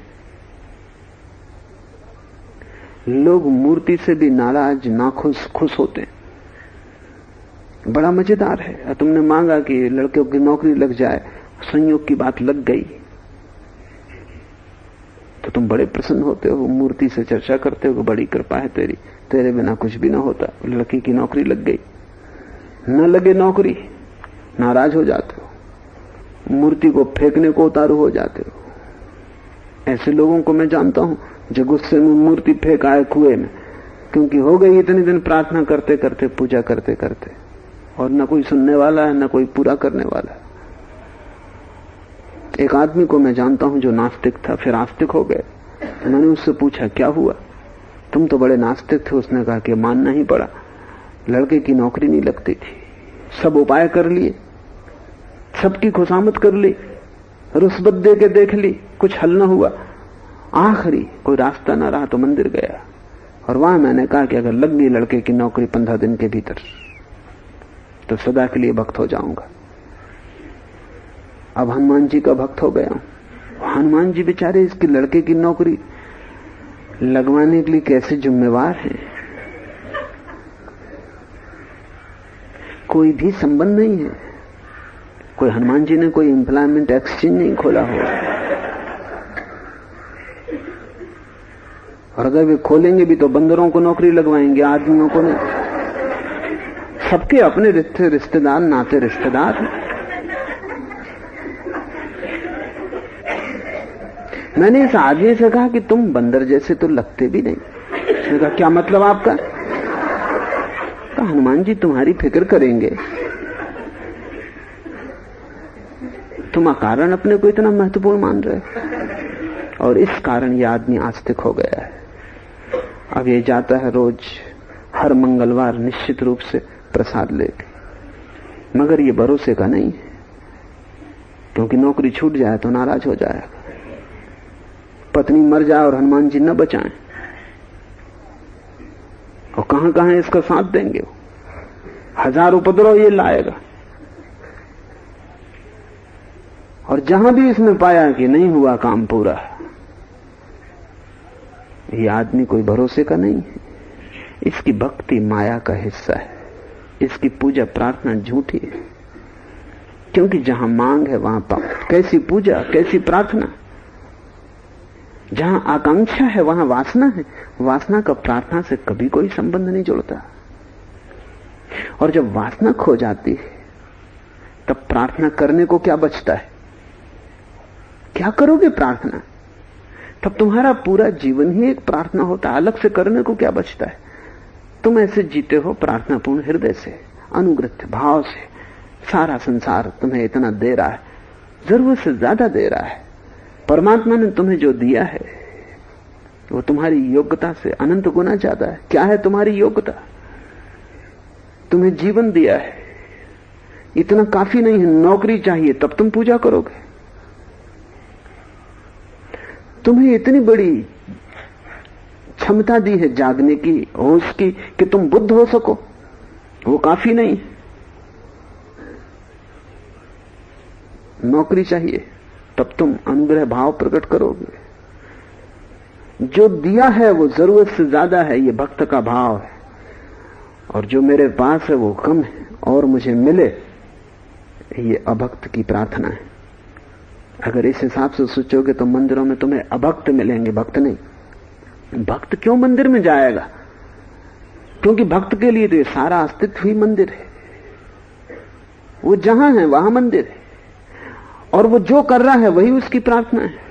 लोग मूर्ति से भी नाराज, नाखुश, खुश होते हैं। बड़ा मजेदार है। तुमने मांगा कि लड़कियों की नौकरी लग जाए, संयोग की बात लग गई, तो तुम बड़े प्रसन्न होते हो, मूर्ति से चर्चा करते हो कि बड़ी कृपा है तेरी, तेरे बिना कुछ भी ना होता। लड़की की नौकरी लग गई। न लगे नौकरी, नाराज हो जाते हो, मूर्ति को फेंकने को उतारू हो जाते हो। ऐसे लोगों को मैं जानता हूं जो गुस्से में मूर्ति फेंक आए कुएं में, क्योंकि हो गई इतने दिन प्रार्थना करते करते, पूजा करते करते, और न कोई सुनने वाला है, न कोई पूरा करने वाला है। एक आदमी को मैं जानता हूं जो नास्तिक था, फिर आस्तिक हो गए। तो मैंने उससे पूछा क्या हुआ, तुम तो बड़े नास्तिक थे। उसने कहा कि मानना ही पड़ा, लड़के की नौकरी नहीं लगती थी, सब उपाय कर लिए, सबकी खुशामद कर ली, रुस्बत दे के देख ली, कुछ हल न हुआ। आखिरी कोई रास्ता न रहा तो मंदिर गया, और वहां मैंने कहा कि अगर लग गई लड़के की नौकरी 15 दिन के भीतर तो सदा के लिए भक्त हो जाऊंगा। अब हनुमान जी का भक्त हो गया हूं। हनुमान जी बेचारे इसके लड़के की नौकरी लगवाने के लिए कैसे जिम्मेवार हैं। कोई भी संबंध नहीं है, कोई हनुमान जी ने कोई एम्प्लॉयमेंट एक्सचेंज नहीं खोला हो, और अगर वे खोलेंगे भी तो बंदरों को नौकरी लगवाएंगे, आदमियों को नहीं। सबके अपने रिश्तेदार, नाते रिश्तेदार हैं। मैंने इस आदमी से कहा कि तुम बंदर जैसे तो लगते भी नहीं। उसने कहा क्या मतलब आपका? तो हनुमान जी तुम्हारी फिक्र करेंगे, तुम अकारण अपने को इतना महत्वपूर्ण मान रहे हो। और इस कारण यह आदमी आस्तिक हो गया है। अब ये जाता है रोज हर मंगलवार निश्चित रूप से प्रसाद लेके, मगर ये भरोसे का नहीं है, क्योंकि नौकरी छूट जाए तो नाराज हो जाएगा, पत्नी मर जाए और हनुमान जी न बचाएं, और कहां कहां इसका साथ देंगे, 1000 उपद्रव ये लाएगा। और जहां भी इसने पाया कि नहीं हुआ काम पूरा, ये आदमी कोई भरोसे का नहीं है। इसकी भक्ति माया का हिस्सा है, इसकी पूजा प्रार्थना झूठी है, क्योंकि जहां मांग है वहां कैसी पूजा, कैसी प्रार्थना। जहां आकांक्षा है वहां वासना है, वासना का प्रार्थना से कभी कोई संबंध नहीं जुड़ता। और जब वासना खो जाती है तब प्रार्थना करने को क्या बचता है? क्या करोगे प्रार्थना? तब तुम्हारा पूरा जीवन ही एक प्रार्थना होता है, अलग से करने को क्या बचता है? तुम ऐसे जीते हो प्रार्थनापूर्ण हृदय से, अनुग्रह भाव से। सारा संसार तुम्हें इतना दे रहा है, जरूरत से ज्यादा दे रहा है। परमात्मा ने तुम्हें जो दिया है वो तुम्हारी योग्यता से अनंत गुना ज्यादा है। क्या है तुम्हारी योग्यता? तुम्हें जीवन दिया है, इतना काफी नहीं है। नौकरी चाहिए तब तुम पूजा करोगे। तुम्हें इतनी बड़ी क्षमता दी है जागने की, होश की, कि तुम बुद्ध हो सको, वो काफी नहीं है। नौकरी चाहिए तब तुम अनुग्रह भाव प्रकट करोगे। जो दिया है वो जरूरत से ज्यादा है, ये भक्त का भाव है। और जो मेरे पास है वो कम है और मुझे मिले, ये अभक्त की प्रार्थना है। अगर इस हिसाब से सोचोगे तो मंदिरों में तुम्हें अभक्त मिलेंगे, भक्त नहीं। भक्त क्यों मंदिर में जाएगा? क्योंकि भक्त के लिए तो ये सारा अस्तित्व ही मंदिर है। वो जहां है वहां मंदिर है, और वो जो कर रहा है वही उसकी प्रार्थना है।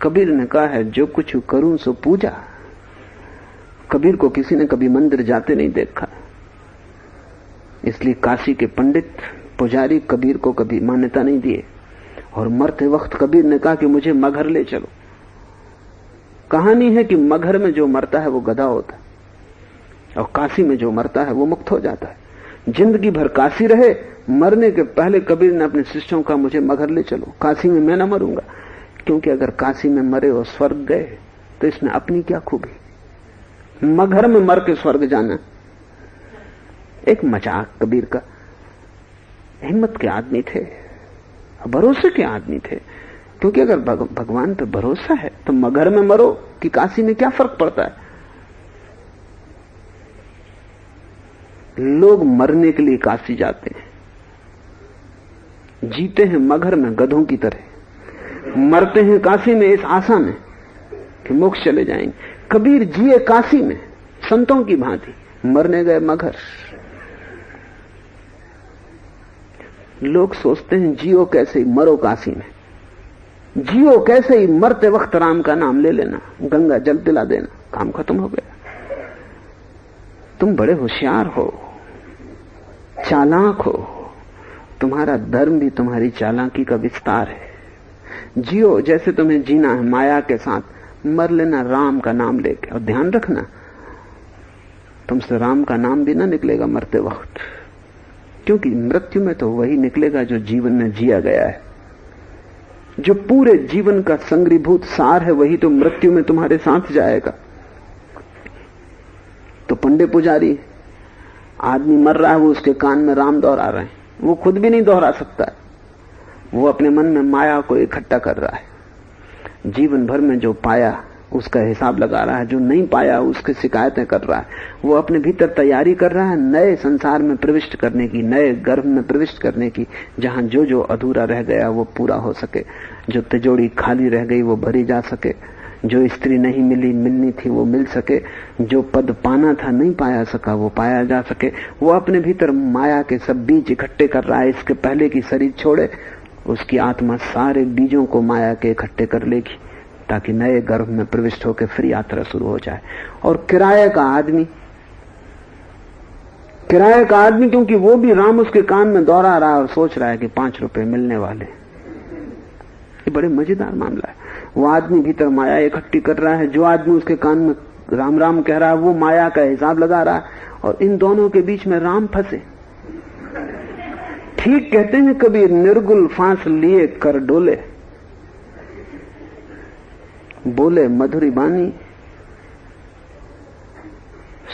कबीर ने कहा है, जो कुछ करूं सो पूजा। कबीर को किसी ने कभी मंदिर जाते नहीं देखा, इसलिए काशी के पंडित पुजारी कबीर को कभी मान्यता नहीं दिए। और मरते वक्त कबीर ने कहा कि मुझे मगहर ले चलो। कहानी है कि मगहर में जो मरता है वो गधा होता है, और काशी में जो मरता है वो मुक्त हो जाता है। जिंदगी भर काशी रहे, मरने के पहले कबीर ने अपने शिष्यों का मुझे मगहर ले चलो, काशी में मैं ना मरूंगा। क्योंकि अगर काशी में मरे और स्वर्ग गए तो इसमें अपनी क्या खूबी? मगहर में मर के स्वर्ग जाना एक मजाक कबीर का। हिम्मत के आदमी थे, भरोसे के आदमी थे। क्योंकि अगर भगवान पे भरोसा है तो मगहर में मरो कि काशी में क्या फर्क पड़ता है? लोग मरने के लिए काशी जाते हैं, जीते हैं मगर में गधों की तरह, मरते हैं काशी में इस आशा में कि मोक्ष चले जाएंगे। कबीर जिए काशी में संतों की भांति, मरने गए मगर। लोग सोचते हैं जियो कैसे ही मरो काशी में, जियो कैसे ही मरते वक्त राम का नाम ले लेना, गंगा जल पिला देना, काम खत्म हो गया। तुम बड़े होशियार हो, चालाक हो, तुम्हारा धर्म भी तुम्हारी चालाकी का विस्तार है। जियो जैसे तुम्हें जीना है माया के साथ, मर लेना राम का नाम लेके। और ध्यान रखना, तुमसे राम का नाम भी ना निकलेगा मरते वक्त, क्योंकि मृत्यु में तो वही निकलेगा जो जीवन में जिया गया है। जो पूरे जीवन का संग्रीभूत सार है वही तो मृत्यु में तुम्हारे साथ जाएगा। तो पंडे पुजारी, आदमी मर रहा है, वो उसके कान में राम दोहरा रहे हैं, वो खुद भी नहीं दोहरा सकता है, वो अपने मन में माया को इकट्ठा कर रहा है। जीवन भर में जो पाया उसका हिसाब लगा रहा है, जो नहीं पाया उसकी शिकायतें कर रहा है। वो अपने भीतर तैयारी कर रहा है नए संसार में प्रविष्ट करने की, नए गर्भ में प्रविष्ट करने की, जहां जो जो अधूरा रह गया वो पूरा हो सके, जो तिजोरी खाली रह गई वो भरी जा सके, जो स्त्री नहीं मिली मिलनी थी वो मिल सके, जो पद पाना था नहीं पाया सका वो पाया जा सके। वो अपने भीतर माया के सब बीज इकट्ठे कर रहा है। इसके पहले की शरीर छोड़े, उसकी आत्मा सारे बीजों को माया के इकट्ठे कर लेगी, ताकि नए गर्भ में प्रविष्ट होकर फिर यात्रा शुरू हो जाए। और किराए का आदमी क्योंकि वो भी राम उसके कान में दोहरा रहा है और सोच रहा है कि 5 रुपए मिलने वाले। ये बड़े मजेदार मामला है। वो आदमी भीतर माया इकट्ठी कर रहा है, जो आदमी उसके कान में राम राम कह रहा है वो माया का हिसाब लगा रहा है, और इन दोनों के बीच में राम फंसे। ठीक कहते हैं कबीर, निर्गुल फांस लिए कर डोले, बोले मधुरी बानी।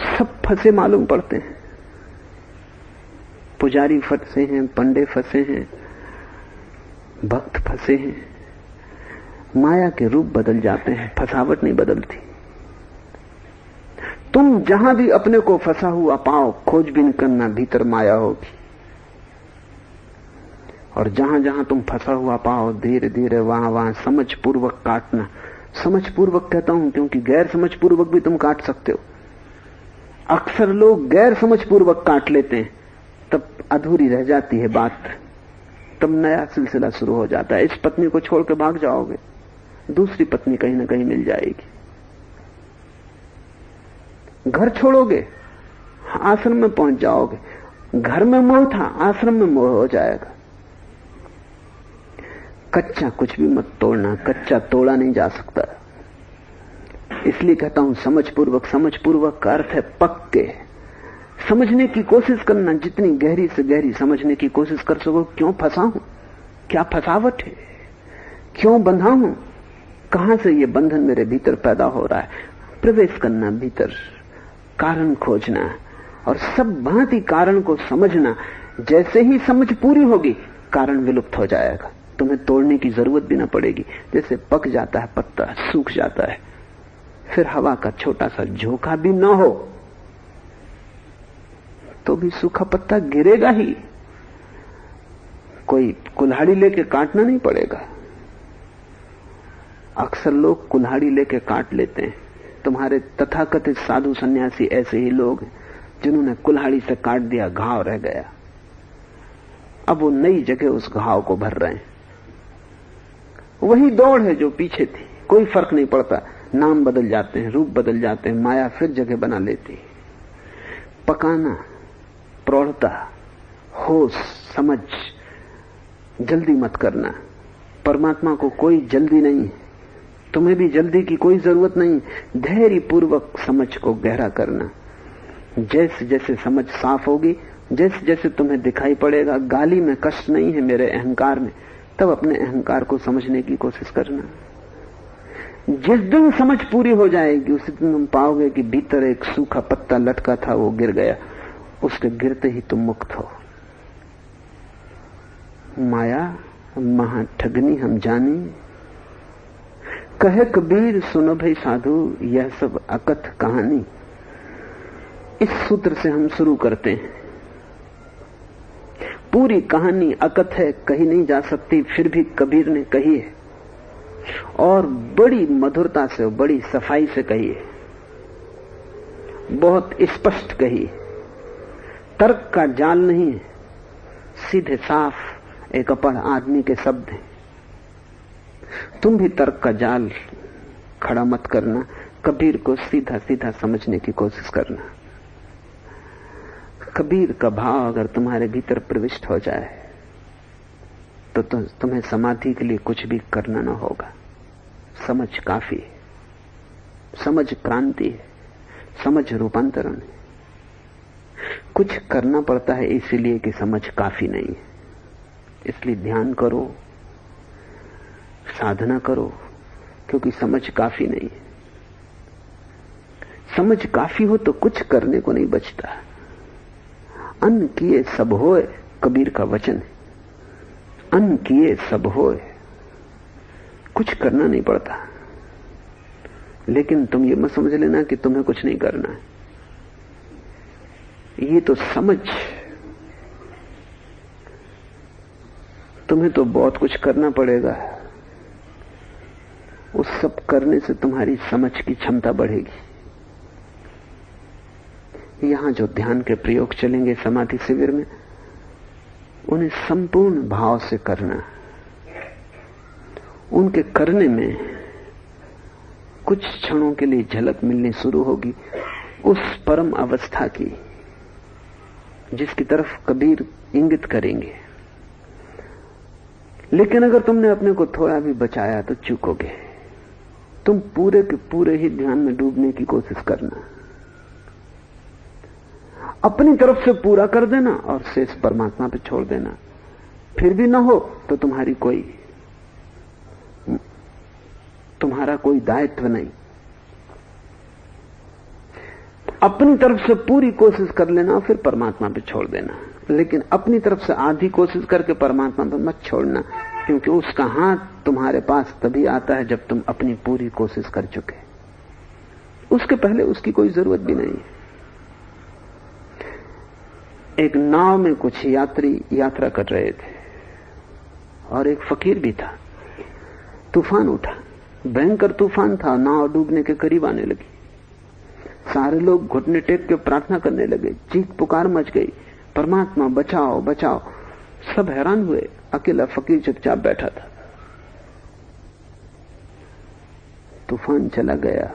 सब फंसे मालूम पड़ते हैं। पुजारी फंसे हैं, पंडे फंसे हैं, भक्त फंसे हैं। माया के रूप बदल जाते हैं, फसावट नहीं बदलती। तुम जहां भी अपने को फंसा हुआ पाओ, खोजबीन करना, भीतर माया होगी। और जहां जहां तुम फंसा हुआ पाओ, धीरे धीरे वहां वहां समझ पूर्वक काटना। समझ पूर्वक कहता हूं क्योंकि गैर समझ पूर्वक भी तुम काट सकते हो। अक्सर लोग गैर समझ पूर्वक काट लेते हैं, तब अधूरी रह जाती है बात, तब नया सिलसिला शुरू हो जाता है। इस पत्नी को छोड़ के भाग जाओगे, दूसरी पत्नी कहीं ना कहीं मिल जाएगी। घर छोड़ोगे, आश्रम में पहुंच जाओगे। घर में मोह था, आश्रम में मोह हो जाएगा। कच्चा कुछ भी मत तोड़ना, कच्चा तोड़ा नहीं जा सकता। इसलिए कहता हूं समझ पूर्वक। समझ पूर्वक का अर्थ है पक्के समझने की कोशिश करना, जितनी गहरी से गहरी समझने की कोशिश कर सको। क्यों फंसा हूं, क्या फसावट है, क्यों बंधा हूं, कहां से ये बंधन मेरे भीतर पैदा हो रहा है। प्रवेश करना भीतर, कारण खोजना और सब भांति कारण को समझना। जैसे ही समझ पूरी होगी, कारण विलुप्त हो जाएगा, तुम्हें तोड़ने की जरूरत भी ना पड़ेगी। जैसे पक जाता है पत्ता, सूख जाता है, फिर हवा का छोटा सा झोंका भी ना हो तो भी सूखा पत्ता गिरेगा ही। कोई कुल्हाड़ी लेके काटना नहीं पड़ेगा। अक्सर लोग कुल्हाड़ी लेके काट लेते हैं। तुम्हारे तथाकथित साधु सन्यासी ऐसे ही लोग हैं जिन्होंने कुल्हाड़ी से काट दिया, घाव रह गया। अब वो नई जगह उस घाव को भर रहे हैं। वही दौड़ है जो पीछे थी, कोई फर्क नहीं पड़ता। नाम बदल जाते हैं, रूप बदल जाते हैं, माया फिर जगह बना लेती है। पकाना, प्रौढ़ता, होश, समझ, जल्दी मत करना। परमात्मा को कोई जल्दी नहीं, तुम्हें भी जल्दी की कोई जरूरत नहीं। धैर्य पूर्वक समझ को गहरा करना। जैसे जैसे समझ साफ होगी, जैसे जैसे तुम्हें दिखाई पड़ेगा गाली में कष्ट नहीं है मेरे अहंकार में, तब अपने अहंकार को समझने की कोशिश करना। जिस दिन समझ पूरी हो जाएगी उसी दिन तुम पाओगे कि भीतर एक सूखा पत्ता लटका था, वो गिर गया। उसके गिरते ही तुम मुक्त हो। माया महा ठगनी हम जानी, कहे कबीर सुनो भाई साधु, यह सब अकथ कहानी। इस सूत्र से हम शुरू करते हैं। पूरी कहानी अकथ है, कही नहीं जा सकती, फिर भी कबीर ने कही है और बड़ी मधुरता से, बड़ी सफाई से कही है, बहुत स्पष्ट कही है। तर्क का जाल नहीं है, सीधे साफ एक अपढ़ आदमी के शब्द हैं। तुम भी तर्क का जाल खड़ा मत करना, कबीर को सीधा सीधा समझने की कोशिश करना। कबीर का भाव अगर तुम्हारे भीतर प्रविष्ट हो जाए तो तुम्हें समाधि के लिए कुछ भी करना ना होगा। समझ काफी है, समझ क्रांति है, समझ रूपांतरण है। कुछ करना पड़ता है इसीलिए कि समझ काफी नहीं है। इसलिए ध्यान करो, साधना करो, क्योंकि समझ काफी नहीं है। समझ काफी हो तो कुछ करने को नहीं बचता। अन्न किए सब होए, कबीर का वचन है। अन्न किए सब होए, कुछ करना नहीं पड़ता। लेकिन तुम ये मत समझ लेना कि तुम्हें कुछ नहीं करना है। ये तो समझ, तुम्हें तो बहुत कुछ करना पड़ेगा। उस सब करने से तुम्हारी समझ की क्षमता बढ़ेगी। यहां जो ध्यान के प्रयोग चलेंगे समाधि शिविर में, उन्हें संपूर्ण भाव से करना। उनके करने में कुछ क्षणों के लिए झलक मिलनी शुरू होगी उस परम अवस्था की जिसकी तरफ कबीर इंगित करेंगे। लेकिन अगर तुमने अपने को थोड़ा भी बचाया तो चूकोगे। तुम पूरे के पूरे ही ध्यान में डूबने की कोशिश करना। अपनी तरफ से पूरा कर देना और शेष परमात्मा पे छोड़ देना। फिर भी ना हो तो तुम्हारा कोई दायित्व नहीं। अपनी तरफ से पूरी कोशिश कर लेना, फिर परमात्मा पे छोड़ देना। लेकिन अपनी तरफ से आधी कोशिश करके परमात्मा पे मत छोड़ना, क्योंकि उसका हाथ तुम्हारे पास तभी आता है जब तुम अपनी पूरी कोशिश कर चुके। उसके पहले उसकी कोई जरूरत भी नहीं है। एक नाव में कुछ यात्री यात्रा कर रहे थे और एक फकीर भी था। तूफान उठा, भयंकर तूफान था। नाव डूबने के करीब आने लगी। सारे लोग घुटने टेक के प्रार्थना करने लगे। चीख पुकार मच गई, परमात्मा बचाओ बचाओ। सब हैरान हुए। अकेला फकीर चुपचाप बैठा था। तूफान चला गया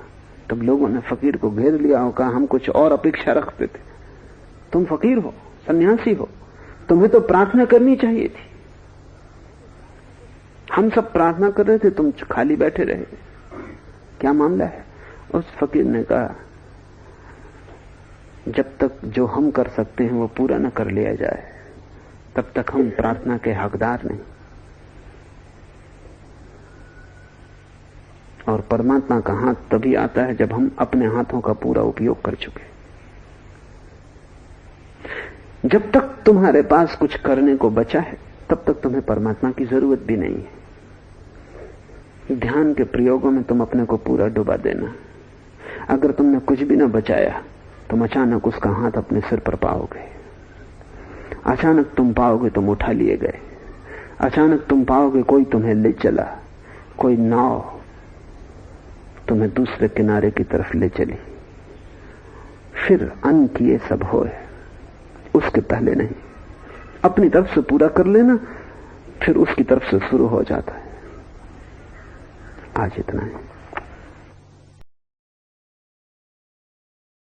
तब लोगों ने फकीर को घेर लिया और कहा, हम कुछ और अपेक्षा रखते थे। तुम फकीर हो, सन्यासी हो, तुम्हें तो प्रार्थना करनी चाहिए थी। हम सब प्रार्थना कर रहे थे, तुम खाली बैठे रहे। क्या मामला है? उस फकीर ने कहा, जब तक जो हम कर सकते हैं वो पूरा न कर लिया जाए तब तक हम प्रार्थना के हकदार नहीं। और परमात्मा का हाथ तभी आता है जब हम अपने हाथों का पूरा उपयोग कर चुके। जब तक तुम्हारे पास कुछ करने को बचा है तब तक तुम्हें परमात्मा की जरूरत भी नहीं है। ध्यान के प्रयोगों में तुम अपने को पूरा डुबा देना। अगर तुमने कुछ भी न बचाया तुम अचानक उसका हाथ अपने सिर पर पाओगे। अचानक तुम पाओगे तुम उठा लिए गए। अचानक तुम पाओगे कोई तुम्हें ले चला, कोई नाव तुम्हें दूसरे किनारे की तरफ ले चली। फिर अन्न किए सब होए, उसके पहले नहीं। अपनी तरफ से पूरा कर लेना, फिर उसकी तरफ से शुरू हो जाता है। आज इतना है।